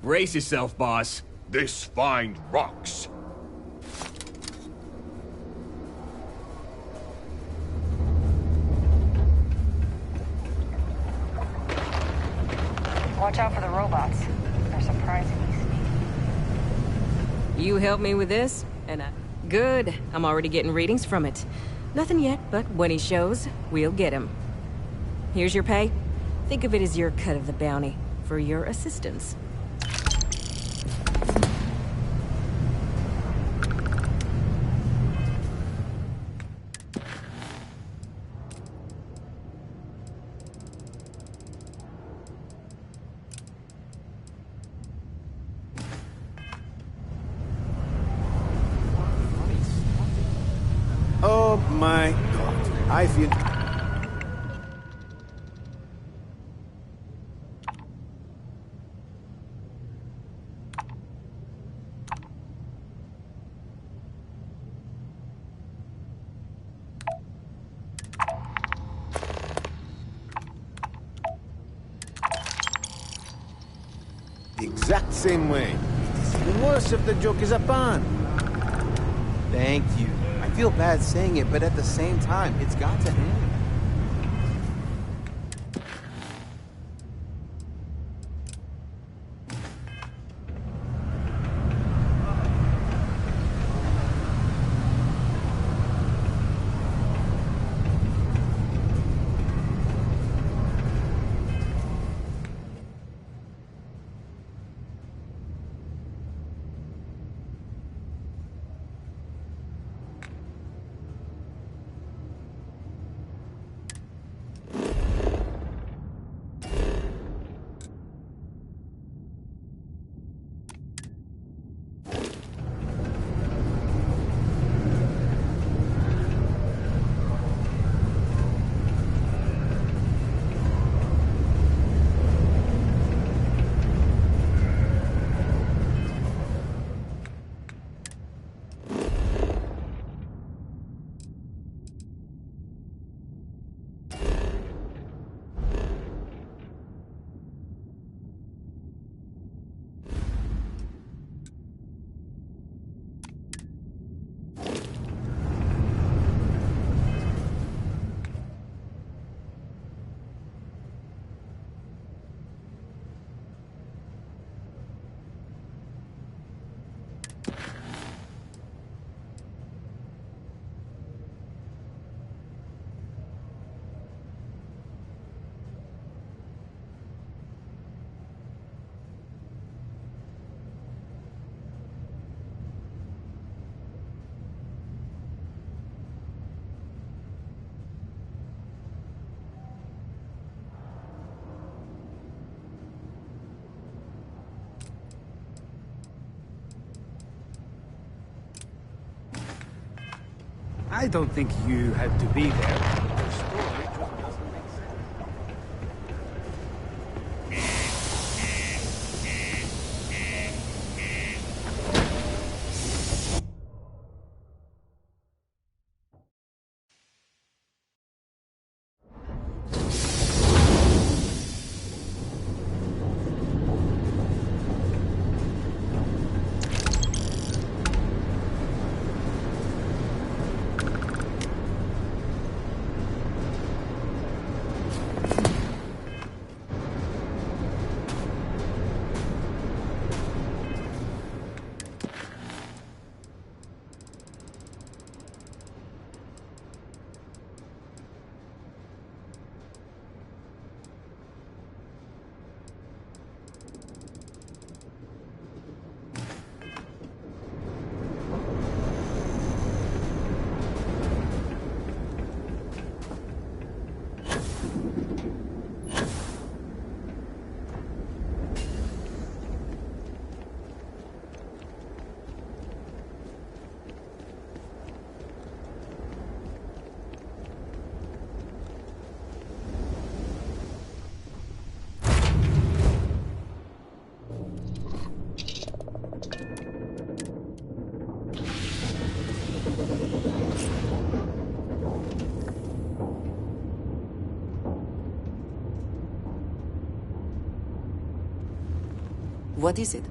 Brace yourself, boss. This find rocks. Watch out for the robots. They're surprisingly sneaky. You help me with this, and Good. I'm already getting readings from it. Nothing yet, but when he shows, we'll get him. Here's your pay. Think of it as your cut of the bounty for your assistance. Oh my god. I feel... the exact same way. It's even worse if the joke is a pun. Thank you. I feel bad saying it, but at the same time, it's got to end. I don't think you had to be there. The story just doesn't make sense. What is it?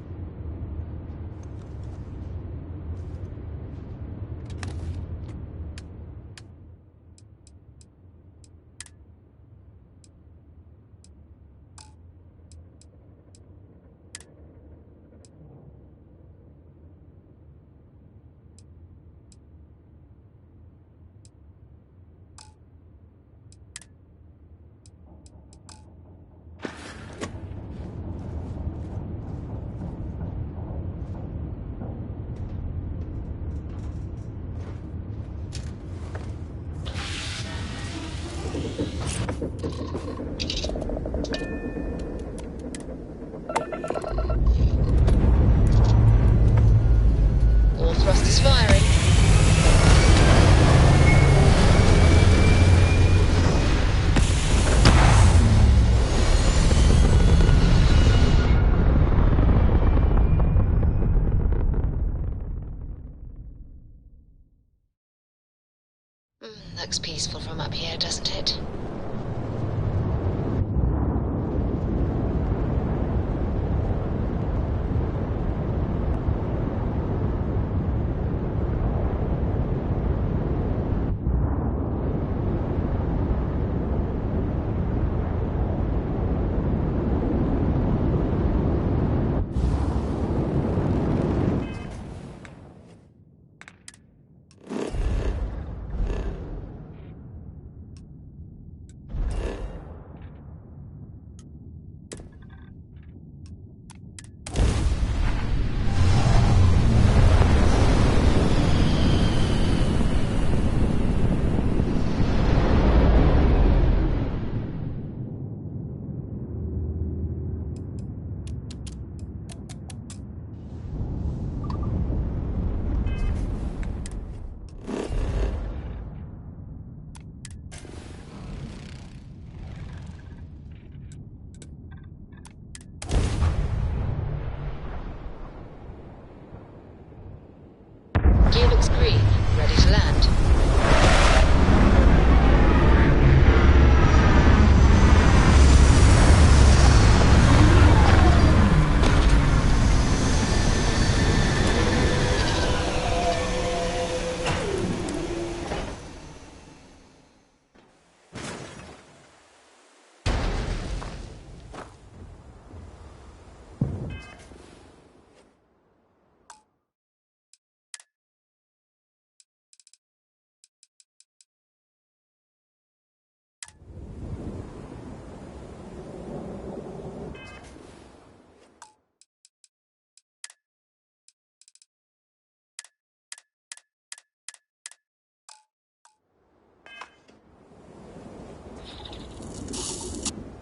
All thrusters firing. Looks peaceful from up here, doesn't it? Gear looks green, ready to land.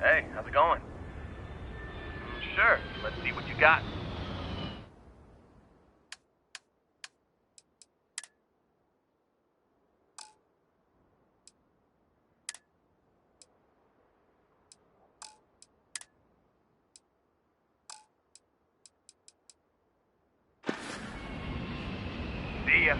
Hey, how's it going? Sure, let's see what you got. See ya.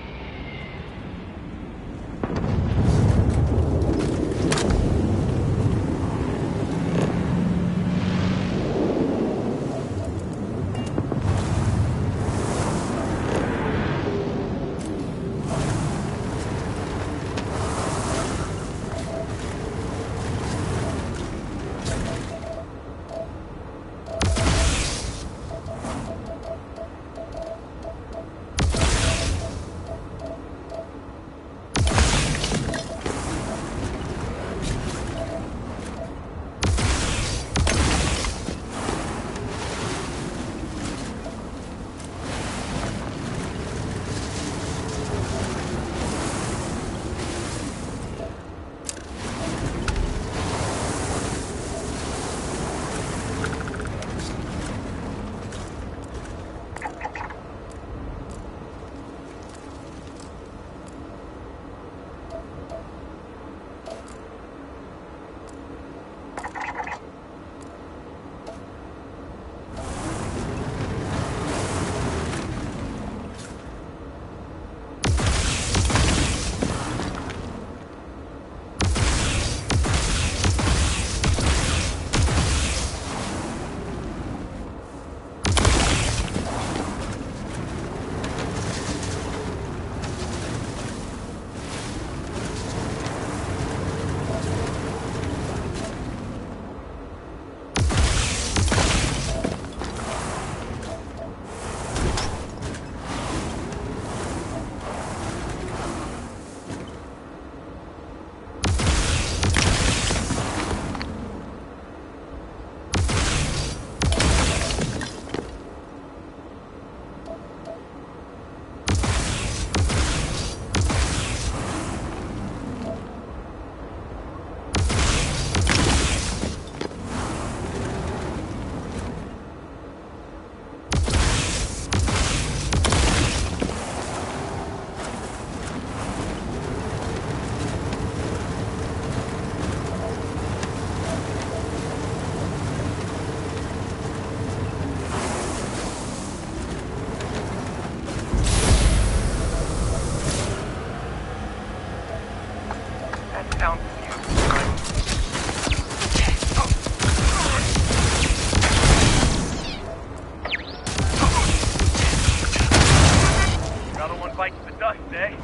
bites the dust, eh?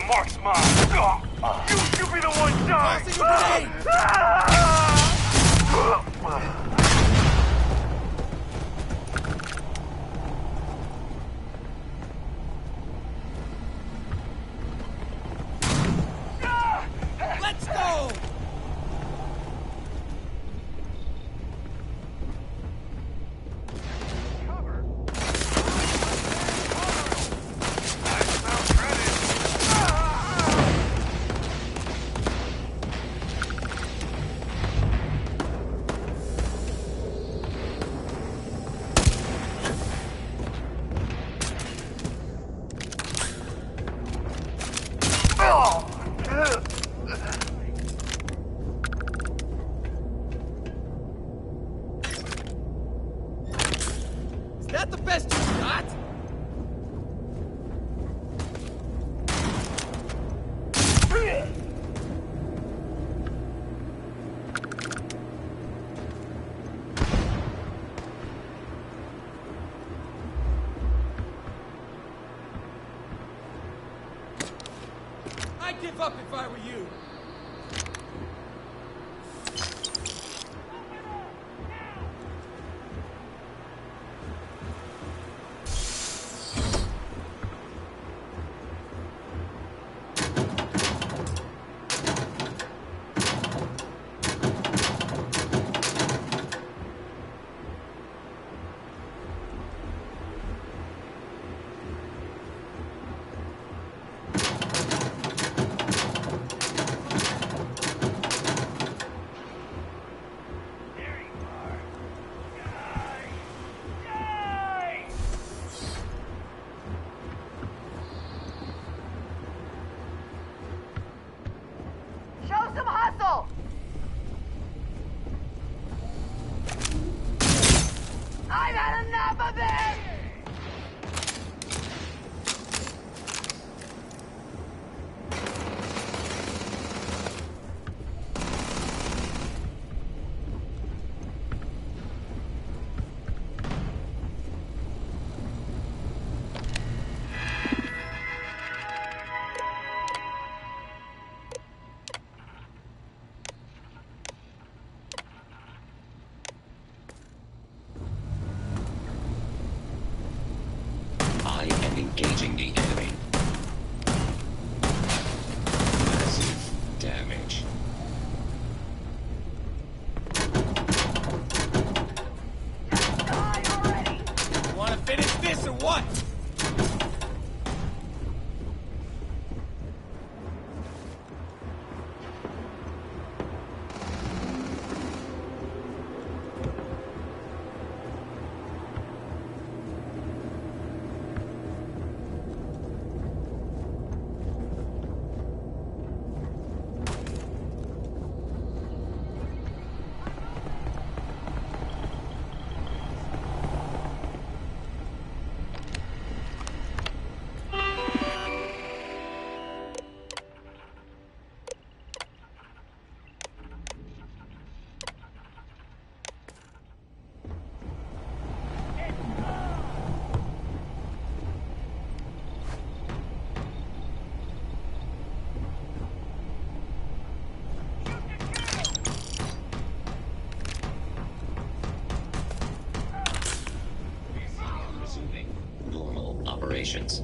Mark's mine. You should be the one dying. Let's go! Is that the best you got? I'd give up if I were you. what? Normal operations.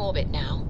orbit now.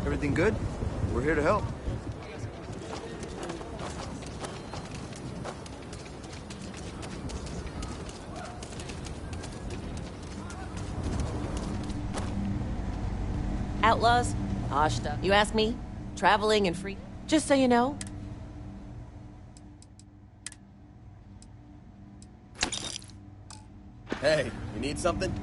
Everything good? We're here to help. Outlaws? Ashta. You ask me? Traveling and free. Just so you know. Hey, you need something?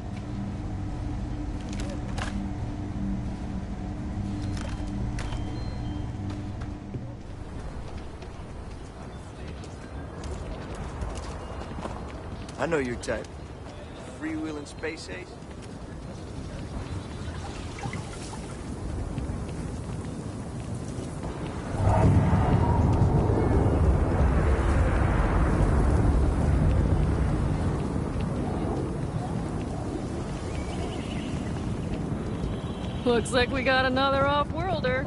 I know your type. Freewheeling space ace? Looks like we got another off-worlder.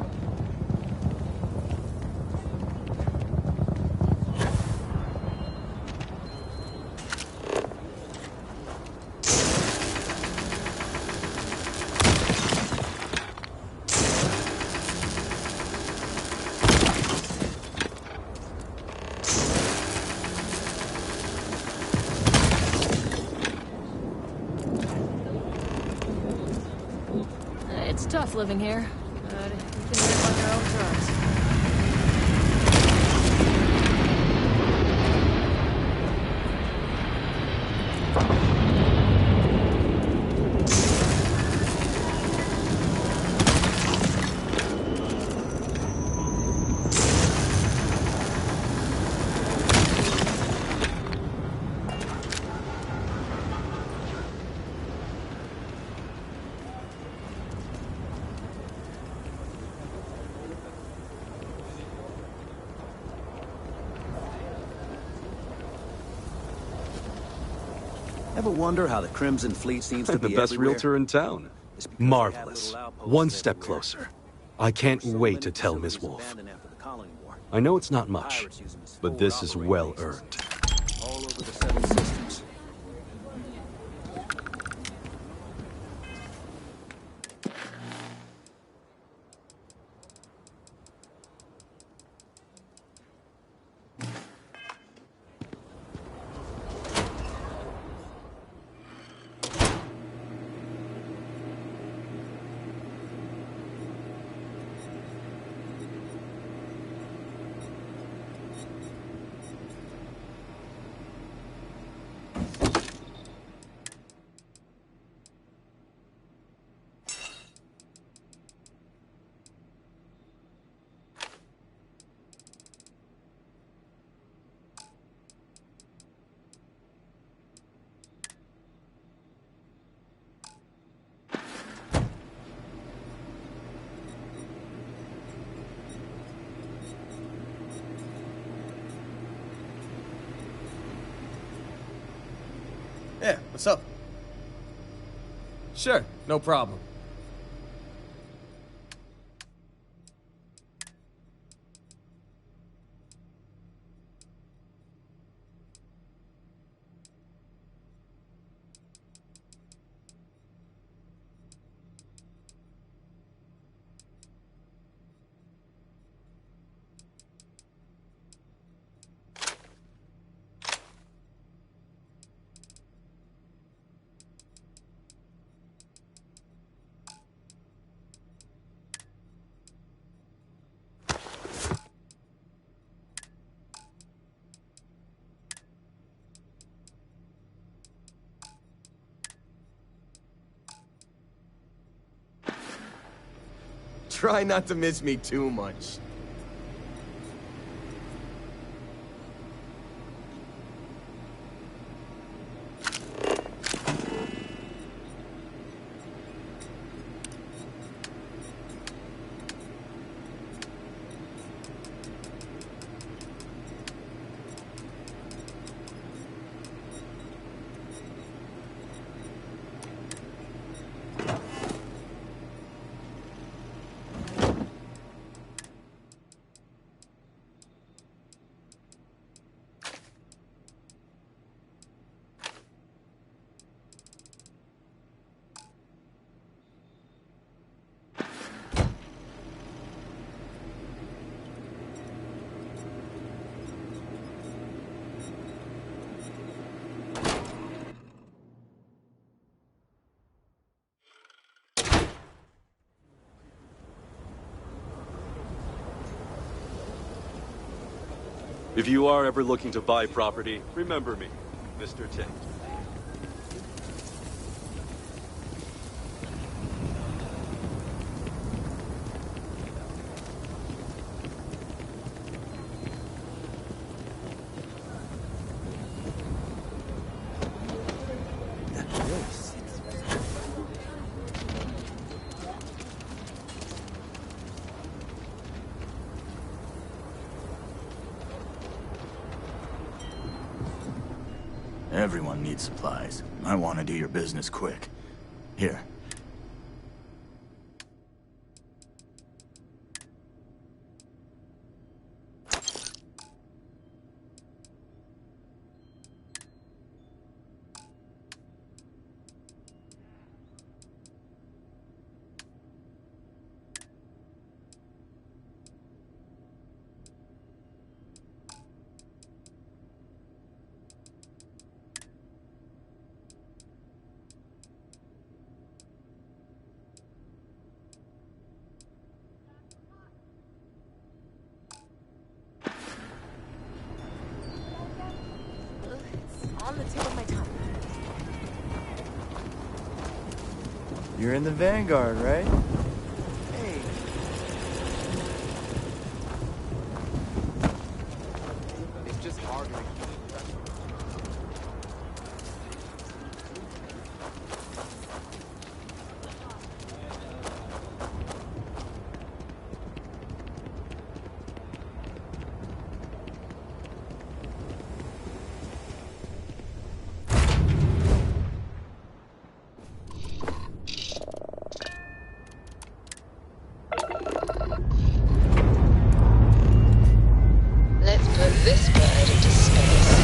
It's tough living here, but you can live on your own terms. Ever wonder how the Crimson Fleet seems to The be best everywhere? realtor in town. Marvelous. One step closer. I can't wait to tell Ms. Wolf. I know it's not much, but this is well earned. All over the Seven Systems. Yeah, what's up? Sure, no problem. Try not to miss me too much. If you are ever looking to buy property, remember me, Mr. Tate. Everyone needs supplies. I want to do your business quick. Here. On the tip of my tongue. You're in the Vanguard, right? Hey. It's just harder to keep Let's put this bird into space.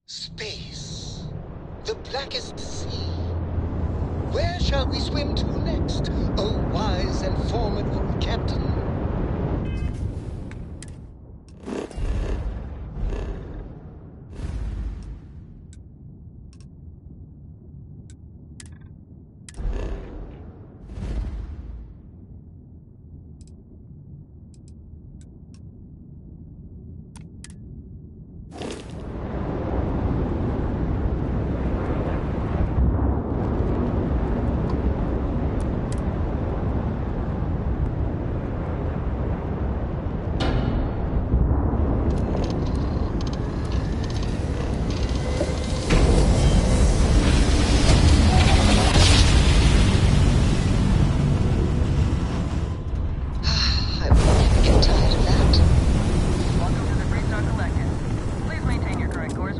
Space. The blackest sea. Where shall we swim to next, O wise and formidable captain?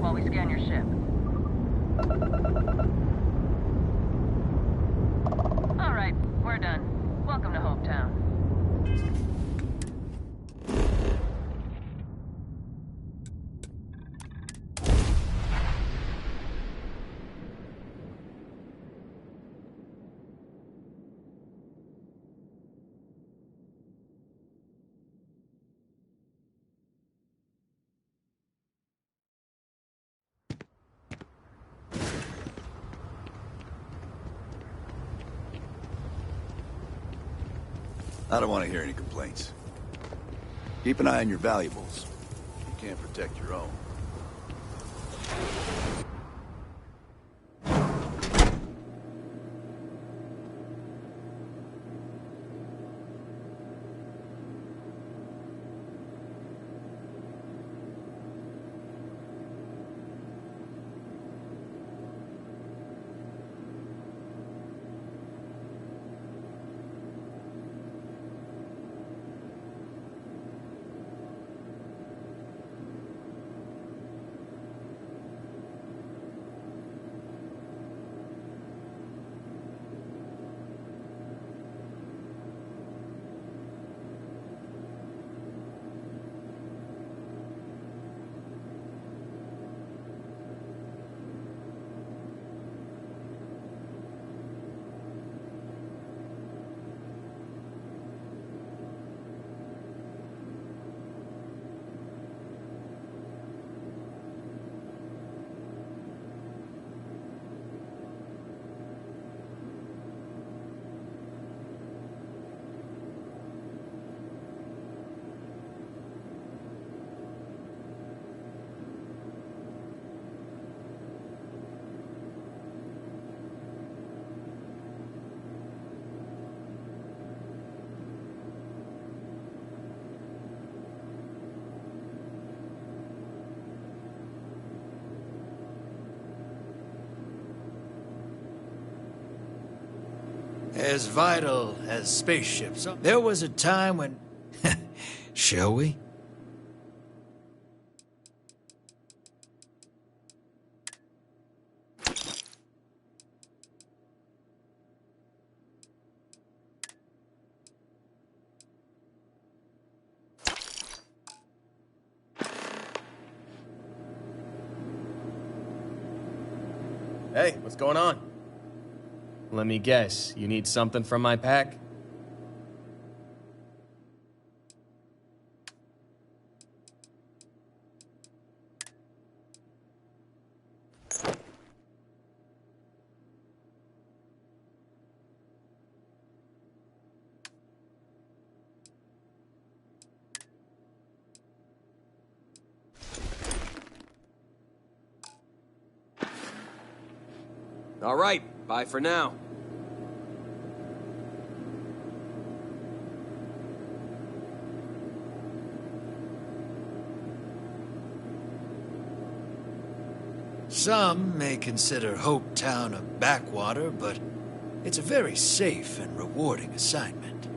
while we scan your ship. All right, we're done. Welcome to Hopetown. I don't want to hear any complaints. Keep an eye on your valuables. You can't protect your own. As vital as spaceships. There was a time when... Shall we? Hey, what's going on? Let me guess, you need something from my pack? All right, bye for now. Some may consider Hopetown a backwater, but it's a very safe and rewarding assignment.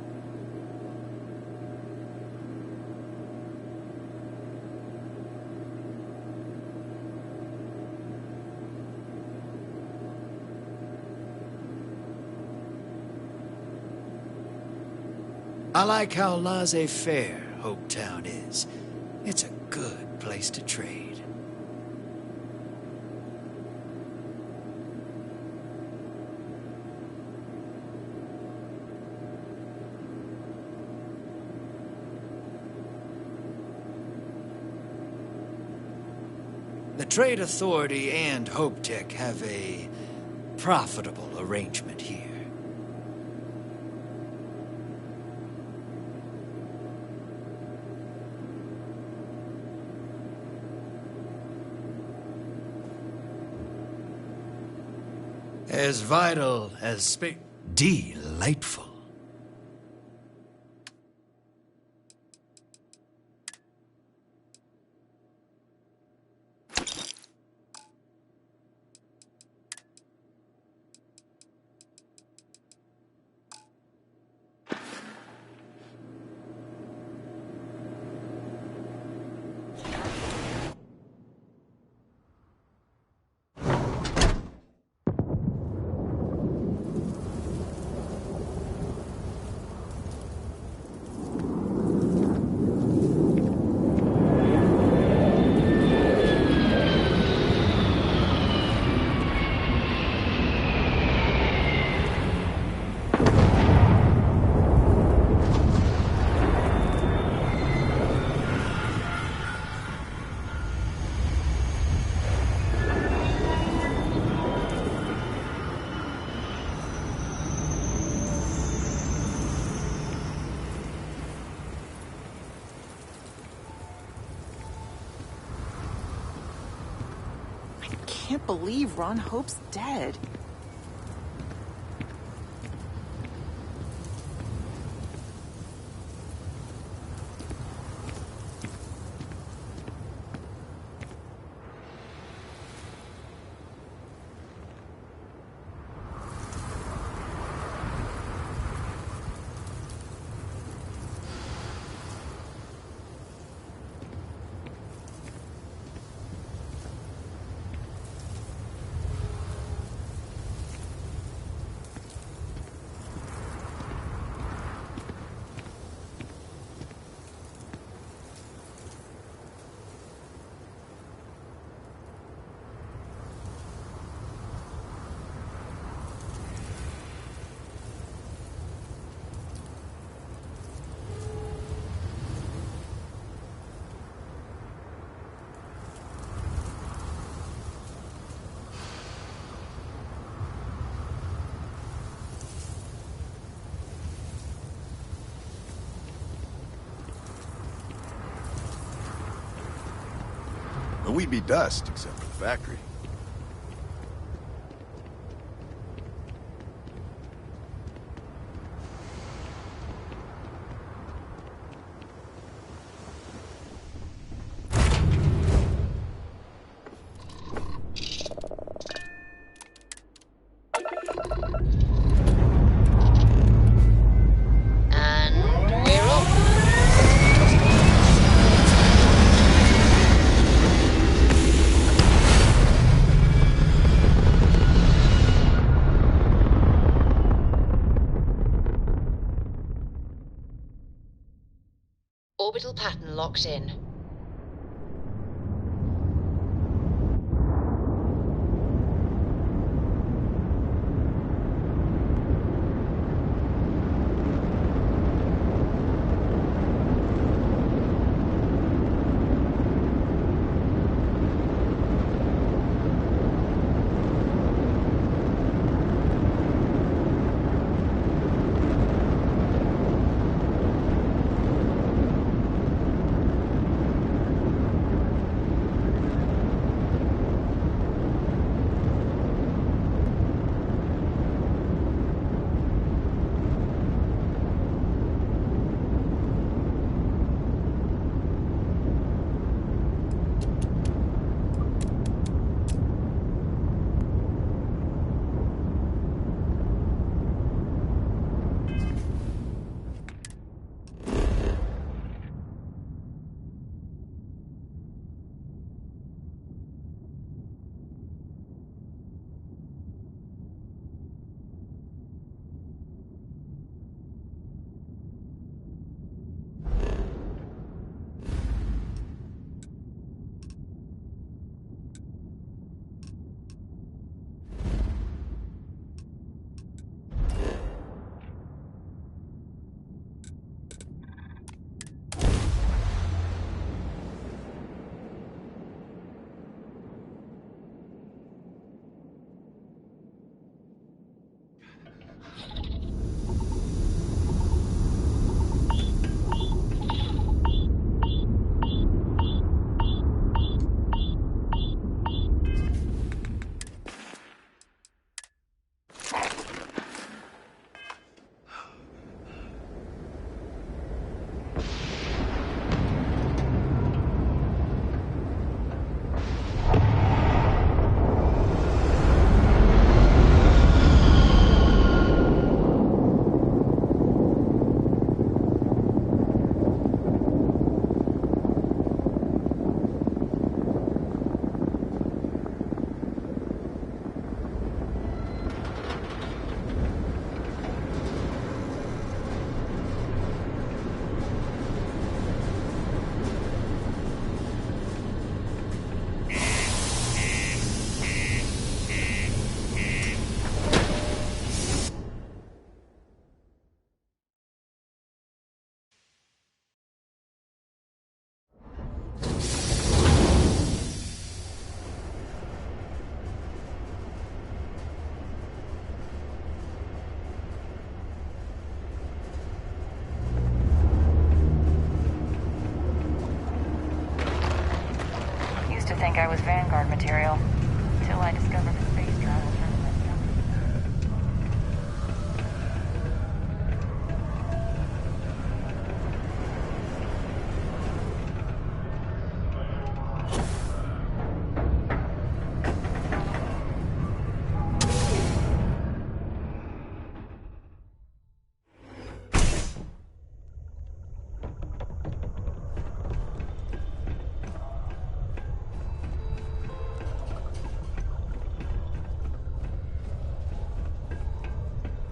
I like how laissez-faire Hopetown is. It's a good place to trade. The Trade Authority and HopeTech have a profitable arrangement here. As vital as space. Delightful. can't believe Ron Hope's dead. But we'd be dust, except for the factory. Orbital pattern locked in. Think I was Vanguard material. Until I discover the space travel tournament.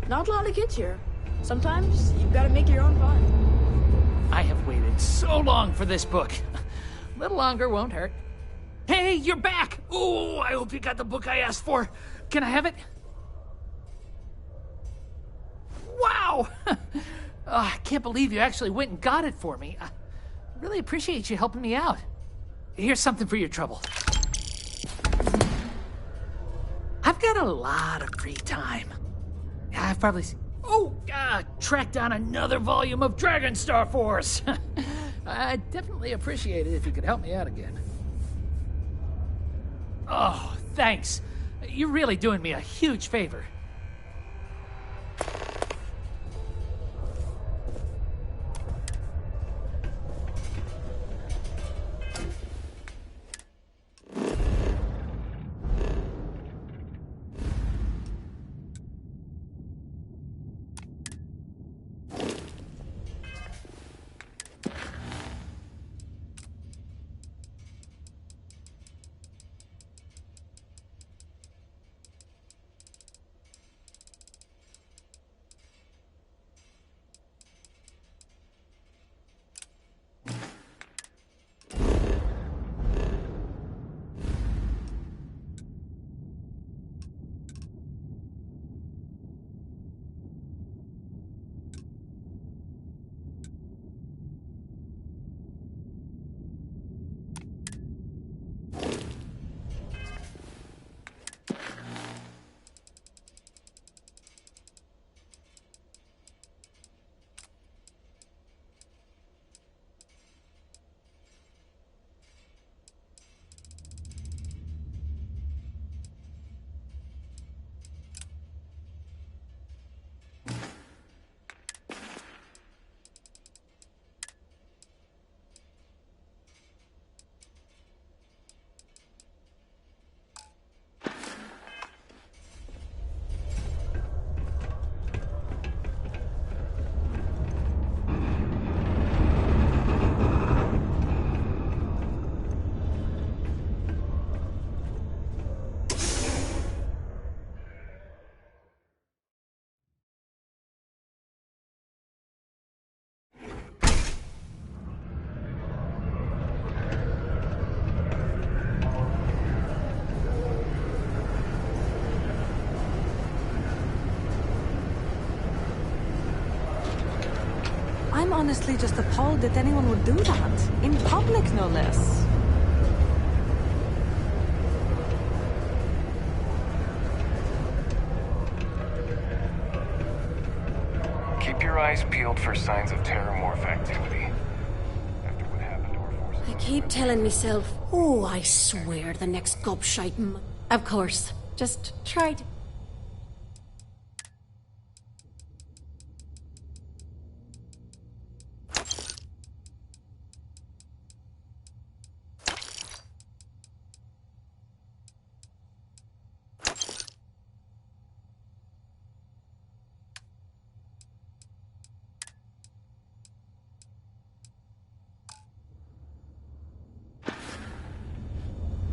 Not a lot of kids here. Sometimes you've got to make your own fun. I have waited so long for this book. A little longer won't hurt. Hey, you're back! Oh, I hope you got the book I asked for. Can I have it? Wow! I can't believe you actually went and got it for me. I really appreciate you helping me out. Here's something for your trouble. I've got a lot of free time. I've probably tracked down another volume of Dragon Star Force. I'd definitely appreciate it if you could help me out again. Oh, thanks. You're really doing me a huge favor. I'm honestly just appalled that anyone would do that. In public, no less. Keep your eyes peeled for signs of terramorph activity. After what happened to our forces... I keep telling myself, oh, I swear the next gobshite Of course. Just try to...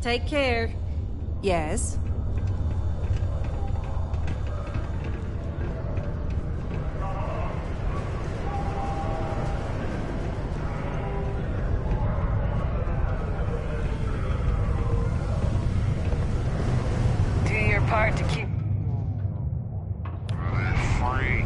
Take care. Yes? Do your part to keep... free.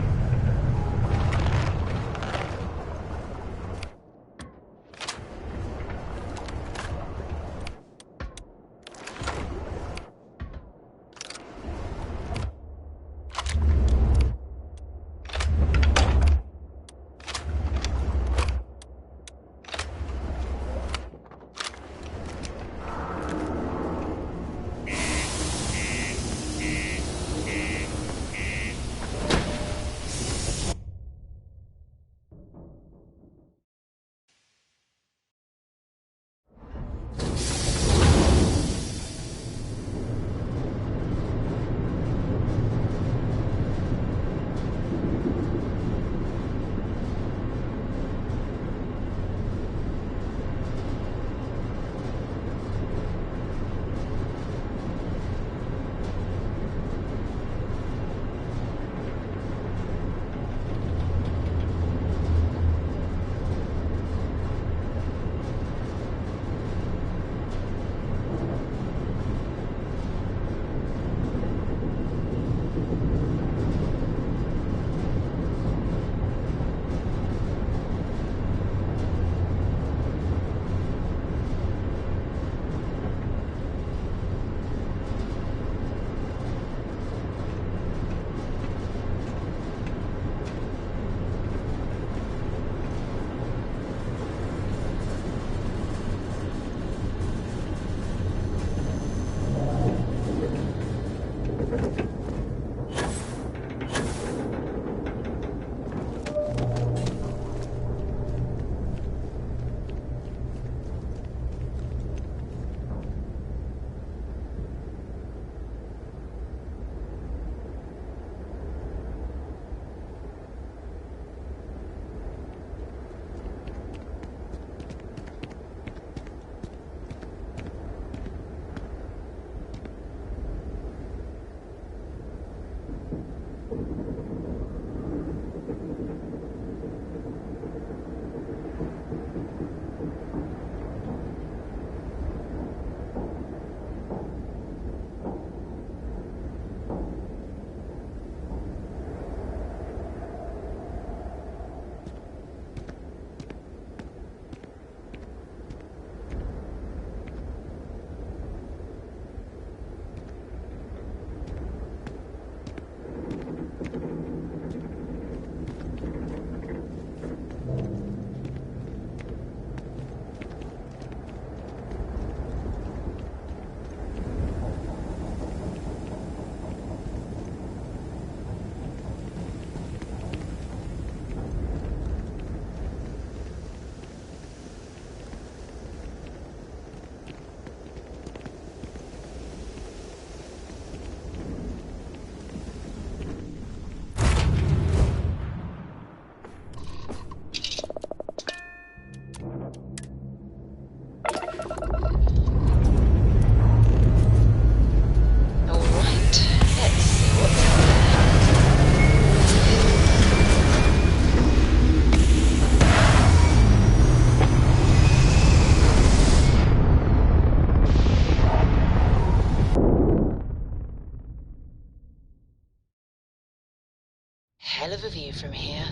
hell of a view from here.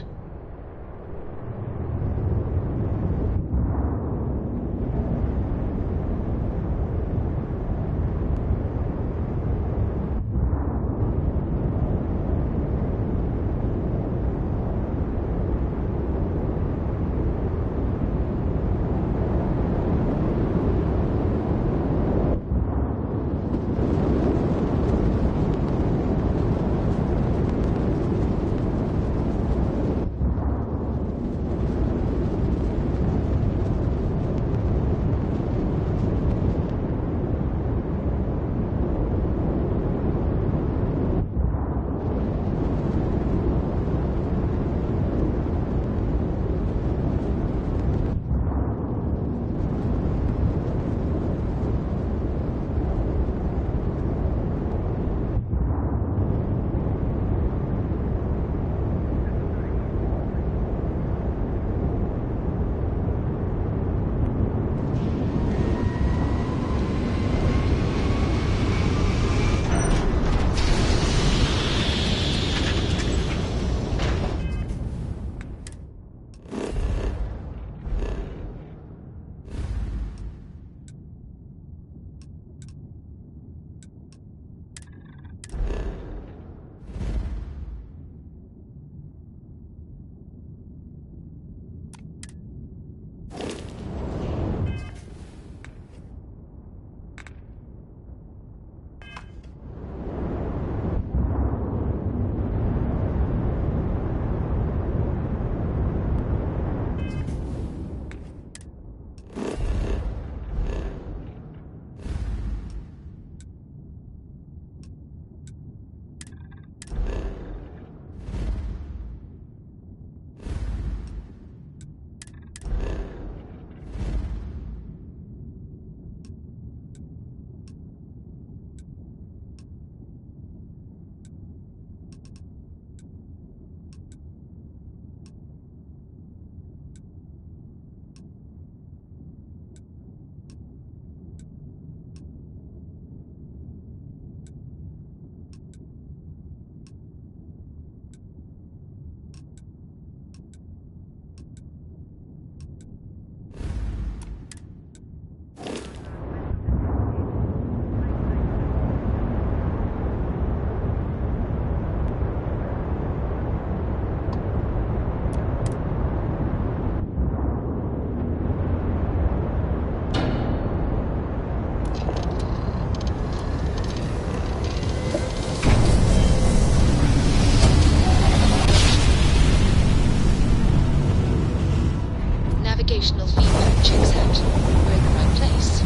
Navigational feedback checks out. We're in the right place.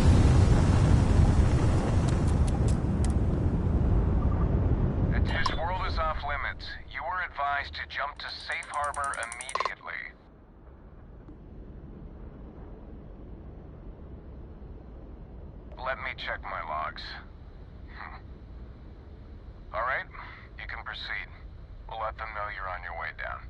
This world is off limits. You were advised to jump to safe harbor immediately. Let me check my logs. All right, you can proceed. We'll let them know you're on your way down.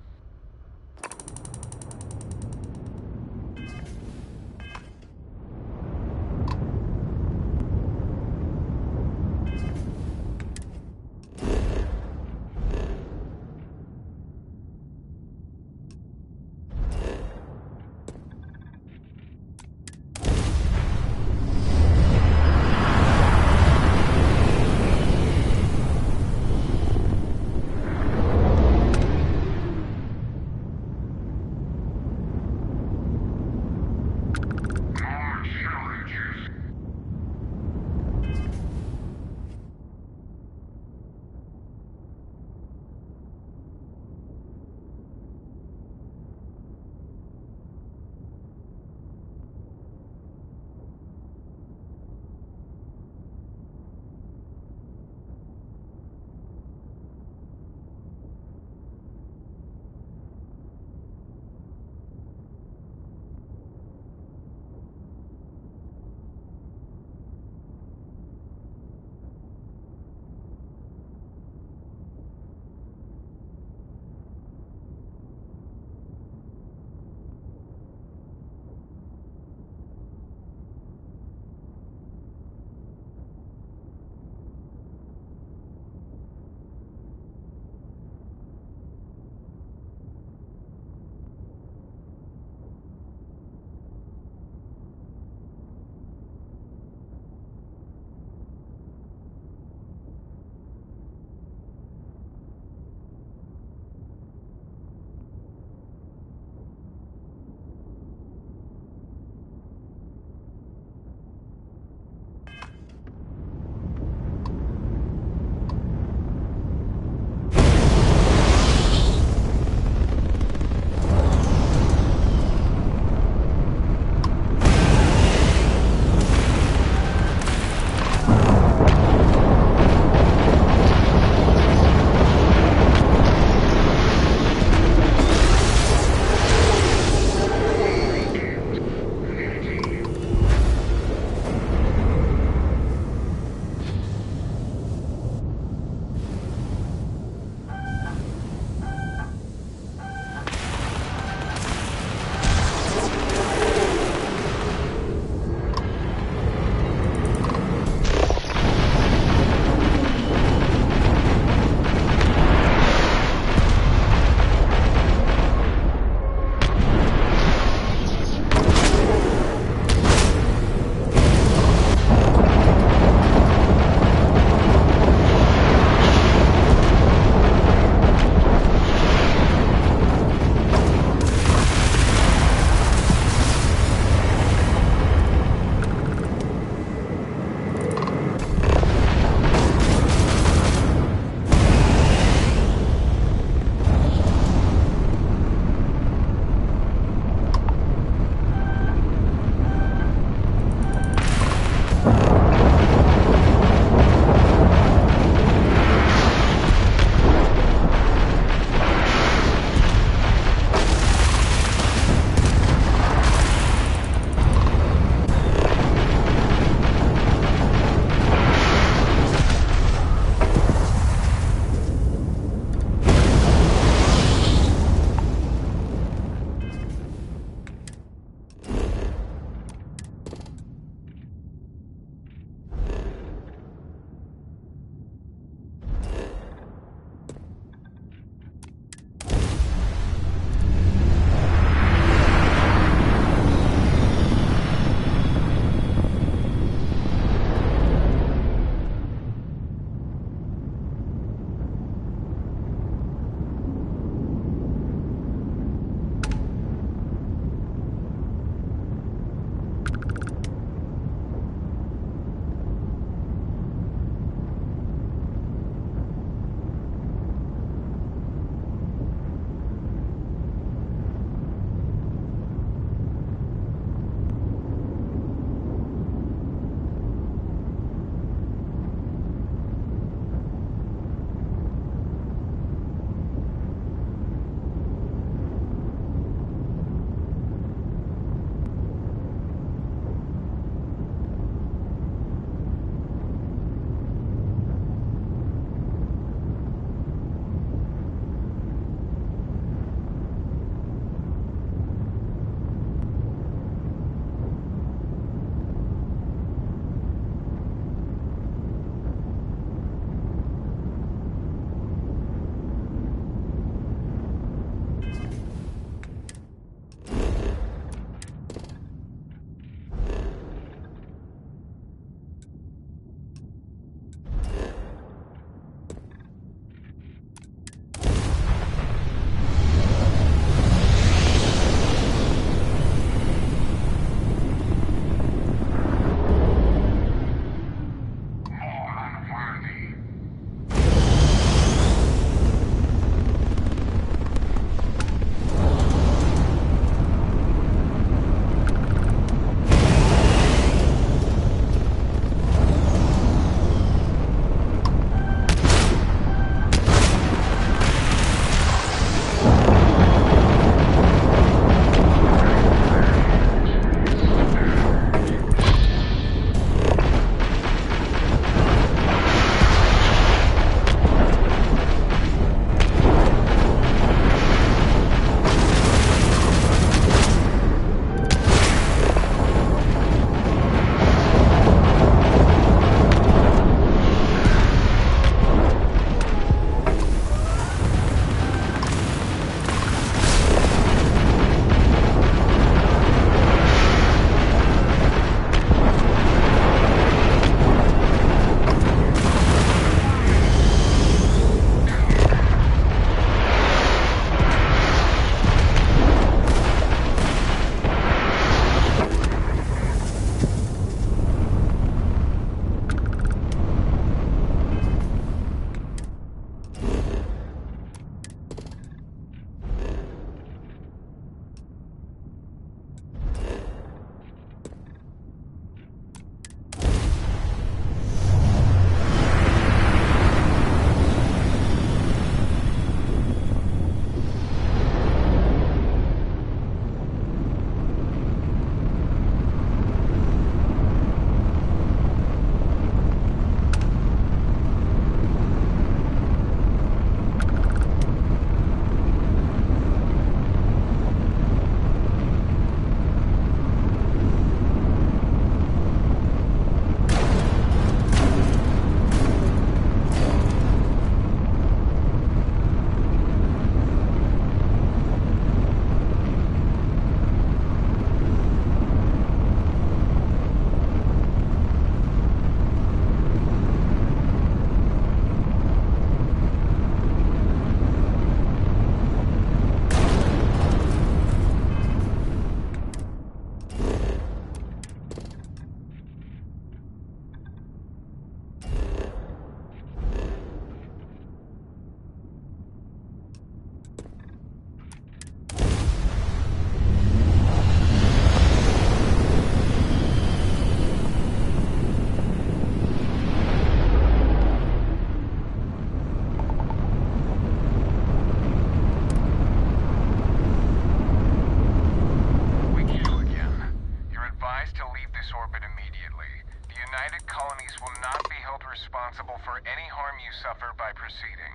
colonies will not be held responsible for any harm you suffer by proceeding.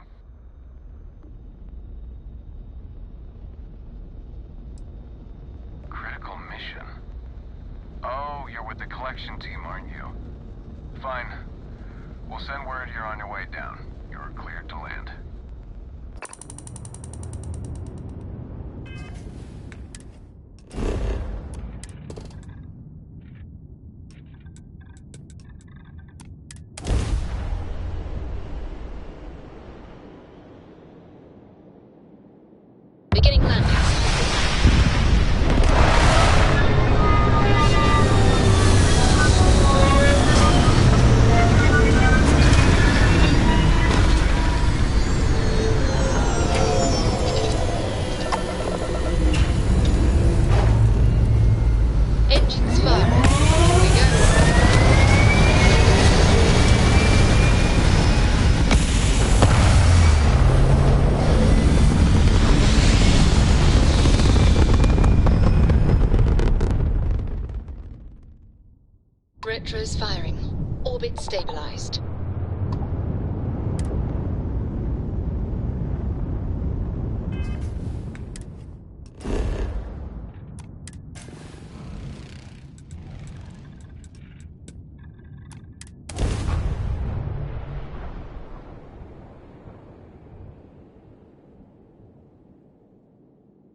Critical mission? Oh, you're with the collection team, aren't you? Fine. We'll send word you're on your way down. You're cleared to land. Beginning landing. Engines firing. Here we go. Retros firing. Orbit stabilized.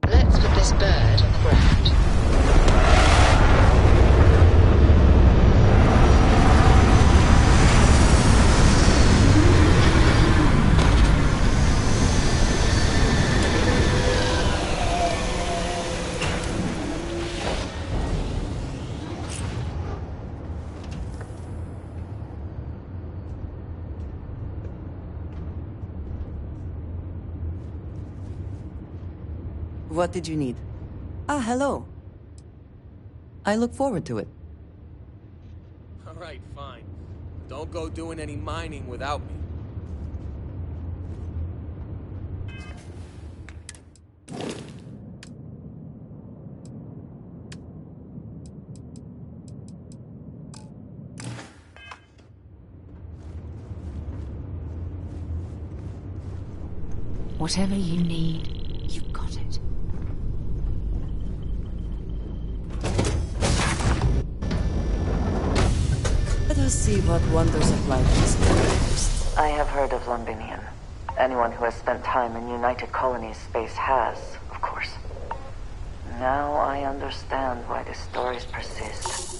Let's put this bird on the ground. What did you need? Ah, hello. I look forward to it. All right, fine. Don't go doing any mining without me. Whatever you need, you've got it. Let us see what wonders of life is next. I have heard of Londinium. Anyone who has spent time in United Colonies space has, of course. Now I understand why the stories persist.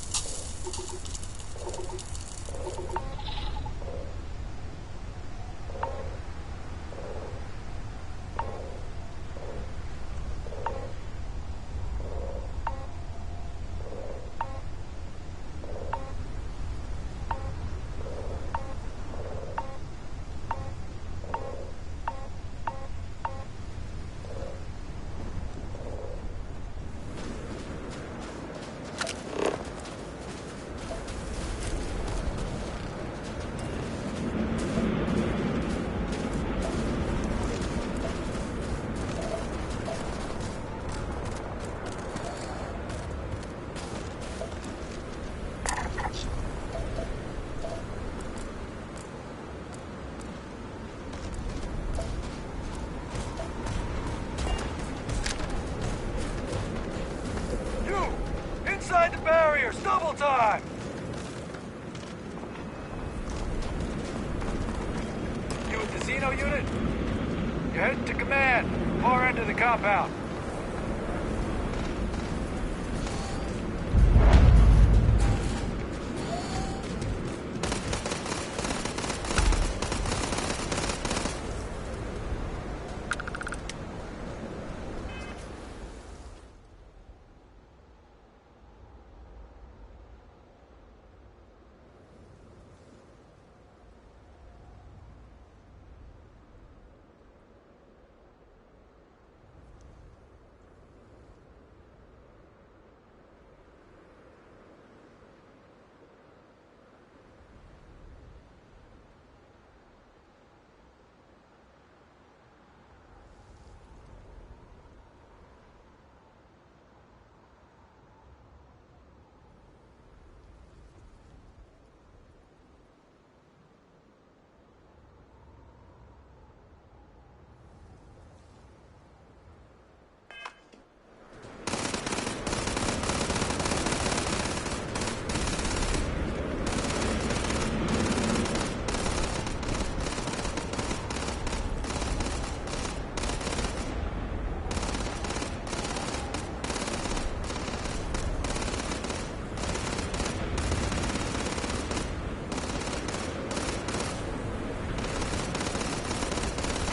Inside the barriers, double time! You with the Xeno unit? You're heading to command, far end of the compound.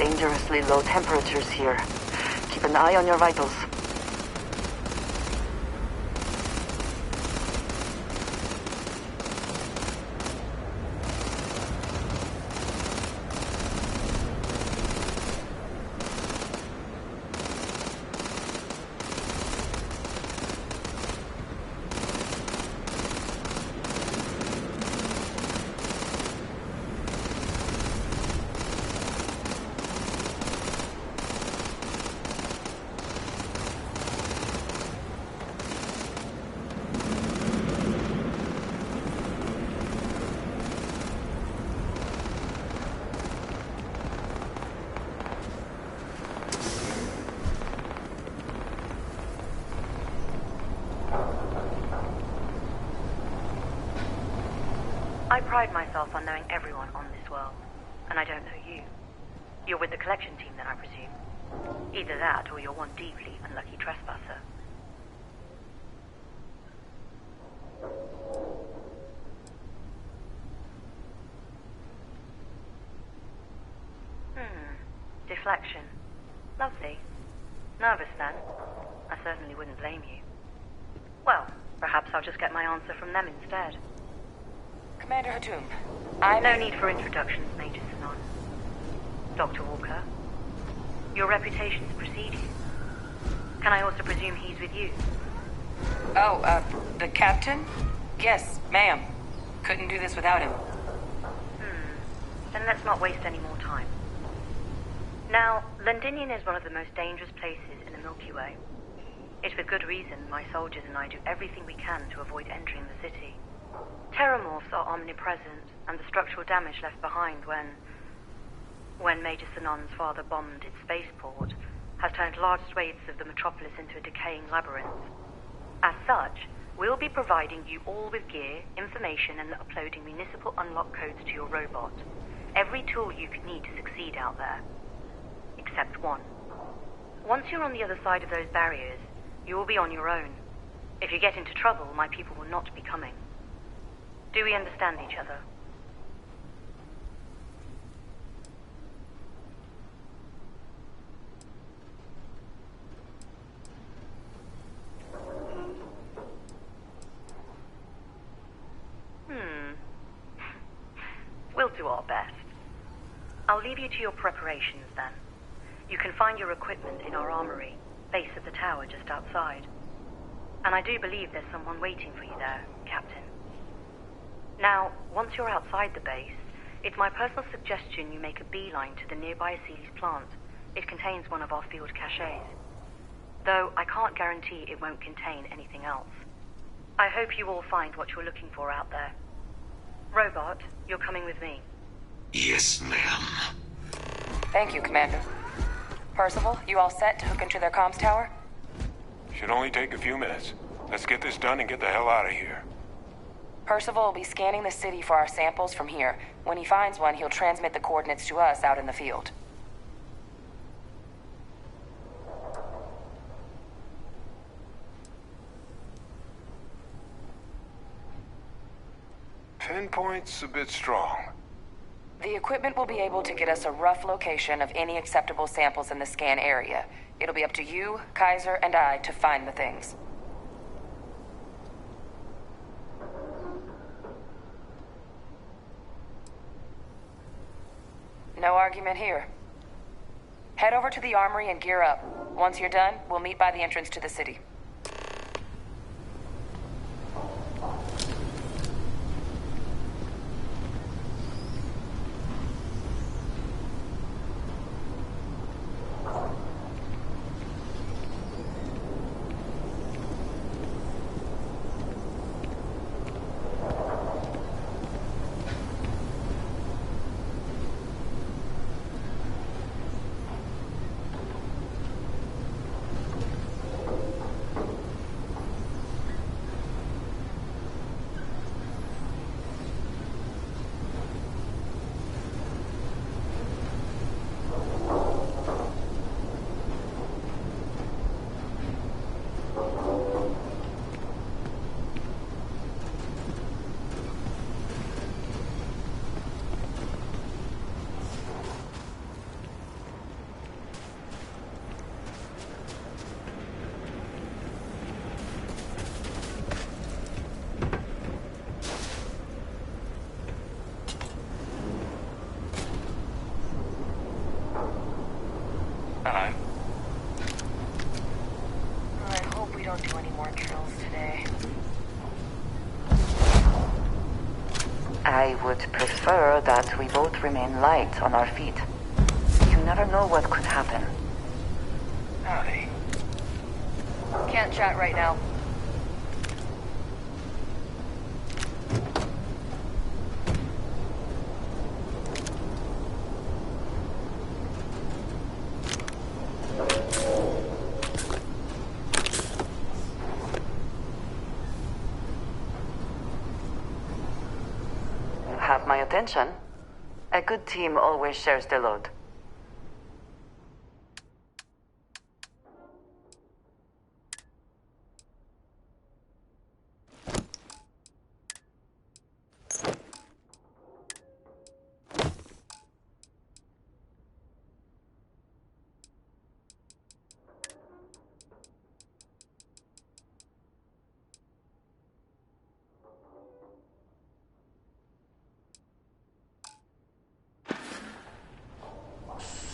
dangerously low temperatures here. Keep an eye on your vitals. I pride myself on knowing everyone on this world, and I don't know you. You're with the collection team then, I presume. Either that, or you're one deeply unlucky trespasser. Deflection. Lovely. Nervous then? I certainly wouldn't blame you. Well, perhaps I'll just get my answer from them instead. Commander Hatum, No need for introductions, Major Sinon. Dr. Walker, your reputations precede you. Can I also presume he's with you? Oh, the captain? Yes, ma'am. Couldn't do this without him. Then let's not waste any more time. Now, Londinium is one of the most dangerous places in the Milky Way. It's with good reason my soldiers and I do everything we can to avoid entering the city. Terramorphs are omnipresent, and the structural damage left behind when Major Sinon's father bombed its spaceport has turned large swathes of the metropolis into a decaying labyrinth. As such, we'll be providing you all with gear, information, and uploading municipal unlock codes to your robot. Every tool you could need to succeed out there. Except one. Once you're on the other side of those barriers, you will be on your own. If you get into trouble, my people will not be coming. Do we understand each other? We'll do our best. I'll leave you to your preparations then. You can find your equipment in our armory, base of the tower just outside. And I do believe there's someone waiting for you there, Captain. Now, once you're outside the base, it's my personal suggestion you make a beeline to the nearby Aceles plant. It contains one of our field caches. Though I can't guarantee it won't contain anything else. I hope you all find what you're looking for out there. Robot, you're coming with me. Yes, ma'am. Thank you, Commander. Percival, you all set to hook into their comms tower? Should only take a few minutes. Let's get this done and get the hell out of here. Percival will be scanning the city for our samples from here. When he finds one, he'll transmit the coordinates to us out in the field. Pinpoint's a bit strong. The equipment will be able to get us a rough location of any acceptable samples in the scan area. It'll be up to you, Kaiser, and I to find the things. No argument here. Head over to the armory and gear up. Once you're done, we'll meet by the entrance to the city. I would prefer that we both remain light on our feet. You never know what could happen. Howdy. Can't chat right now. You have my attention. A good team always shares the load.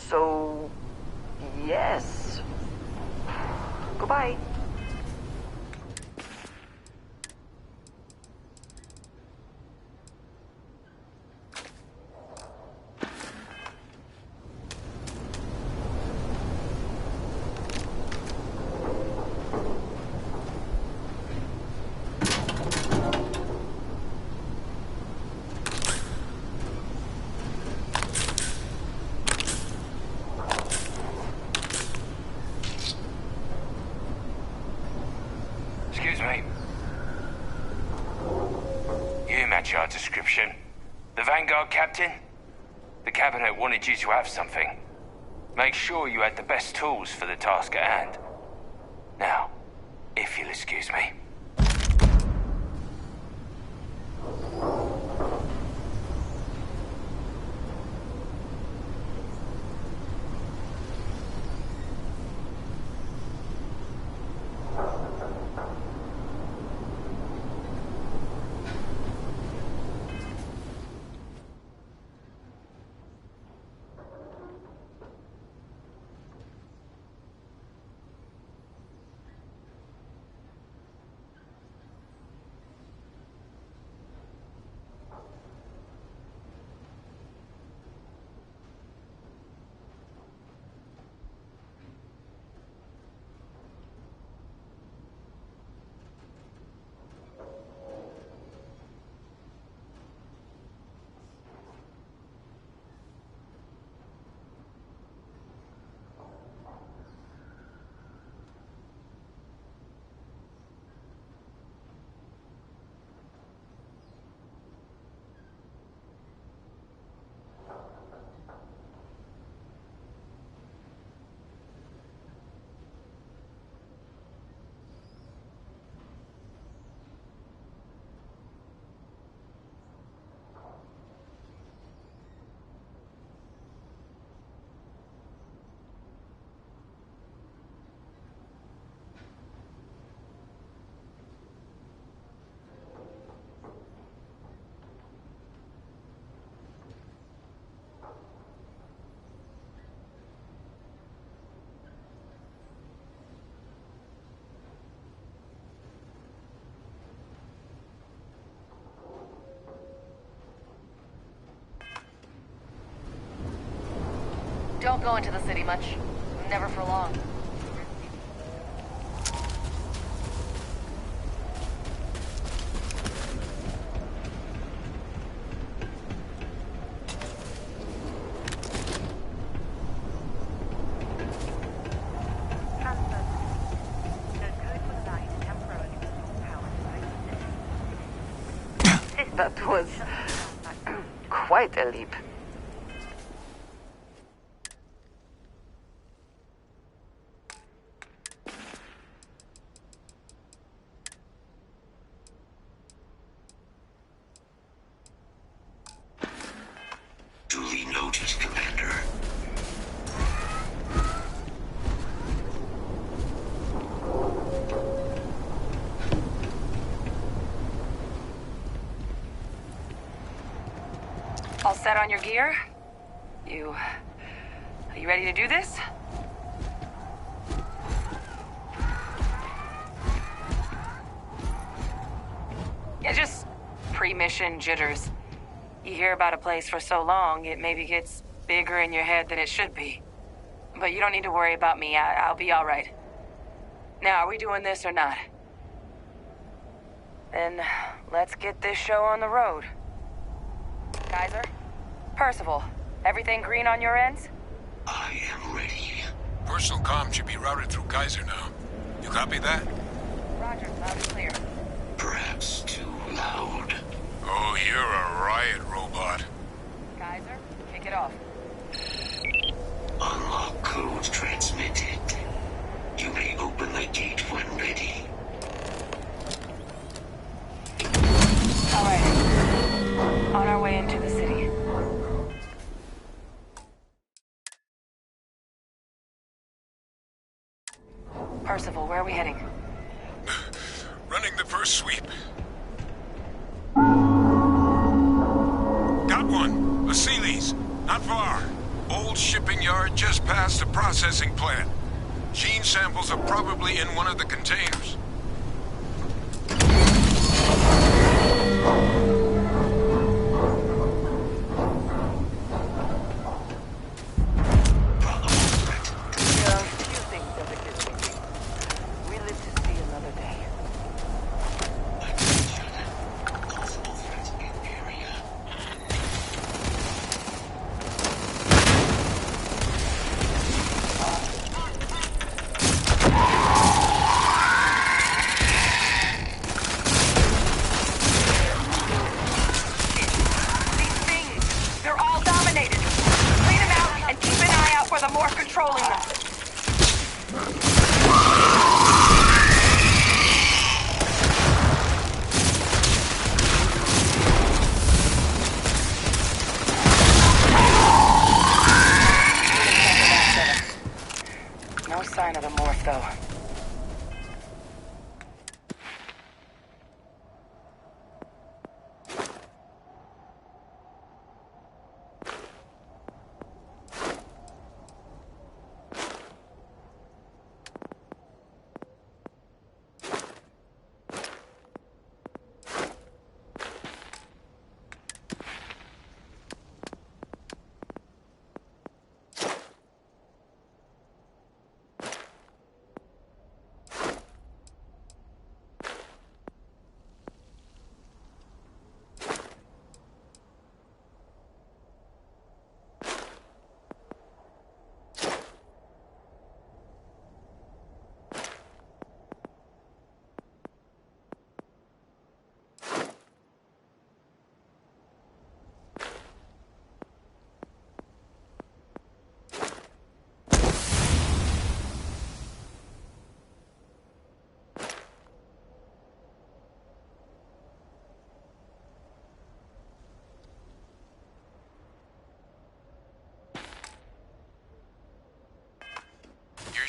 So, yes. Goodbye. Excuse me. You match our description. The Vanguard captain? The cabinet wanted you to have something. Make sure you had the best tools for the task at hand. Now, if you'll excuse me. Don't go into the city much. Never for long. That was quite a leap. Duly noted, Commander. All set on your gear? Are you ready to do this? Yeah, just pre-mission jitters. You hear about a place for so long, it maybe gets bigger in your head than it should be. But you don't need to worry about me. I'll be all right. Now, are we doing this or not? Then let's get this show on the road. Kaiser? Percival, everything green on your ends? I am ready. Personal comm should be routed through Kaiser now. You copy that? Roger, loud and clear. Perhaps too loud. Oh, you're a riot robot. Kaiser, kick it off. Unlock code transmitted. You may open the gate when ready. All right. On our way into the city. Percival, where are we heading? Running the first sweep. Got one. A Sealy's. Not far. Old shipping yard just past the processing plant. Gene samples are probably in one of the containers.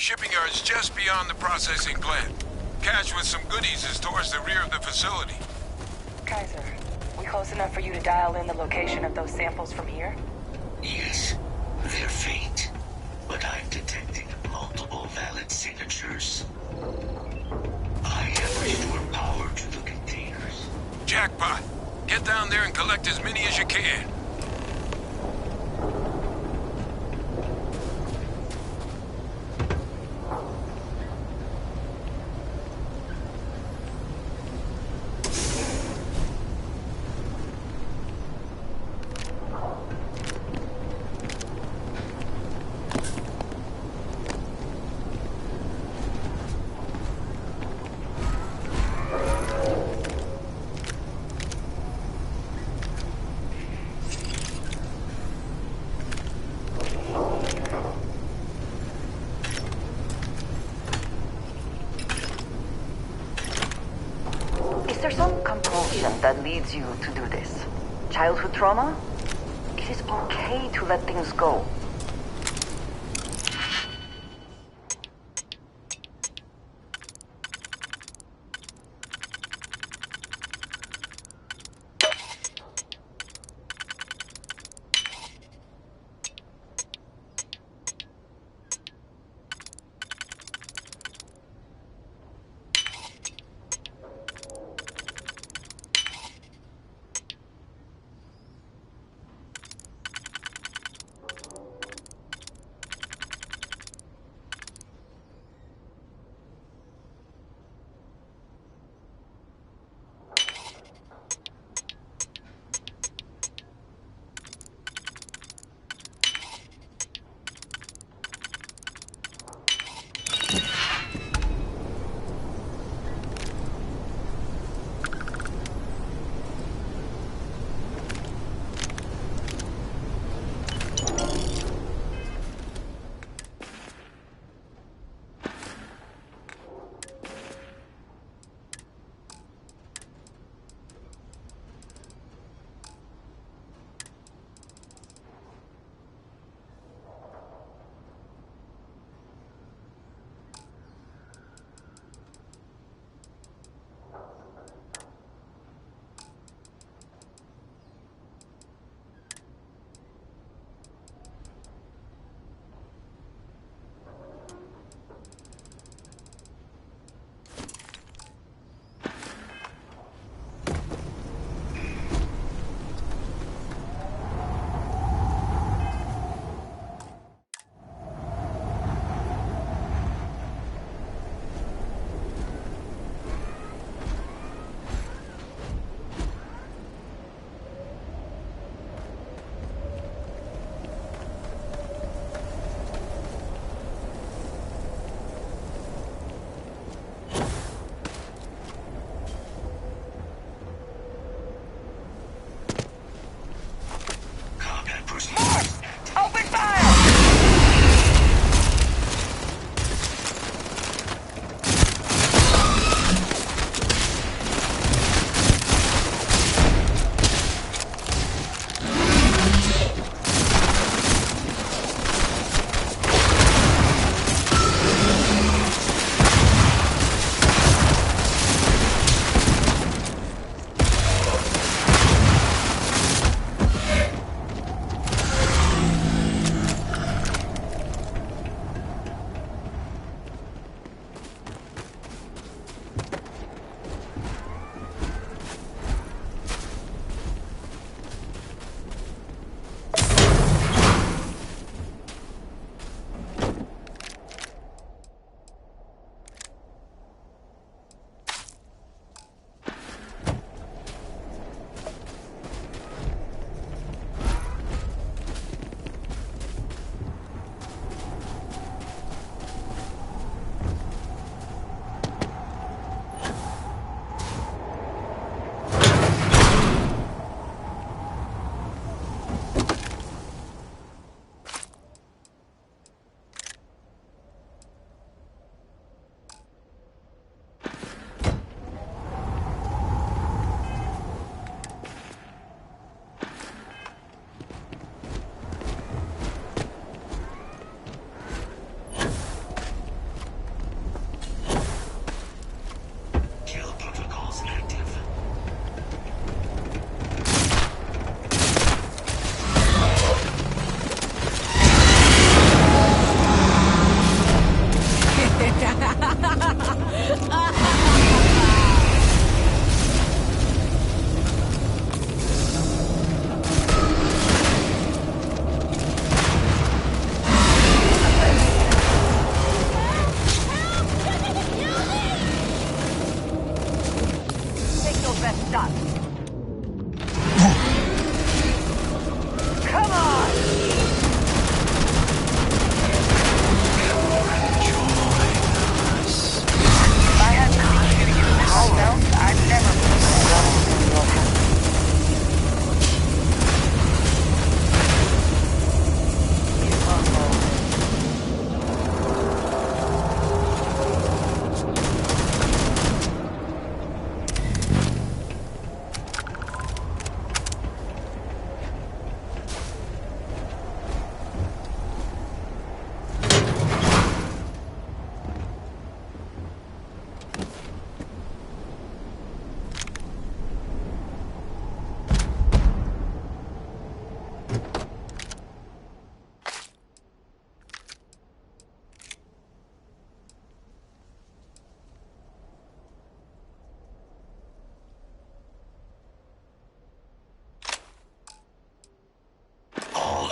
Shipping yard's just beyond the processing plant. Cache with some goodies is towards the rear of the facility. Kaiser, we close enough for you to dial in the location of those samples from here? Yes, they're faint, but I'm detecting multiple valid signatures. I have restored power to the containers. Jackpot! Get down there and collect as many as you can. Is there some compulsion that leads you to do this? Childhood trauma? It is okay to let things go.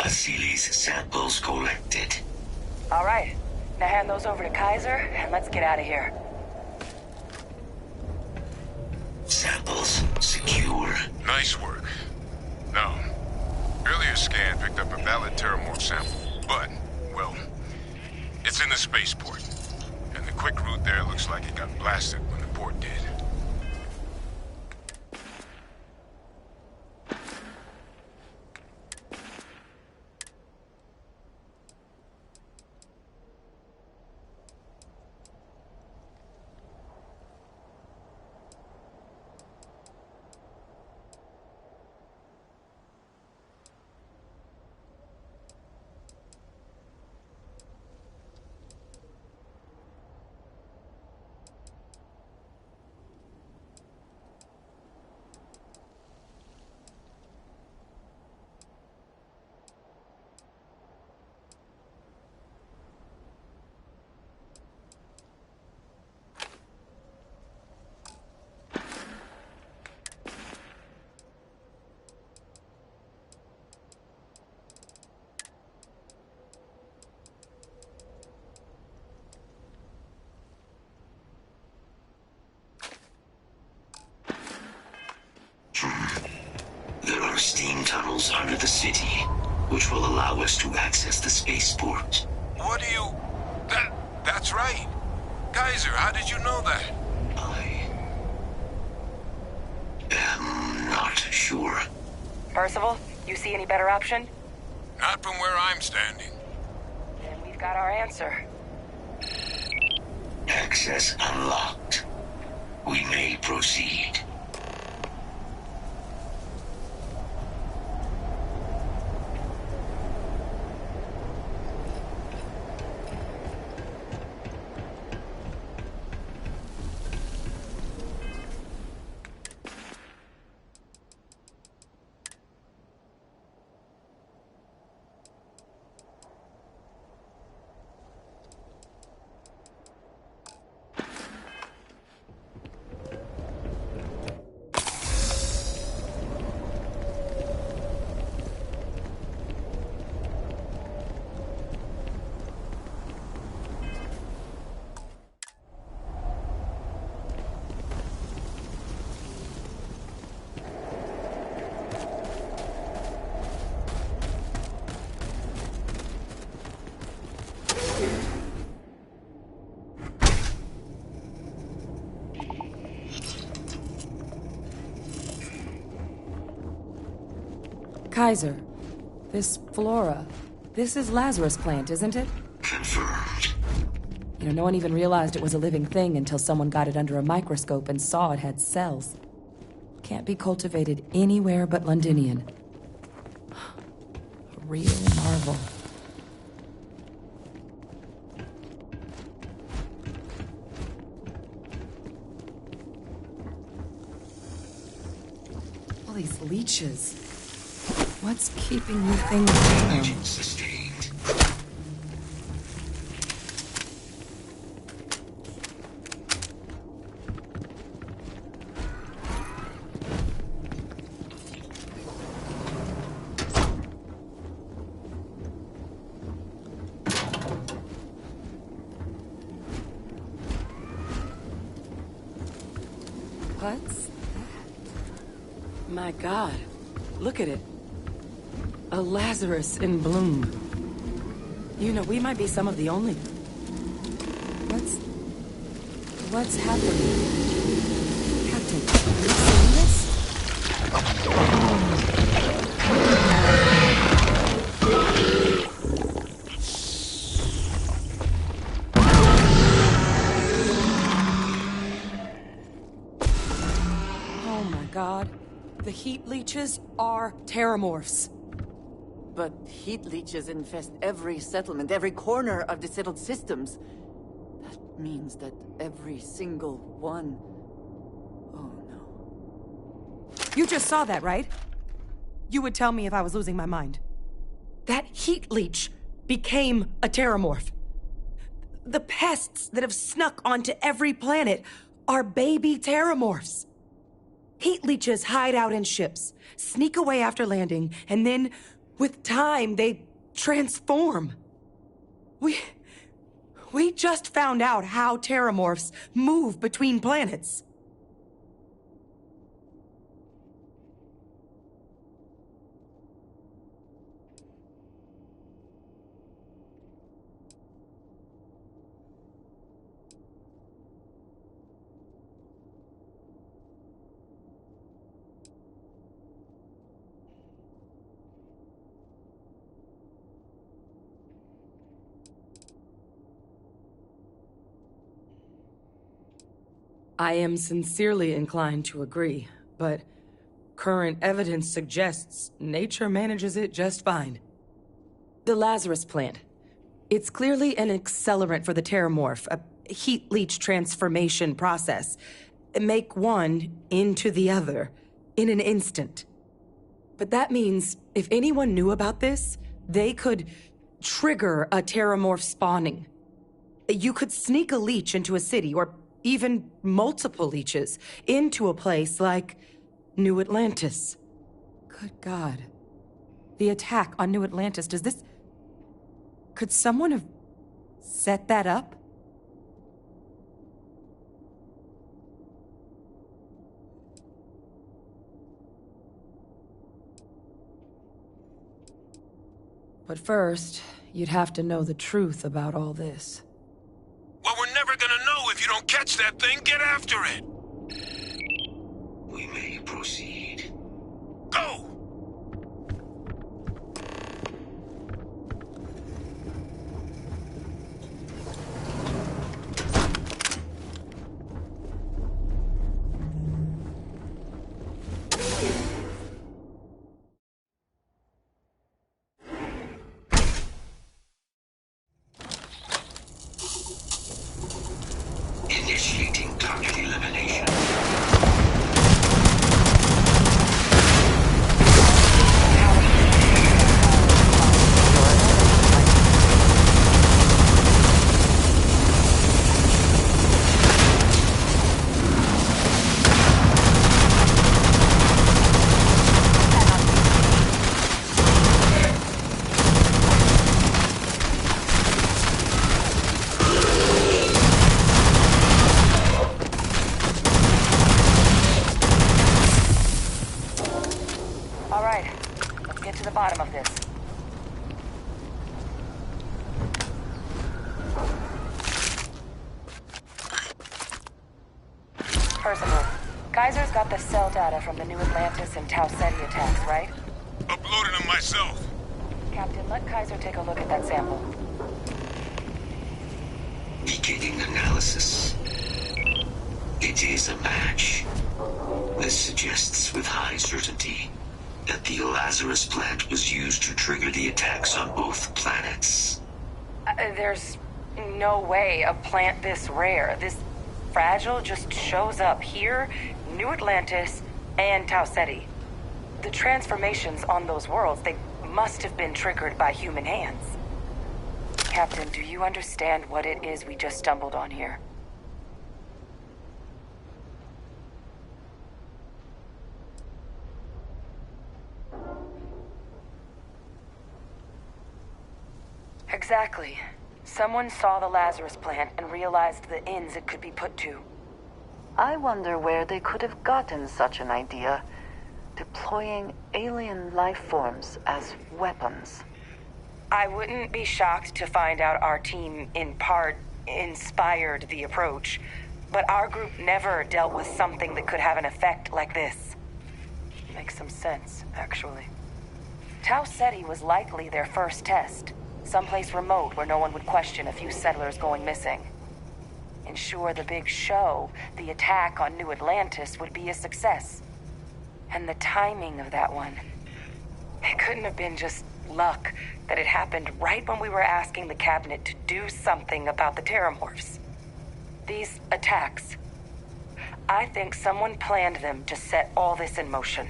Vasily's samples collected. All right. Now hand those over to Kaiser, and let's get out of here. Samples secure. Nice work. Now, earlier scan picked up a valid Terramorph sample, but, well, it's in the spaceport. And the quick route there looks like it got blasted when the port did. There are steam tunnels under the city, which will allow us to access the spaceport. What do you... That's right. Kaiser, how did you know that? I'm not sure. Percival, you see any better option? Not from where I'm standing. Then we've got our answer. Access unlocked. We may proceed. Kaiser, this flora, this is Lazarus plant, isn't it? Confirmed. You know, no one even realized it was a living thing until someone got it under a microscope and saw it had cells. Can't be cultivated anywhere but Londinian. A real marvel. All these leeches. What's keeping you things down? Sustained. What's that? My God, look at it. A Lazarus in bloom. You know, we might be some of the only... What's happening? Captain, are you seeing this? Oh my God. The heat leeches are terramorphs. But heat leeches infest every settlement, every corner of the settled systems. That means that every single one... Oh no. You just saw that, right? You would tell me if I was losing my mind. That heat leech became a terramorph. The pests that have snuck onto every planet are baby terramorphs. Heat leeches hide out in ships, sneak away after landing, and then With time, they transform. We just found out how terramorphs move between planets. I am sincerely inclined to agree, but current evidence suggests nature manages it just fine. The Lazarus plant. It's clearly an accelerant for the terramorph, a heat leach transformation process. Make one into the other in an instant. But that means if anyone knew about this, they could trigger a terramorph spawning. You could sneak a leech into a city, or even multiple leeches, into a place like New Atlantis. Good God. The attack on New Atlantis, does this... Could someone have set that up? But first, you'd have to know the truth about all this. Well, we're never gonna know if you don't catch that thing. Get after it! We may proceed. Go! Initiating target elimination. All right, let's get to the bottom of this. Percival, Kaiser's got the cell data from the New Atlantis and Tau Ceti attacks, right? Uploaded them myself. Captain, let Kaiser take a look at that sample. Beginning analysis. It is a match. This suggests with high certainty that the Lazarus plant was used to trigger the attacks on both planets. There's no way a plant this rare, this fragile, just shows up here, New Atlantis, and Tau Ceti. The transformations on those worlds, they must have been triggered by human hands. Captain, do you understand what it is we just stumbled on here? Exactly. Someone saw the Lazarus plant and realized the ends it could be put to. I wonder where they could have gotten such an idea, deploying alien life forms as weapons. I wouldn't be shocked to find out our team, in part, inspired the approach, but our group never dealt with something that could have an effect like this. Makes some sense, actually. Tau Ceti was likely their first test. Someplace remote where no one would question a few settlers going missing. Ensure the big show, the attack on New Atlantis, would be a success. And the timing of that one. It couldn't have been just luck that it happened right when we were asking the cabinet to do something about the terramorphs. These attacks. I think someone planned them to set all this in motion.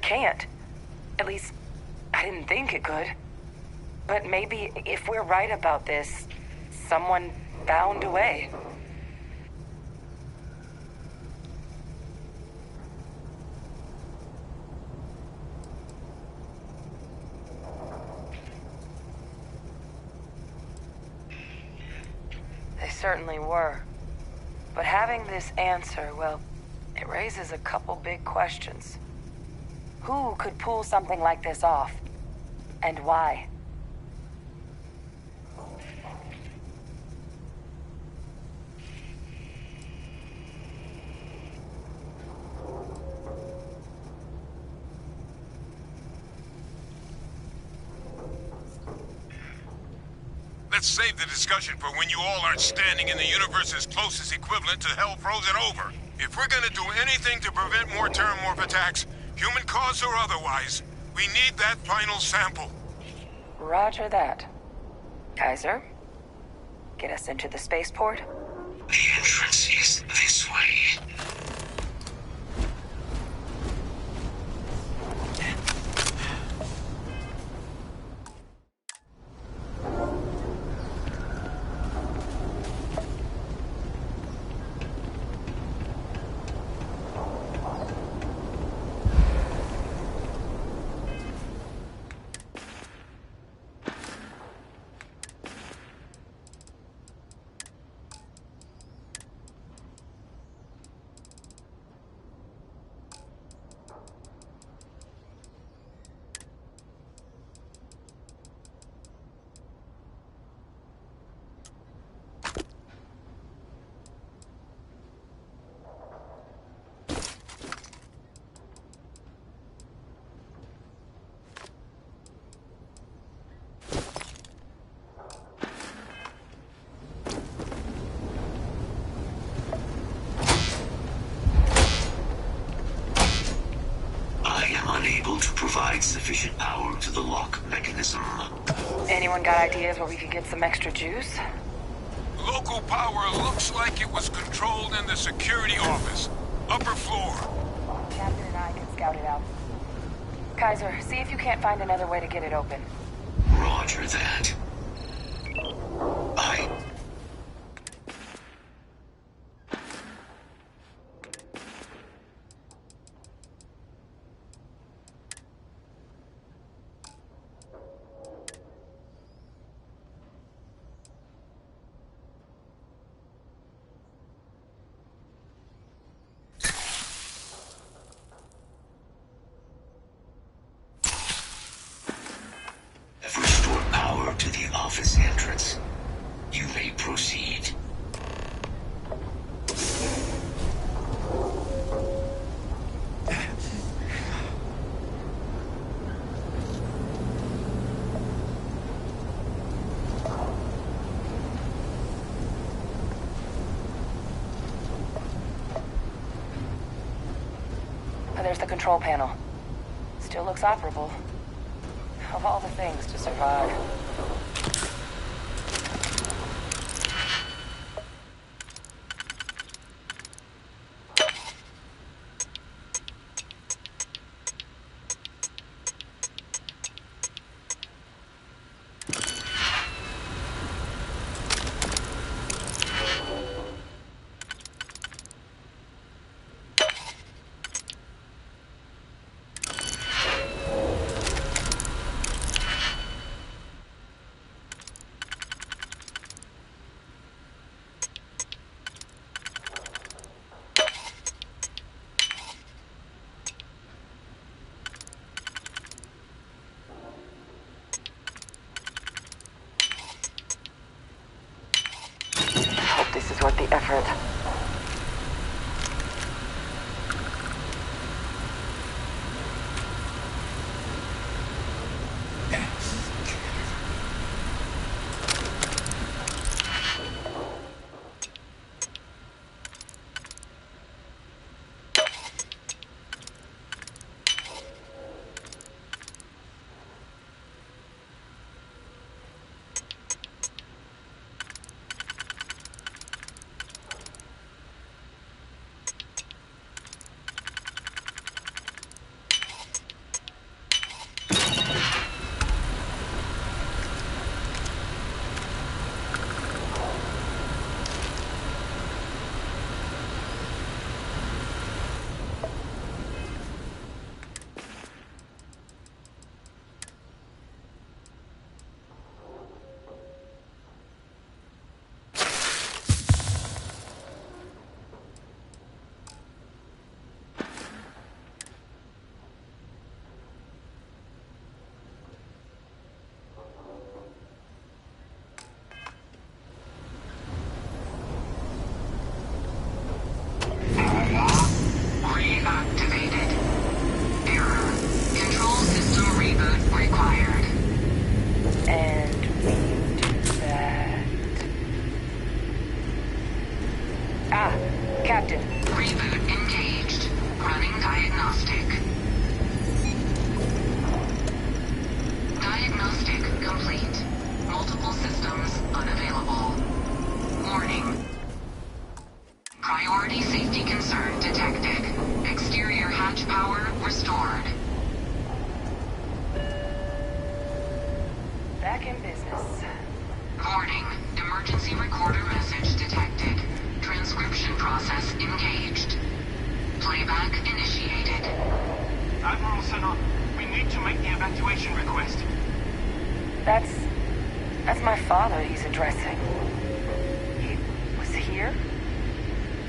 Can't. At least, I didn't think it could. But maybe if we're right about this, someone found a way. They certainly were. But having this answer, well, it raises a couple big questions. Who could pull something like this off? And why? Let's save the discussion for when you all aren't standing in the universe's closest equivalent to hell frozen over. If we're gonna do anything to prevent more Terramorph attacks, human cause or otherwise, we need that final sample. Roger that. Kaiser, get us into the spaceport? The entrance is this way. Unable to provide sufficient power to the lock mechanism. Anyone got ideas where we could get some extra juice? Local power looks like it was controlled in the security office. Upper floor. Captain and I can scout it out. Kaiser, see if you can't find another way to get it open. Roger that. Restore power to the office entrance. You may proceed. There's the control panel. Still looks operable. Of all the things to survive. This is worth the effort. systems unavailable. Warning. Priority safety concern detected. Exterior hatch power restored. Back in business. Warning. Emergency recorder message detected. Transcription process engaged. Playback initiated. Admiral Senna, we need to make the evacuation request. That's my father he's addressing. He was here?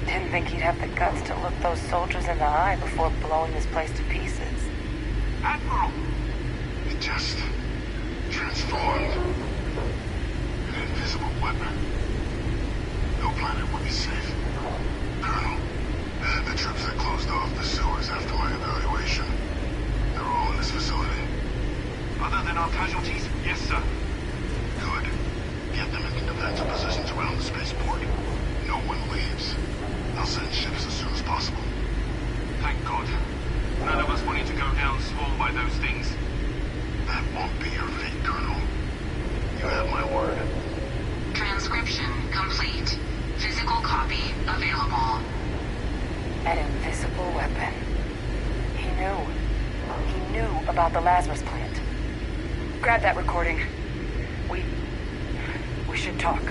Didn't think he'd have the guts to look those soldiers in the eye before blowing this place to pieces. Admiral! It just transformed. An invisible weapon. No planet would be safe. Colonel, the troops that closed off the sewers after my evaluation, they're all in this facility. Other than our casualties? Yes, sir. Good. Get them into defensive positions around the spaceport. No one leaves. I'll send ships as soon as possible. Thank God. None of us wanted to go down swarmed by those things. That won't be your fate, Colonel. You have my word. Transcription complete. Physical copy available. An invisible weapon. He knew about the Lazarus plant. Grab that recording. We should talk.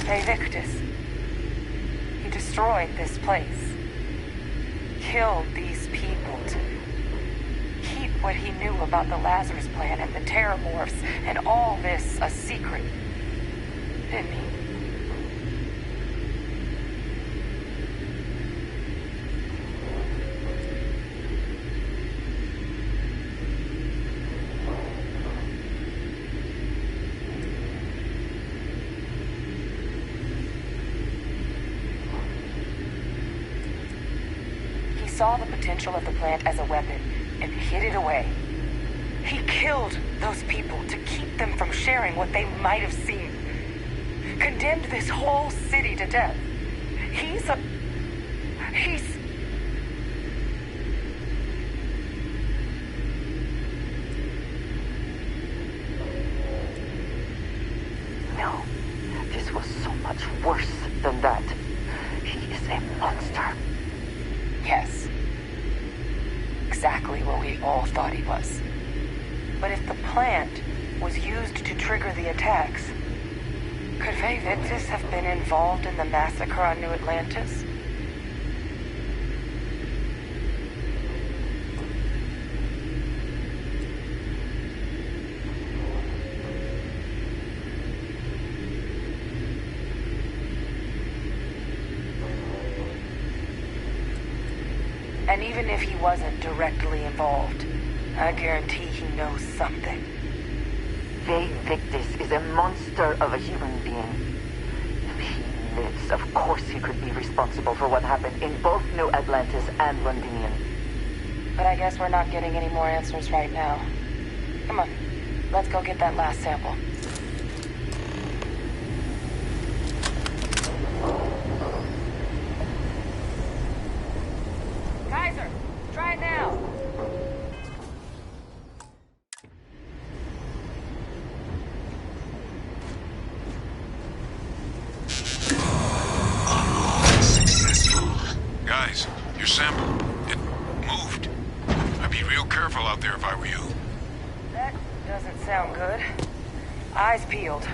Hey, Victus. He destroyed this place. Killed these people to keep what he knew about the Lazarus plant and the Terramorphs and all this a secret. Didn't he? Saw the potential of the plant as a weapon and hid it away. He killed those people to keep them from sharing what they might have seen. Condemned this whole city to death. He's... No, this was so much worse than that. He is a monster. Yes. Exactly what we all thought he was. But if the plant was used to trigger the attacks, could Vay Victus have been involved in the massacre on New Atlantis? And even if he wasn't directly involved, I guarantee he knows something. Vay Victus is a monster of a human being. If he lives, of course he could be responsible for what happened in both New Atlantis and Londinium. But I guess we're not getting any more answers right now. Come on, let's go get that last sample. Kaiser, try it now. Guys, your sample, it moved. I'd be real careful out there if I were you. That doesn't sound good. Eyes peeled.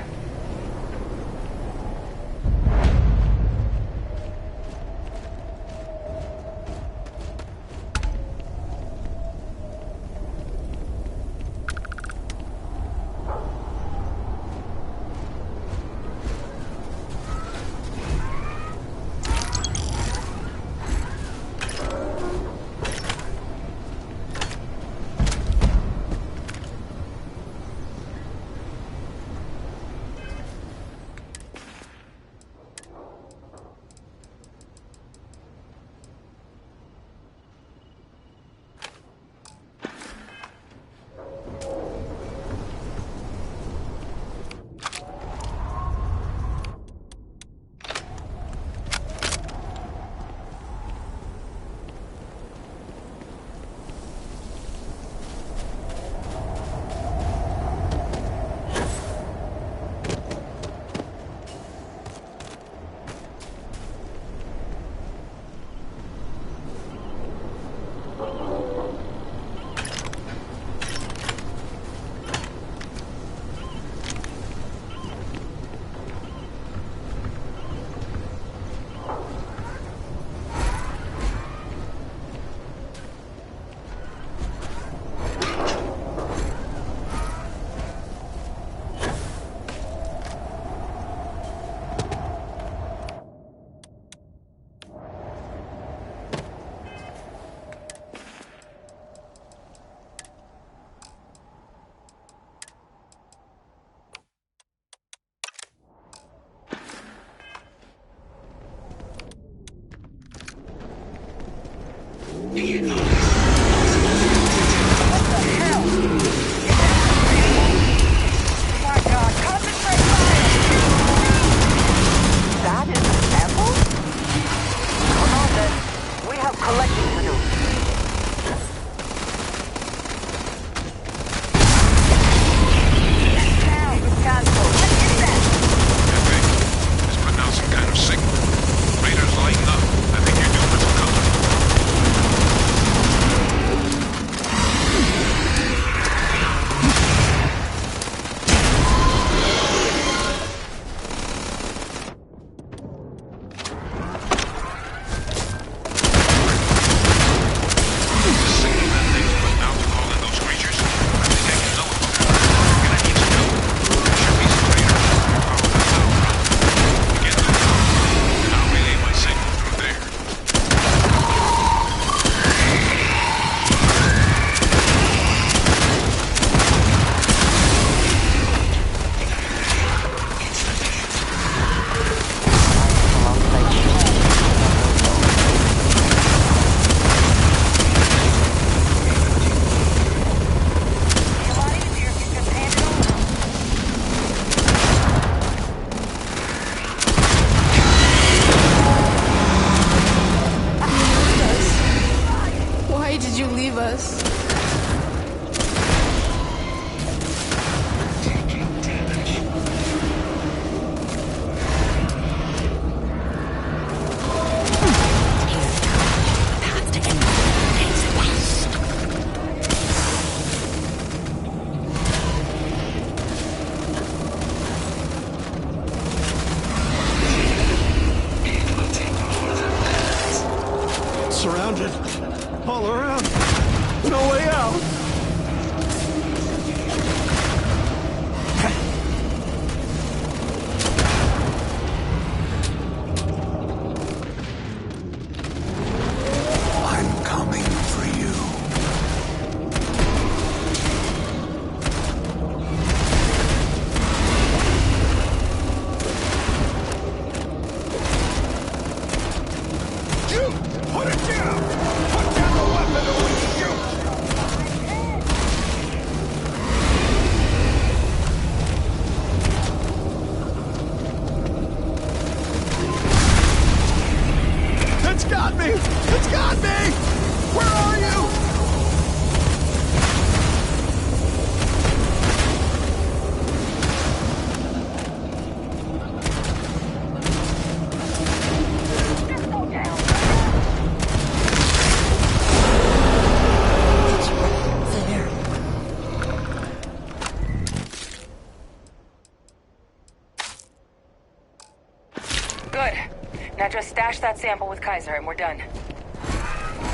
Now just stash that sample with Kaiser and we're done.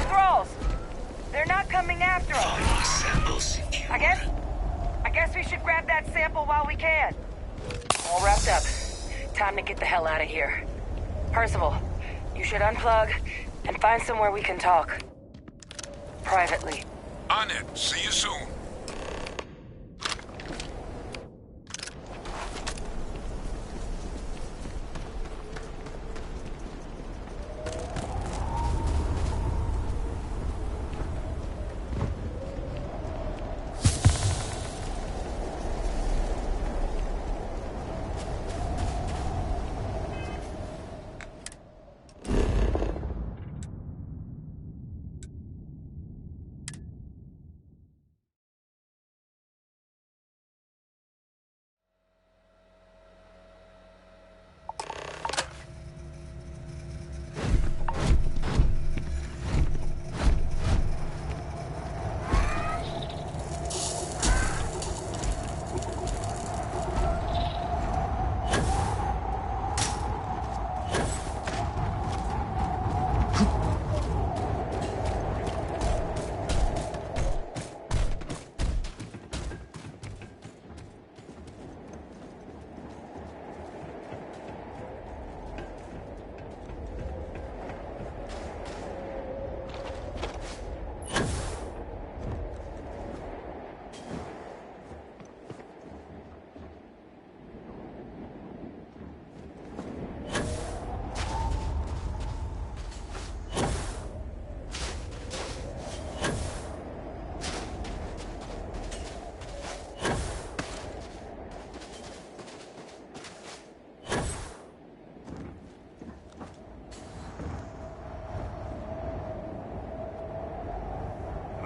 Thralls! They're not coming after us. I guess we should grab that sample while we can. All wrapped up. Time to get the hell out of here. Percival, you should unplug and find somewhere we can talk. Privately. On it. See you soon.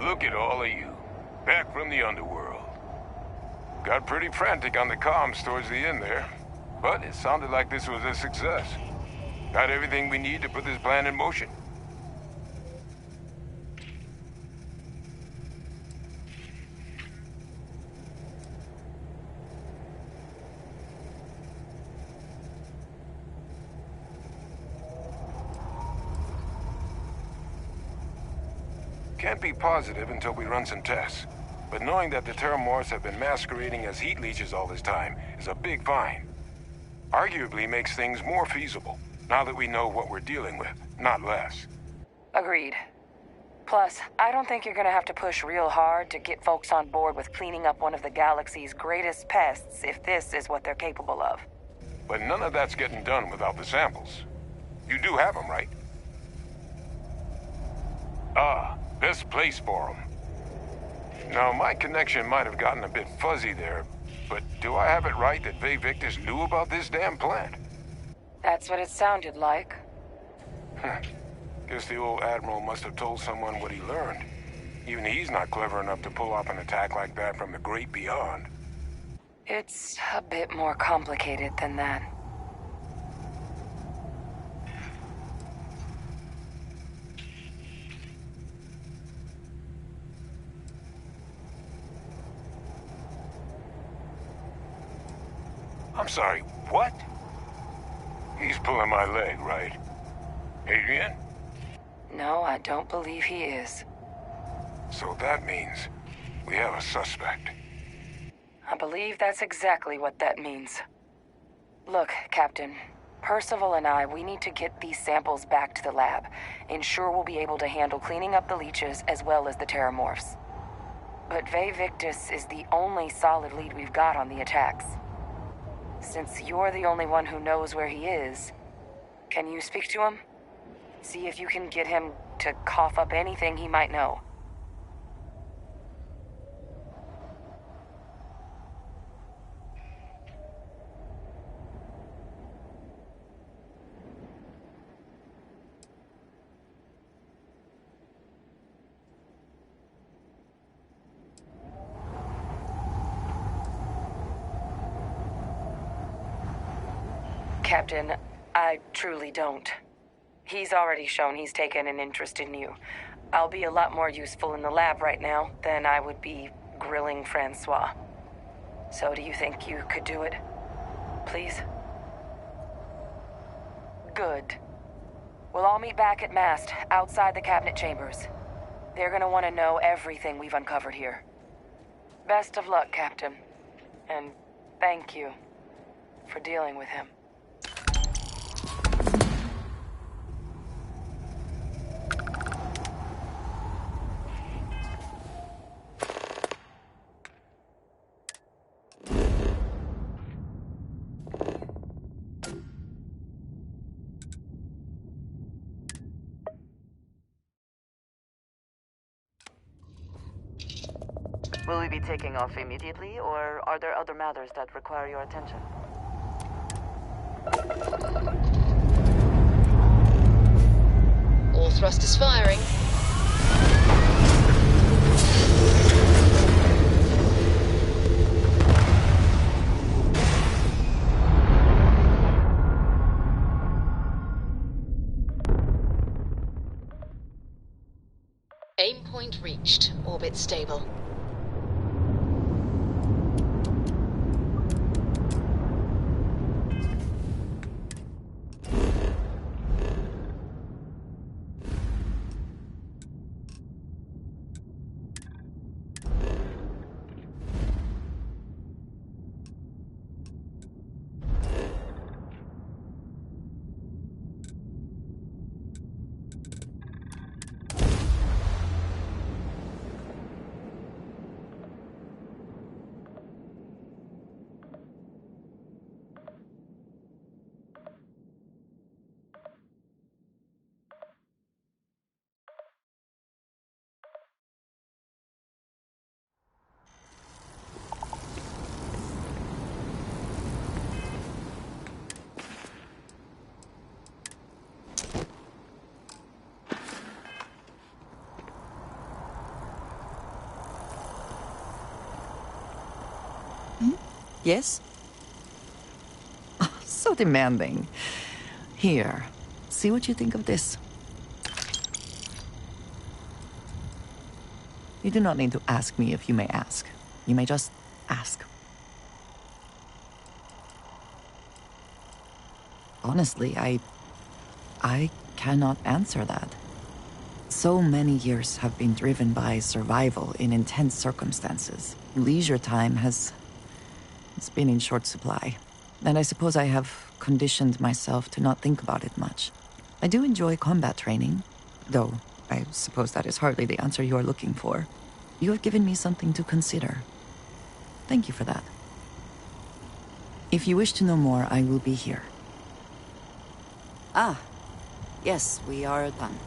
Look at all of you. Back from the underworld. Got pretty frantic on the comms towards the end there. But it sounded like this was a success. Got everything we need to put this plan in motion. Can't be positive until we run some tests. But knowing that the Terramorphs have been masquerading as heat leeches all this time is a big find. Arguably makes things more feasible, now that we know what we're dealing with, not less. Agreed. Plus, I don't think you're gonna have to push real hard to get folks on board with cleaning up one of the galaxy's greatest pests if this is what they're capable of. But none of that's getting done without the samples. You do have them, right? Best place for them. Now, my connection might have gotten a bit fuzzy there, but do I have it right that Vay Victus knew about this damn plant? That's what it sounded like. Guess the old Admiral must have told someone what he learned. Even he's not clever enough to pull off an attack like that from the great beyond. It's a bit more complicated than that. I'm sorry, what? He's pulling my leg, right? Adrian? No, I don't believe he is. So that means we have a suspect. I believe that's exactly what that means. Look, Captain, Percival and we need to get these samples back to the lab. Ensure we'll be able to handle cleaning up the leeches as well as the Terramorphs. But Vay Victus is the only solid lead we've got on the attacks. Since you're the only one who knows where he is, can you speak to him? See if you can get him to cough up anything he might know. Captain, I truly don't. He's already shown he's taken an interest in you. I'll be a lot more useful in the lab right now than I would be grilling Francois. So do you think you could do it? Please? Good. We'll all meet back at Mast, outside the cabinet chambers. They're gonna want to know everything we've uncovered here. Best of luck, Captain. And thank you for dealing with him. Will we be taking off immediately, or are there other matters that require your attention? All thrusters firing. Aim point reached. Orbit stable. Yes? Oh, so demanding. Here, see what you think of this. You do not need to ask me if you may ask. You may just ask. Honestly, I cannot answer that. So many years have been driven by survival in intense circumstances. Leisure time it's been in short supply. And I suppose I have conditioned myself to not think about it much. I do enjoy combat training, though I suppose that is hardly the answer you are looking for. You have given me something to consider. Thank you for that. If you wish to know more, I will be here. Ah, yes, we are done.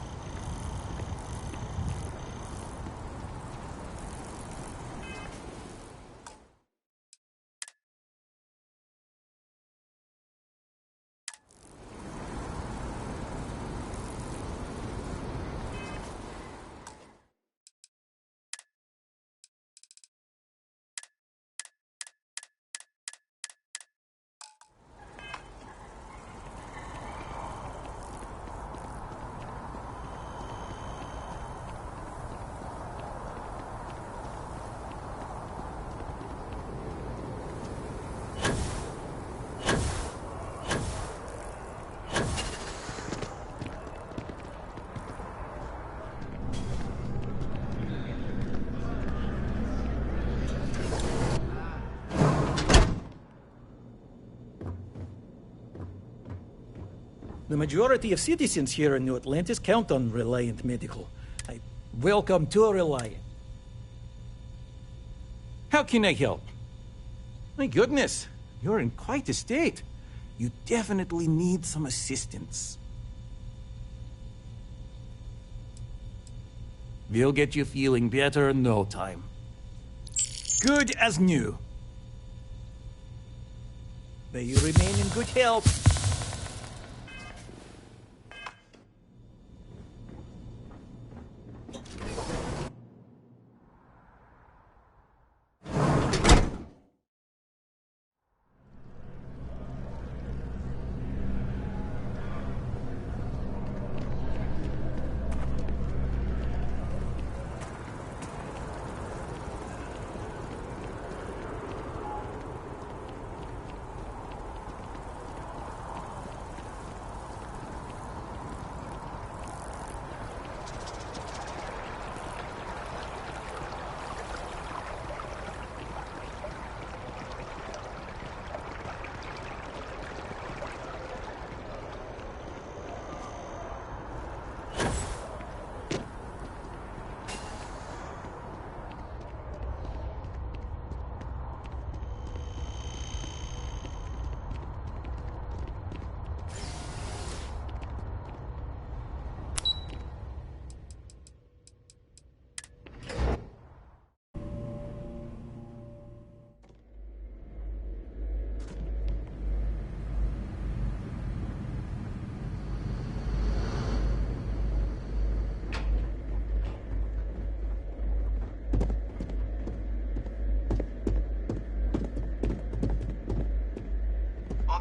The majority of citizens here in New Atlantis count on Reliant Medical. Welcome to Reliant. How can I help? My goodness, you're in quite a state. You definitely need some assistance. We'll get you feeling better in no time. Good as new. May you remain in good health.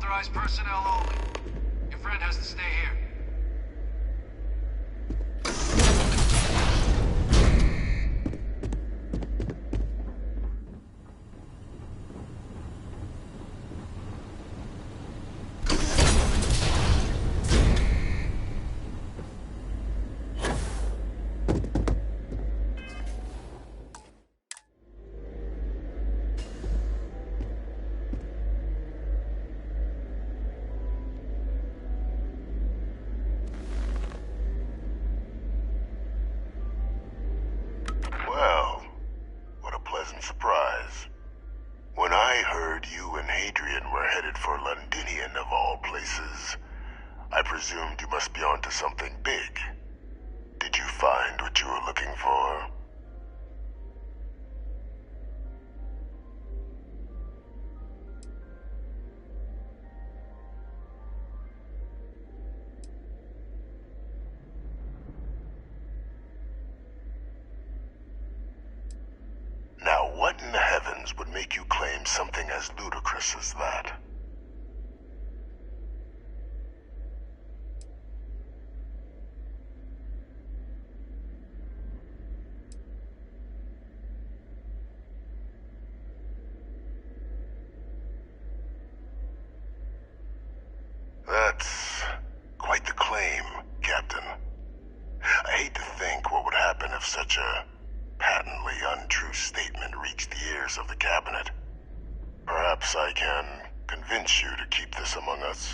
Authorized personnel only. Your friend has to stay here. Well, what a pleasant surprise. When I heard you and Hadrian were headed for Londinian of all places, I presumed you must be onto something big. Did you find what you were looking for? Now, what in the heavens would make you claim something as ludicrous as that? That's quite the claim, Captain. I hate to think what would happen if such a patently untrue statement reached the ears of the cabinet. Perhaps I can convince you to keep this among us.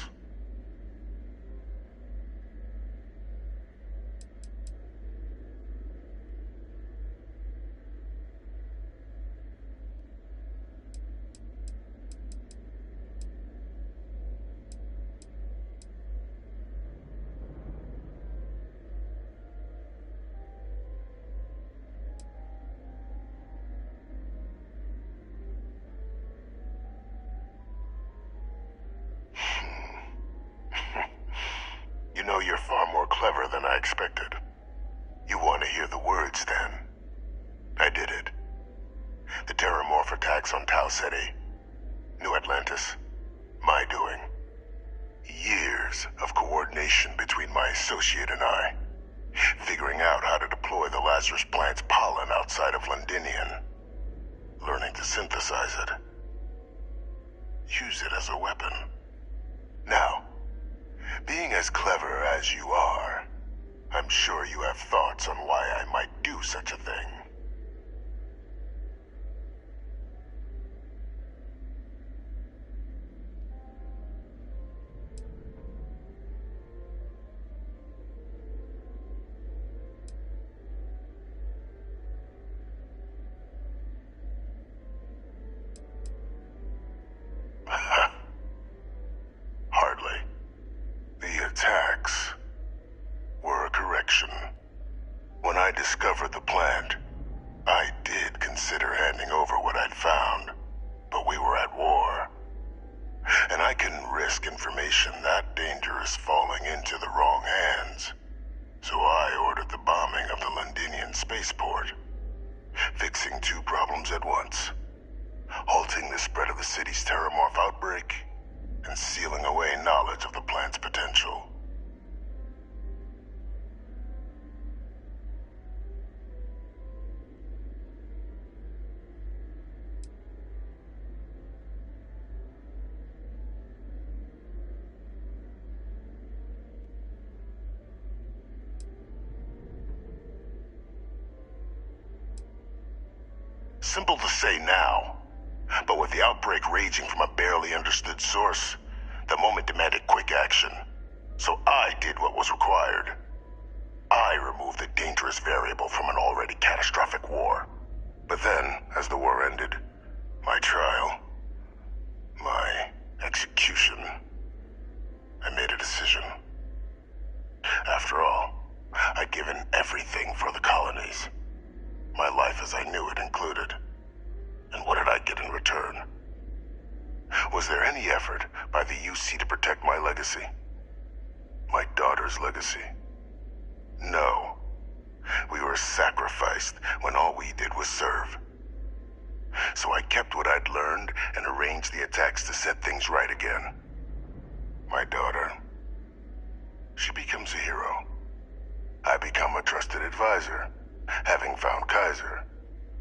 You know, you're far more clever than I expected. You want to hear the words, then? I did it. The Terramorph attacks on Tau Ceti, New Atlantis, my doing. Years of coordination between my associate and I, figuring out how to deploy the Lazarus plant's pollen outside of Londinian, learning to synthesize it, use it as a weapon. Now, being as clever as you are, I'm sure you have thoughts on why I might do such a thing. Hardly. The attacks were a correction. When I discovered the plant, I did consider handing over what I'd found, but we were at war. And I couldn't risk information that dangerous falling into the wrong hands. So I ordered the bombing of the Londinian spaceport, fixing two problems at once: halting the spread of the city's Terramorph outbreak, and sealing away knowledge of the plant's potential. Simple to say now, but with the outbreak raging from a barely understood source, the moment demanded quick action. So I did what was required. I removed the dangerous variable from an already catastrophic war. But then, as the war ended, my trial, my execution, I made a decision. After all, I'd given everything for the colonies. My life as I knew it included. And what did I get in return? Was there any effort by the UC to protect my legacy? My daughter's legacy? No. We were sacrificed when all we did was serve. So I kept what I'd learned and arranged the attacks to set things right again. my daughter. She becomes a hero. I become a trusted advisor, having found Kaiser,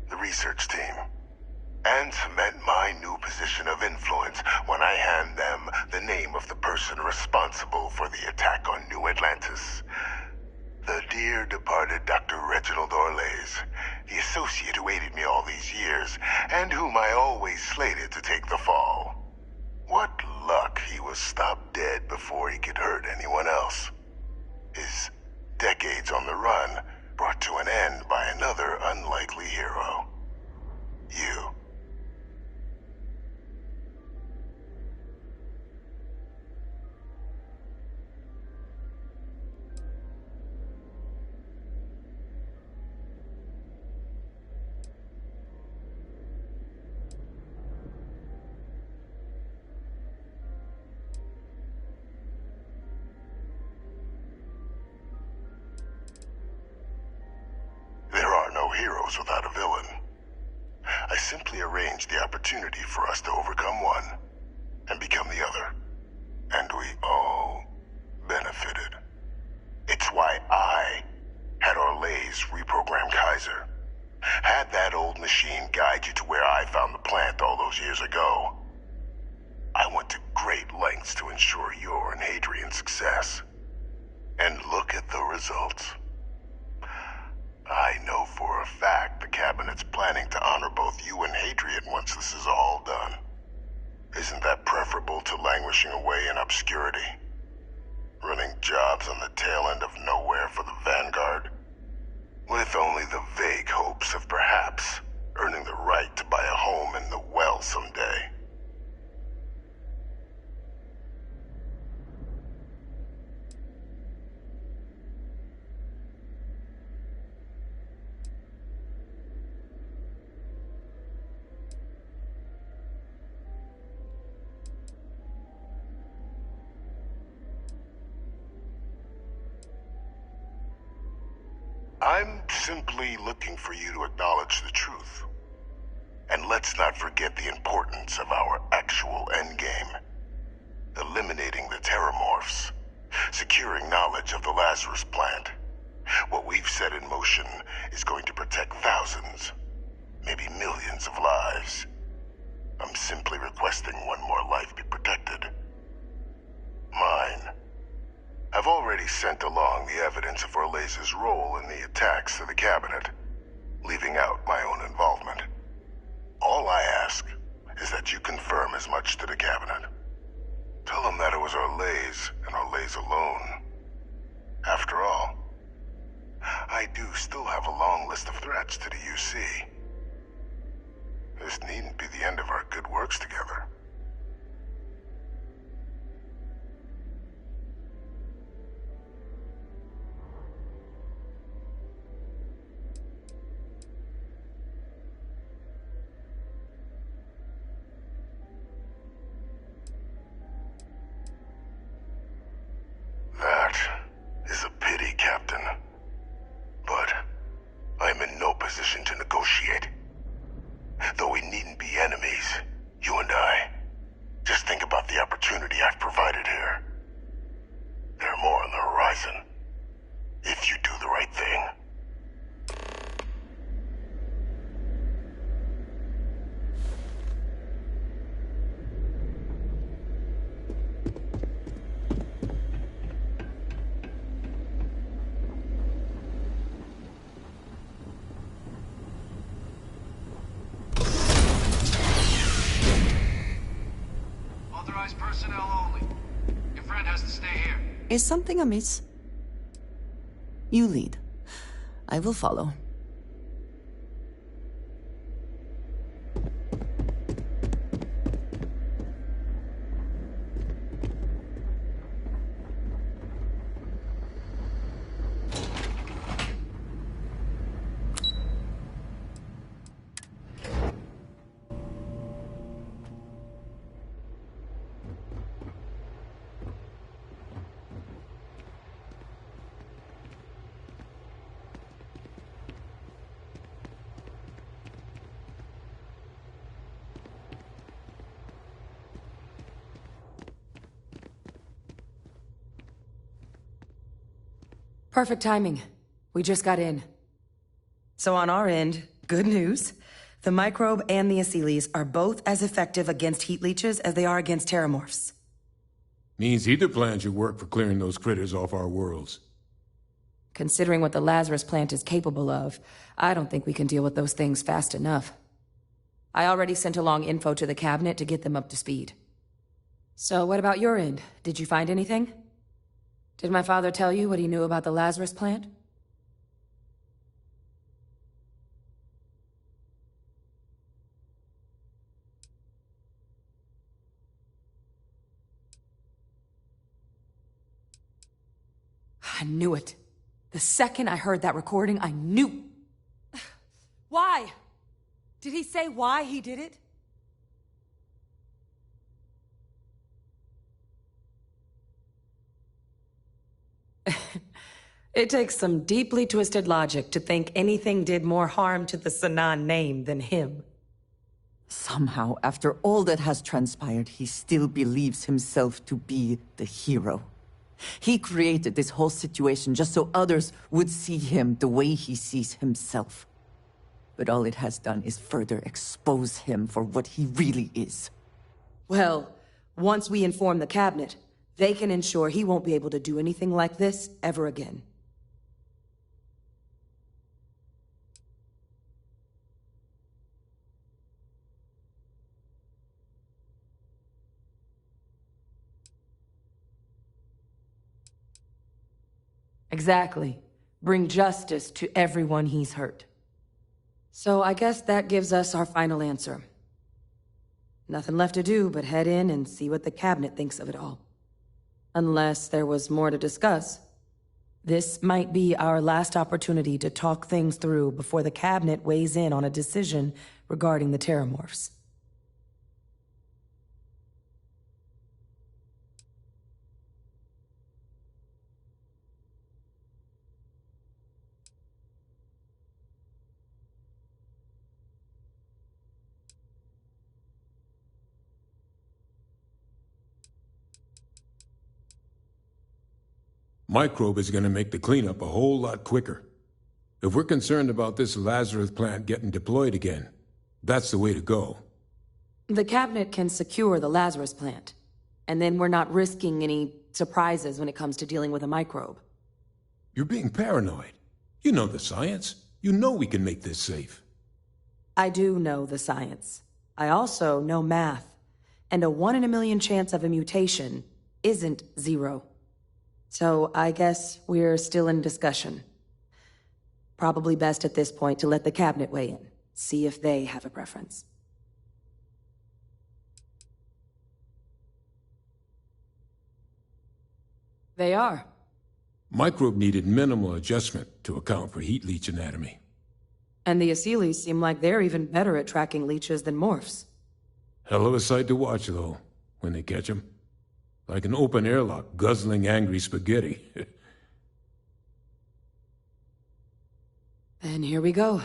the research team, and cement my new position of influence when I hand them the name of the person responsible for the attack on New Atlantis. The dear departed Dr. Reginald Orlays, the associate who aided me all these years, and whom I always slated to take the fall. What luck he was stopped dead before he could hurt anyone else. His decades on the run brought to an end by another unlikely hero. You. Heroes without a villain. I simply arranged the opportunity for us to overcome one and become the other. And we all benefited. It's why I had Orlays reprogram Kaiser. Had that old machine guide you to where I found the plant all those years ago. I went to great lengths to ensure your and Hadrian's success. And look at the results. I know for a fact the Cabinet's planning to honor both you and Hadrian once this is all done. Isn't that preferable to languishing away in obscurity? Running jobs on the tail end of nowhere for the Vanguard? With only the vague hopes of perhaps earning the right to buy a home in the well someday. I'm simply looking for you to acknowledge the truth. And let's not forget the importance of our actual endgame. Eliminating the Terramorphs. Securing knowledge of the Lazarus plant. What we've set in motion is going to protect thousands, maybe millions of lives. I'm simply requesting one more life be protected. Mine. I've already sent along the evidence of Orlays' role in the attacks to the Cabinet, leaving out my own involvement. All I ask is that you confirm as much to the Cabinet. Tell them that it was Orlays and Orlays alone. After all, I do still have a long list of threats to the UC. This needn't be the end of our good works together. That is a pity, Captain. But I'm in no position to negotiate. Though we needn't be enemies, you and I. Just think about the opportunity I've provided here. There are more on the horizon. If you do the right thing. Authorized personnel only. Your friend has to stay here. Is something amiss? You lead. I will follow. Perfect timing. We just got in. So on our end, good news. The microbe and the Asylees are both as effective against heat leeches as they are against terramorphs. Means either plan should work for clearing those critters off our worlds. Considering what the Lazarus plant is capable of, I don't think we can deal with those things fast enough. I already sent along info to the cabinet to get them up to speed. So what about your end? Did you find anything? Did my father tell you what he knew about the Lazarus plant? I knew it. The second I heard that recording, I knew. Why? Did he say why he did it? It takes some deeply twisted logic to think anything did more harm to the Sanan name than him. Somehow, after all that has transpired, he still believes himself to be the hero. He created this whole situation just so others would see him the way he sees himself. But all it has done is further expose him for what he really is. Well, once we inform the cabinet, they can ensure he won't be able to do anything like this ever again. Exactly. Bring justice to everyone he's hurt. So I guess that gives us our final answer. Nothing left to do but head in and see what the cabinet thinks of it all. Unless there was more to discuss. This might be our last opportunity to talk things through before the cabinet weighs in on a decision regarding the terramorphs. Microbe is gonna make the cleanup a whole lot quicker. If we're concerned about this Lazarus plant getting deployed again, that's the way to go. The cabinet can secure the Lazarus plant, and then we're not risking any surprises when it comes to dealing with a microbe. You're being paranoid. You know the science. You know we can make this safe. I do know the science. I also know math, and a 1 in a million chance of a mutation isn't 0. So I guess we're still in discussion. Probably best at this point to let the cabinet weigh in, see if they have a preference. They are. Microbe needed minimal adjustment to account for heat leech anatomy. And the Asylees seem like they're even better at tracking leeches than morphs. Hell of a sight to watch, though, when they catch 'em. Like an open airlock guzzling angry spaghetti. Then here we go.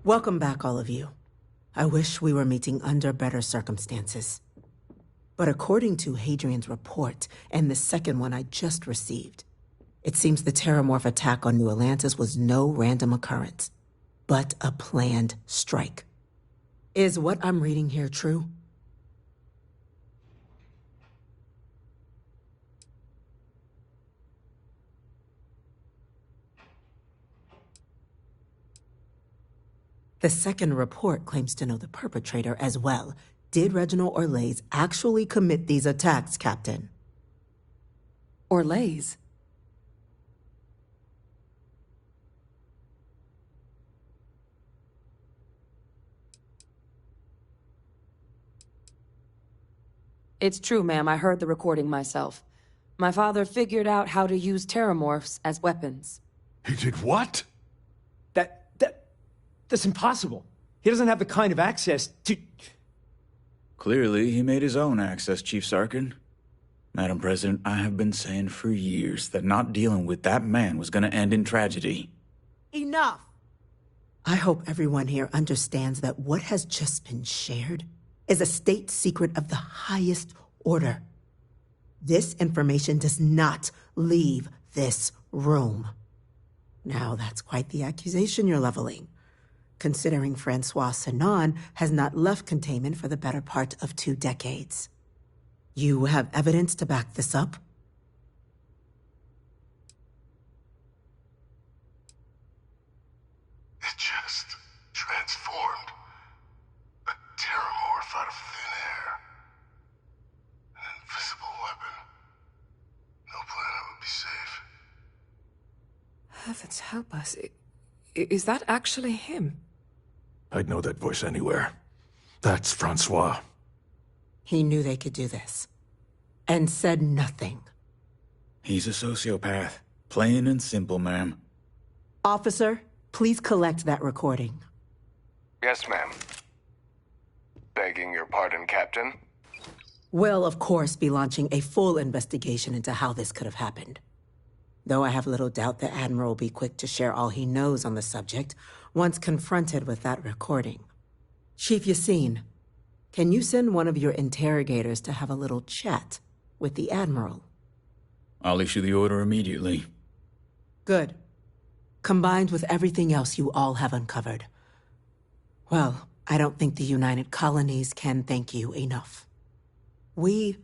Welcome back, all of you. I wish we were meeting under better circumstances. But according to Hadrian's report, and the second one I just received, it seems the Terramorph attack on New Atlantis was no random occurrence, but a planned strike. Is what I'm reading here true? The second report claims to know the perpetrator as well. Did Reginald Orlays actually commit these attacks, Captain? Orlays? It's true, ma'am. I heard the recording myself. My father figured out how to use terramorphs as weapons. He did what? That's impossible. He doesn't have the kind of access to... Clearly, he made his own access, Chief Sarkin. Madam President, I have been saying for years that not dealing with that man was going to end in tragedy. Enough! I hope everyone here understands that what has just been shared is a state secret of the highest order. This information does not leave this room. Now, that's quite the accusation you're leveling, considering Francois Sanon has not left containment for the better part of 2 decades. You have evidence to back this up? It just transformed. A terramorph out of thin air. An invisible weapon. No planet would be safe. Heavens help us. Is that actually him? I'd know that voice anywhere. That's Francois. He knew they could do this, and said nothing. He's a sociopath. Plain and simple, ma'am. Officer, please collect that recording. Yes, ma'am. Begging your pardon, Captain. We'll, of course, be launching a full investigation into how this could have happened. Though I have little doubt the Admiral will be quick to share all he knows on the subject once confronted with that recording. Chief Yassine, can you send one of your interrogators to have a little chat with the Admiral? I'll issue the order immediately. Good. Combined with everything else you all have uncovered. Well, I don't think the United Colonies can thank you enough. We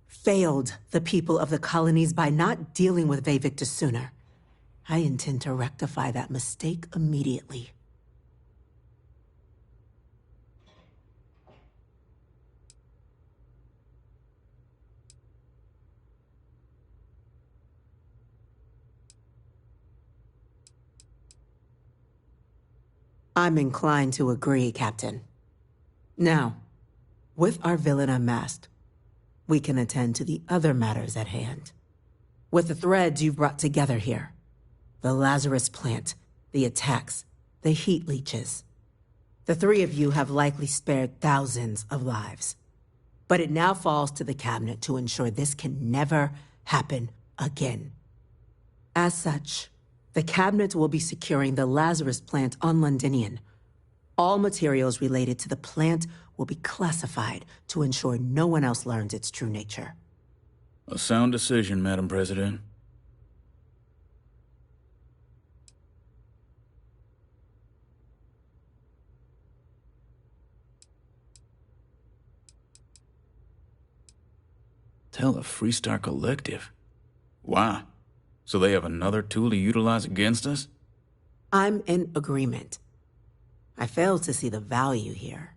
failed the people of the colonies by not dealing with Vevictus sooner. I intend to rectify that mistake immediately. I'm inclined to agree, Captain. Now, with our villain unmasked, we can attend to the other matters at hand. With the threads you've brought together here, the Lazarus plant, the attacks, the heat leeches, the 3 of you have likely spared thousands of lives. But it now falls to the Cabinet to ensure this can never happen again. As such, the Cabinet will be securing the Lazarus plant on Londinian. All materials related to the plant will be classified to ensure no one else learns its true nature. A sound decision, Madam President. Tell the Freestar Collective. Wow. So they have another tool to utilize against us? I'm in agreement. I fail to see the value here.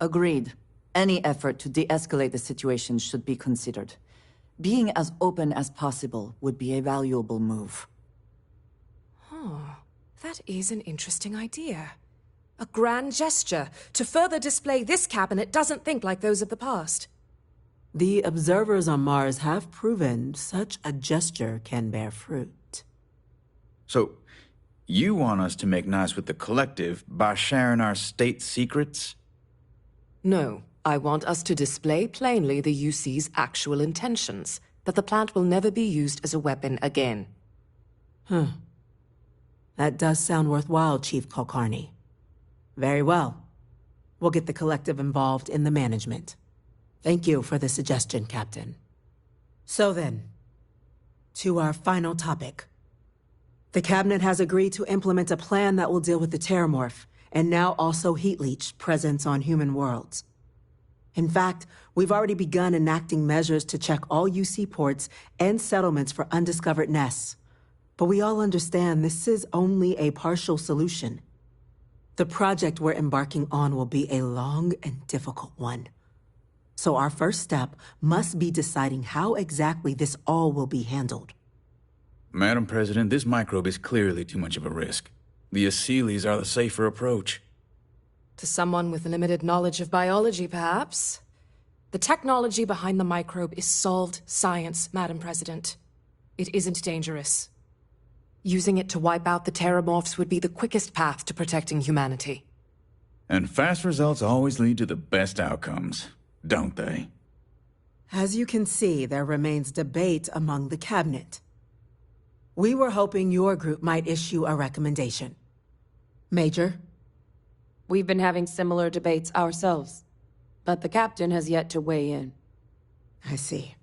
Agreed. Any effort to de-escalate the situation should be considered. Being as open as possible would be a valuable move. Oh, that is an interesting idea. A grand gesture to further display this cabinet doesn't think like those of the past. The observers on Mars have proven such a gesture can bear fruit. So, you want us to make nice with the Collective by sharing our state secrets? No, I want us to display plainly the UC's actual intentions, that the plant will never be used as a weapon again. That does sound worthwhile, Chief Kulkarni. Very well. We'll get the Collective involved in the management. Thank you for the suggestion, Captain. So then, to our final topic. The Cabinet has agreed to implement a plan that will deal with the Terramorph, and now also Heat Leech presence on human worlds. In fact, we've already begun enacting measures to check all UC ports and settlements for undiscovered nests. But we all understand this is only a partial solution. The project we're embarking on will be a long and difficult one. So our first step must be deciding how exactly this all will be handled. Madam President, this microbe is clearly too much of a risk. The Aseles are the safer approach. To someone with limited knowledge of biology, perhaps. The technology behind the microbe is solved science, Madam President. It isn't dangerous. Using it to wipe out the Terramorphs would be the quickest path to protecting humanity. And fast results always lead to the best outcomes, don't they? As you can see, there remains debate among the cabinet. We were hoping your group might issue a recommendation. Major? We've been having similar debates ourselves, but the captain has yet to weigh in. I see.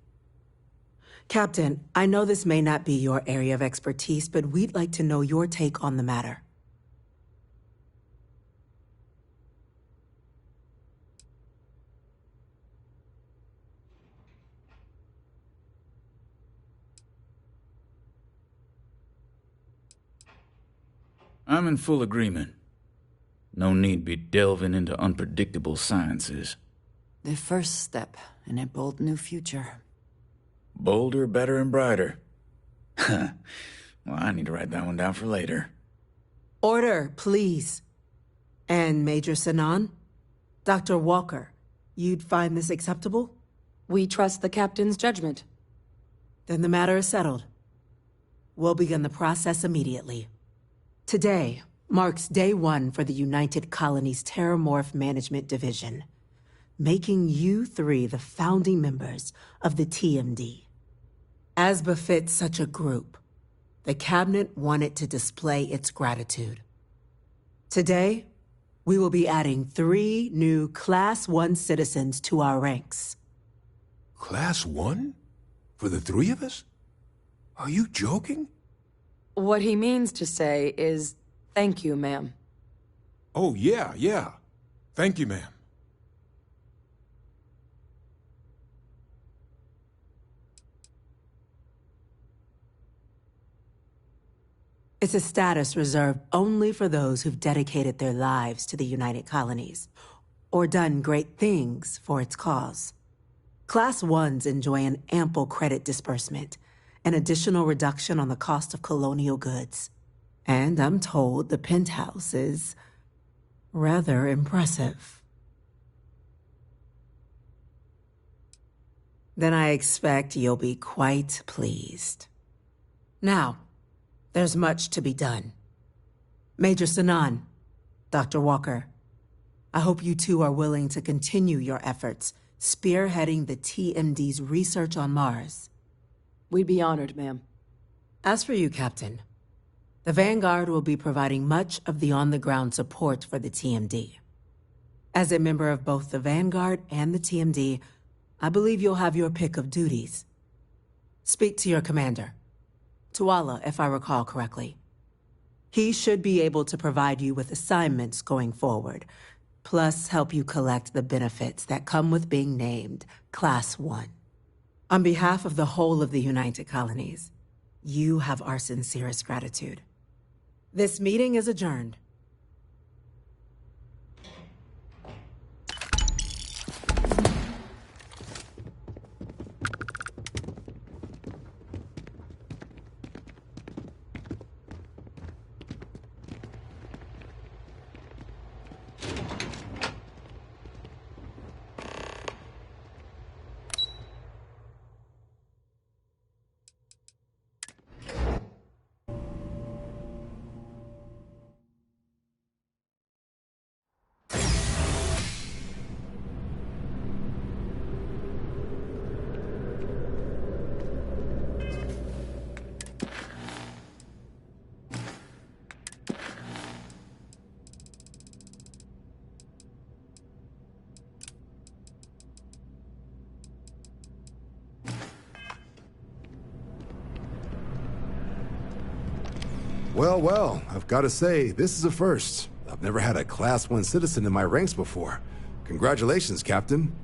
Captain, I know this may not be your area of expertise, but we'd like to know your take on the matter. I'm in full agreement. No need be delving into unpredictable sciences. The first step in a bold new future. Bolder, better, and brighter. Well, I need to write that one down for later. Order, please. And Major Sinan? Dr. Walker, you'd find this acceptable? We trust the captain's judgment. Then the matter is settled. We'll begin the process immediately. Today marks day one for the United Colonies Terramorph Management Division, making you three the founding members of the TMD. As befits such a group, the Cabinet wanted to display its gratitude. Today, we will be adding 3 new Class 1 citizens to our ranks. Class 1? For the 3 of us? Are you joking? What he means to say is, thank you, ma'am. Oh, yeah. Thank you, ma'am. It's a status reserved only for those who've dedicated their lives to the United Colonies, or done great things for its cause. Class 1s enjoy an ample credit disbursement, an additional reduction on the cost of colonial goods. And I'm told the penthouse is rather impressive. Then I expect you'll be quite pleased. Now, there's much to be done. Major Sinan, Dr. Walker, I hope you two are willing to continue your efforts spearheading the TMD's research on Mars. We'd be honored, ma'am. As for you, Captain, the Vanguard will be providing much of the on-the-ground support for the TMD. As a member of both the Vanguard and the TMD, I believe you'll have your pick of duties. Speak to your commander, Tuala, if I recall correctly. He should be able to provide you with assignments going forward, plus help you collect the benefits that come with being named Class 1. On behalf of the whole of the United Colonies, you have our sincerest gratitude. This meeting is adjourned. Well, I've got to say, this is a first. I've never had a Class 1 citizen in my ranks before. Congratulations, Captain.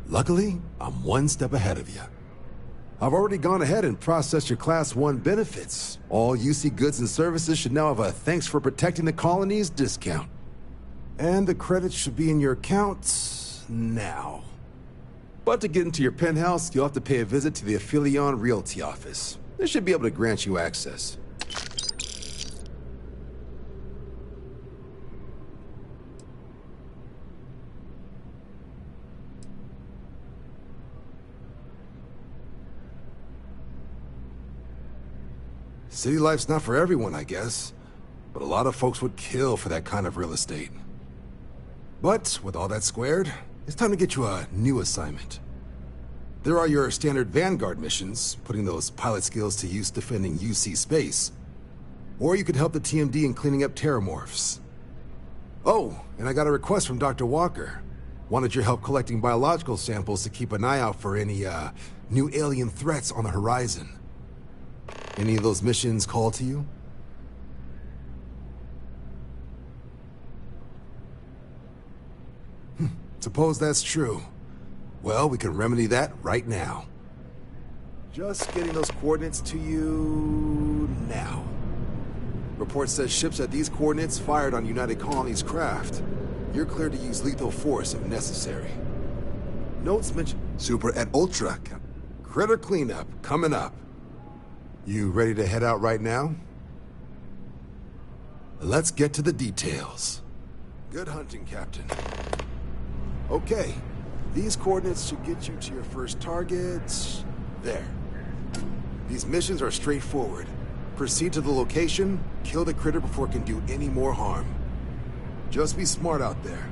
Luckily, I'm one step ahead of you. I've already gone ahead and processed your Class 1 benefits. All UC goods and services should now have a thanks for protecting the colonies discount. And the credits should be in your account now. But to get into your penthouse, you'll have to pay a visit to the Aphelion Realty office. They should be able to grant you access. City life's not for everyone, I guess. But a lot of folks would kill for that kind of real estate. But with all that squared, it's time to get you a new assignment. There are your standard Vanguard missions, putting those pilot skills to use defending UC space. Or you could help the TMD in cleaning up terramorphs. Oh, and I got a request from Dr. Walker. Wanted your help collecting biological samples to keep an eye out for any, new alien threats on the horizon. Any of those missions call to you? Suppose that's true. Well, we can remedy that right now. Just getting those coordinates to you now. Report says ships at these coordinates fired on United Colony's craft. You're cleared to use lethal force if necessary. Notes mention Super et Ultra. Critter cleanup coming up. You ready to head out right now? Let's get to the details. Good hunting, Captain. Okay, these coordinates should get you to your first target. There. These missions are straightforward. Proceed to the location, kill the critter before it can do any more harm. Just be smart out there.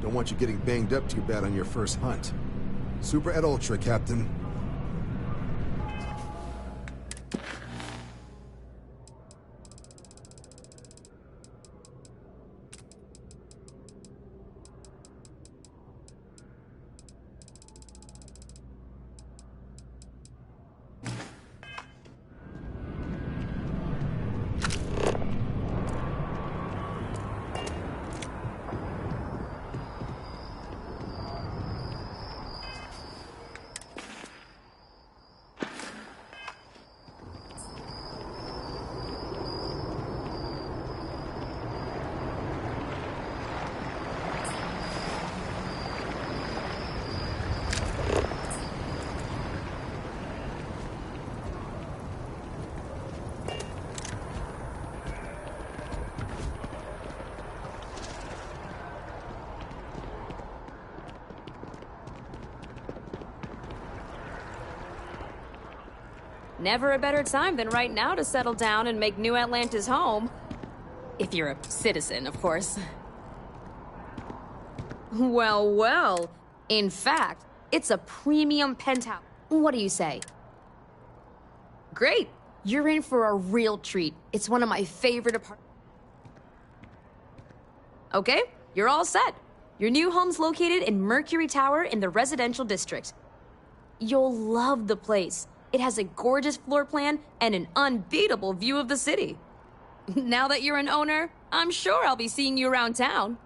Don't want you getting banged up too bad on your first hunt. Super et Ultra, Captain. Never a better time than right now to settle down and make New Atlantis home. If you're a citizen, of course. Well, well. In fact, it's a premium penthouse. What do you say? Great. You're in for a real treat. It's one of my favorite apartments. Okay, you're all set. Your new home's located in Mercury Tower in the residential district. You'll love the place. It has a gorgeous floor plan and an unbeatable view of the city. Now that you're an owner, I'm sure I'll be seeing you around town.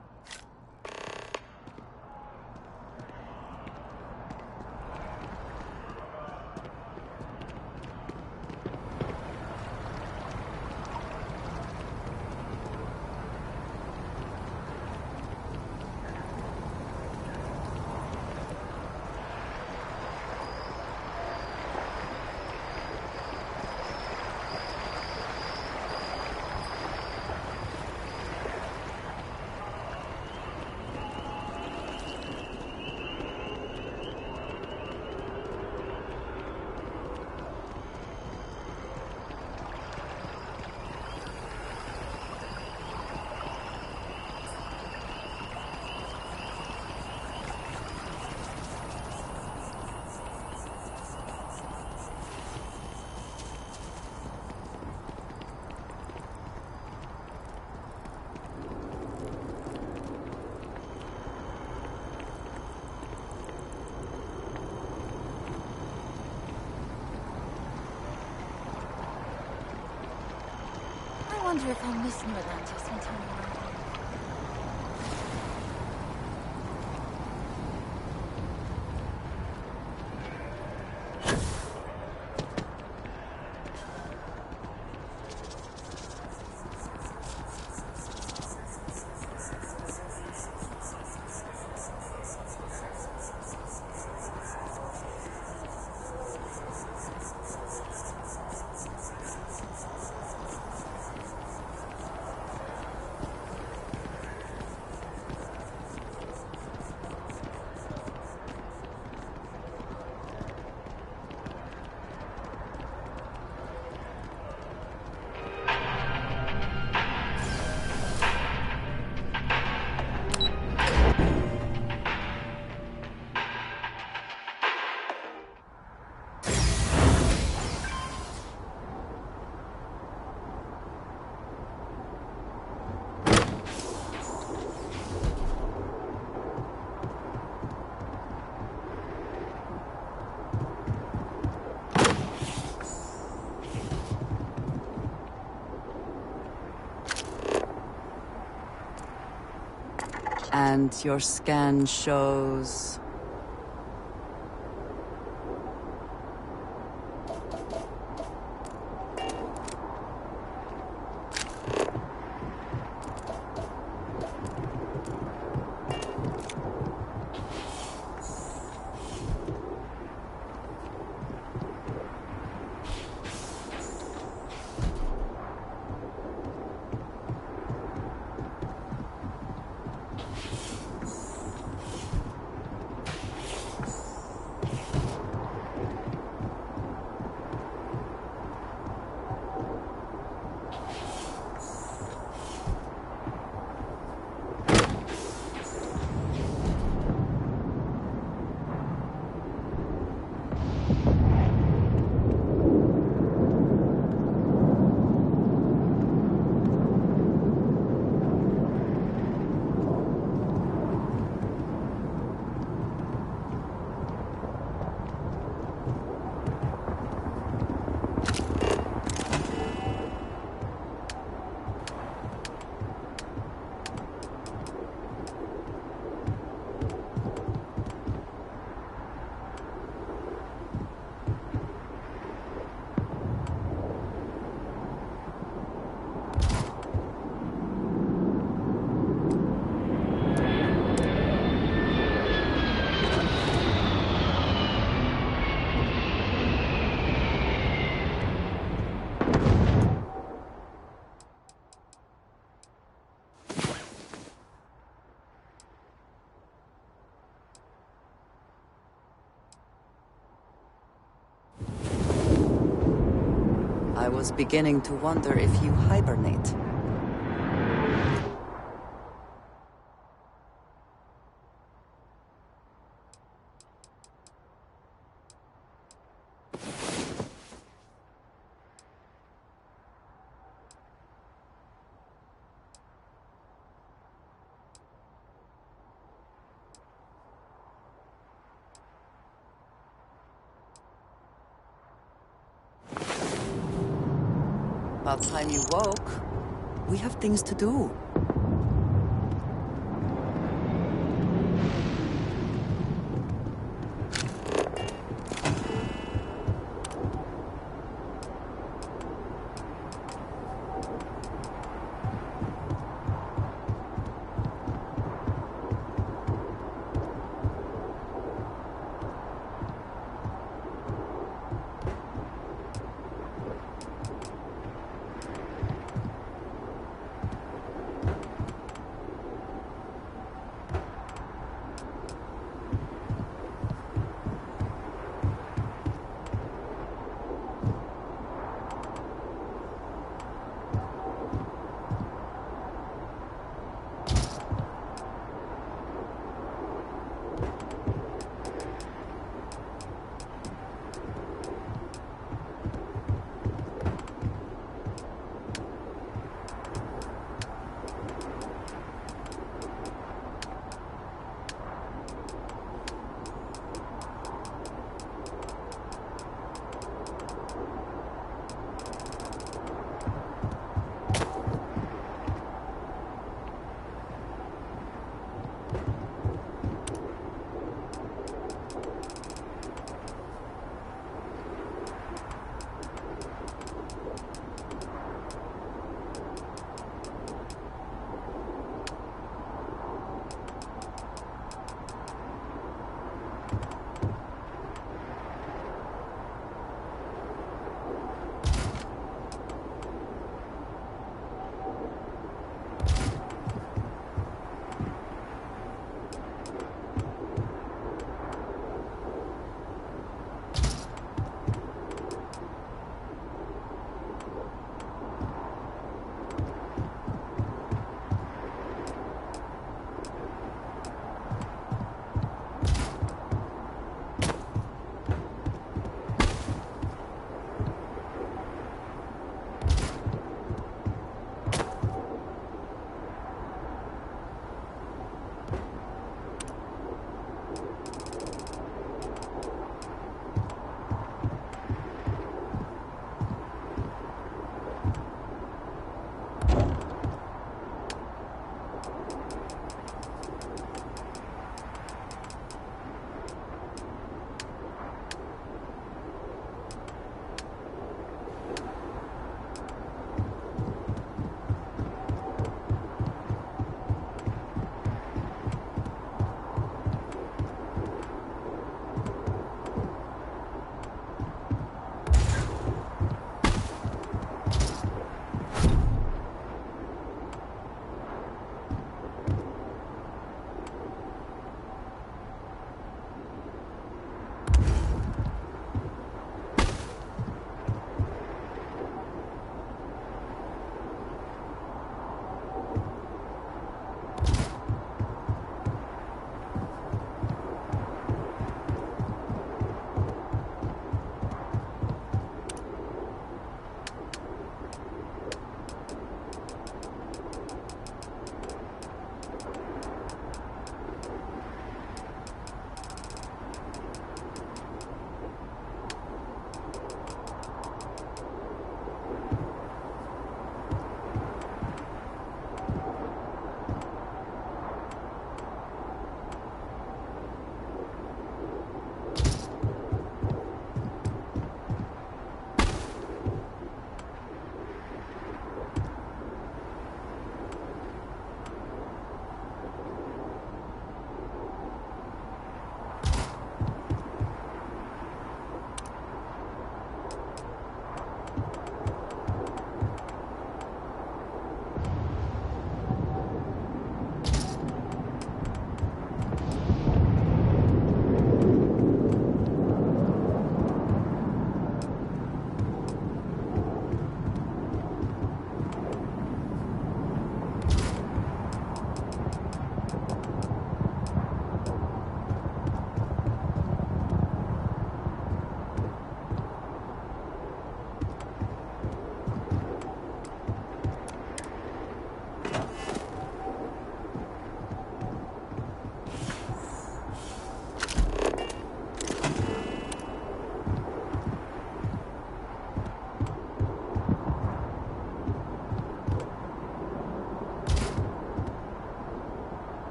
I wonder if I'll miss New Atlantis sometime. And your scan shows... I was beginning to wonder if you hibernate. About time you woke. We have things to do.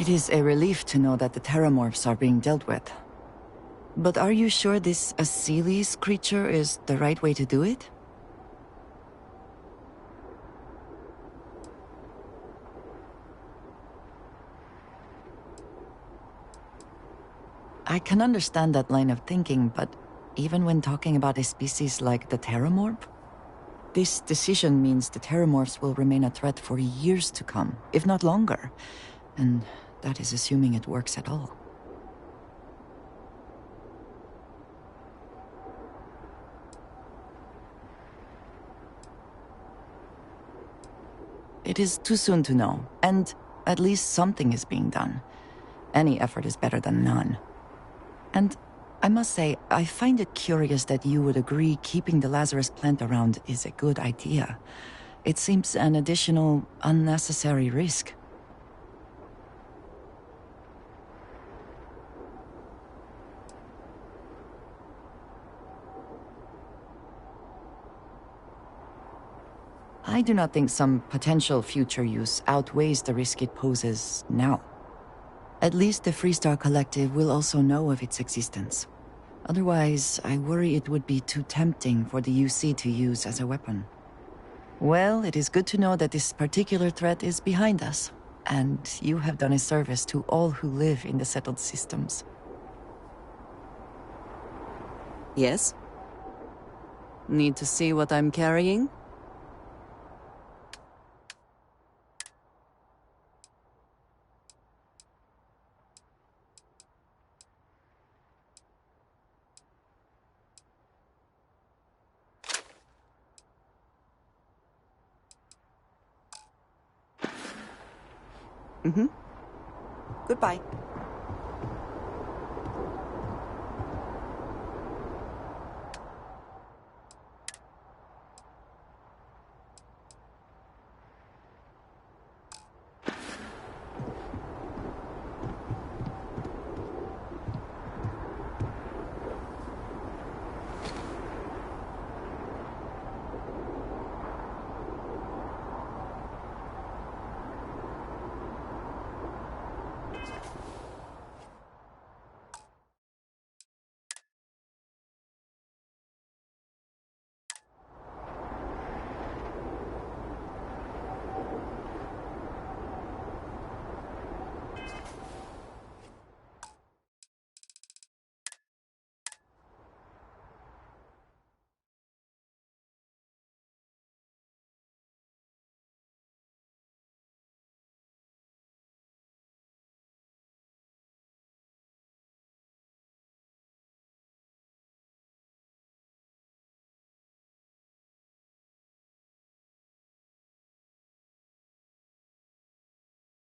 It is a relief to know that the Terramorphs are being dealt with. But are you sure this Aseles creature is the right way to do it? I can understand that line of thinking, but even when talking about a species like the Terramorph, this decision means the Terramorphs will remain a threat for years to come, if not longer. And that is assuming it works at all. It is too soon to know, and at least something is being done. Any effort is better than none. And I must say, I find it curious that you would agree keeping the Lazarus plant around is a good idea. It seems an additional, unnecessary risk. I do not think some potential future use outweighs the risk it poses now. At least the Freestar Collective will also know of its existence. Otherwise, I worry it would be too tempting for the UC to use as a weapon. Well, it is good to know that this particular threat is behind us, and you have done a service to all who live in the settled systems. Yes? Need to see what I'm carrying? Mm-hmm. Goodbye.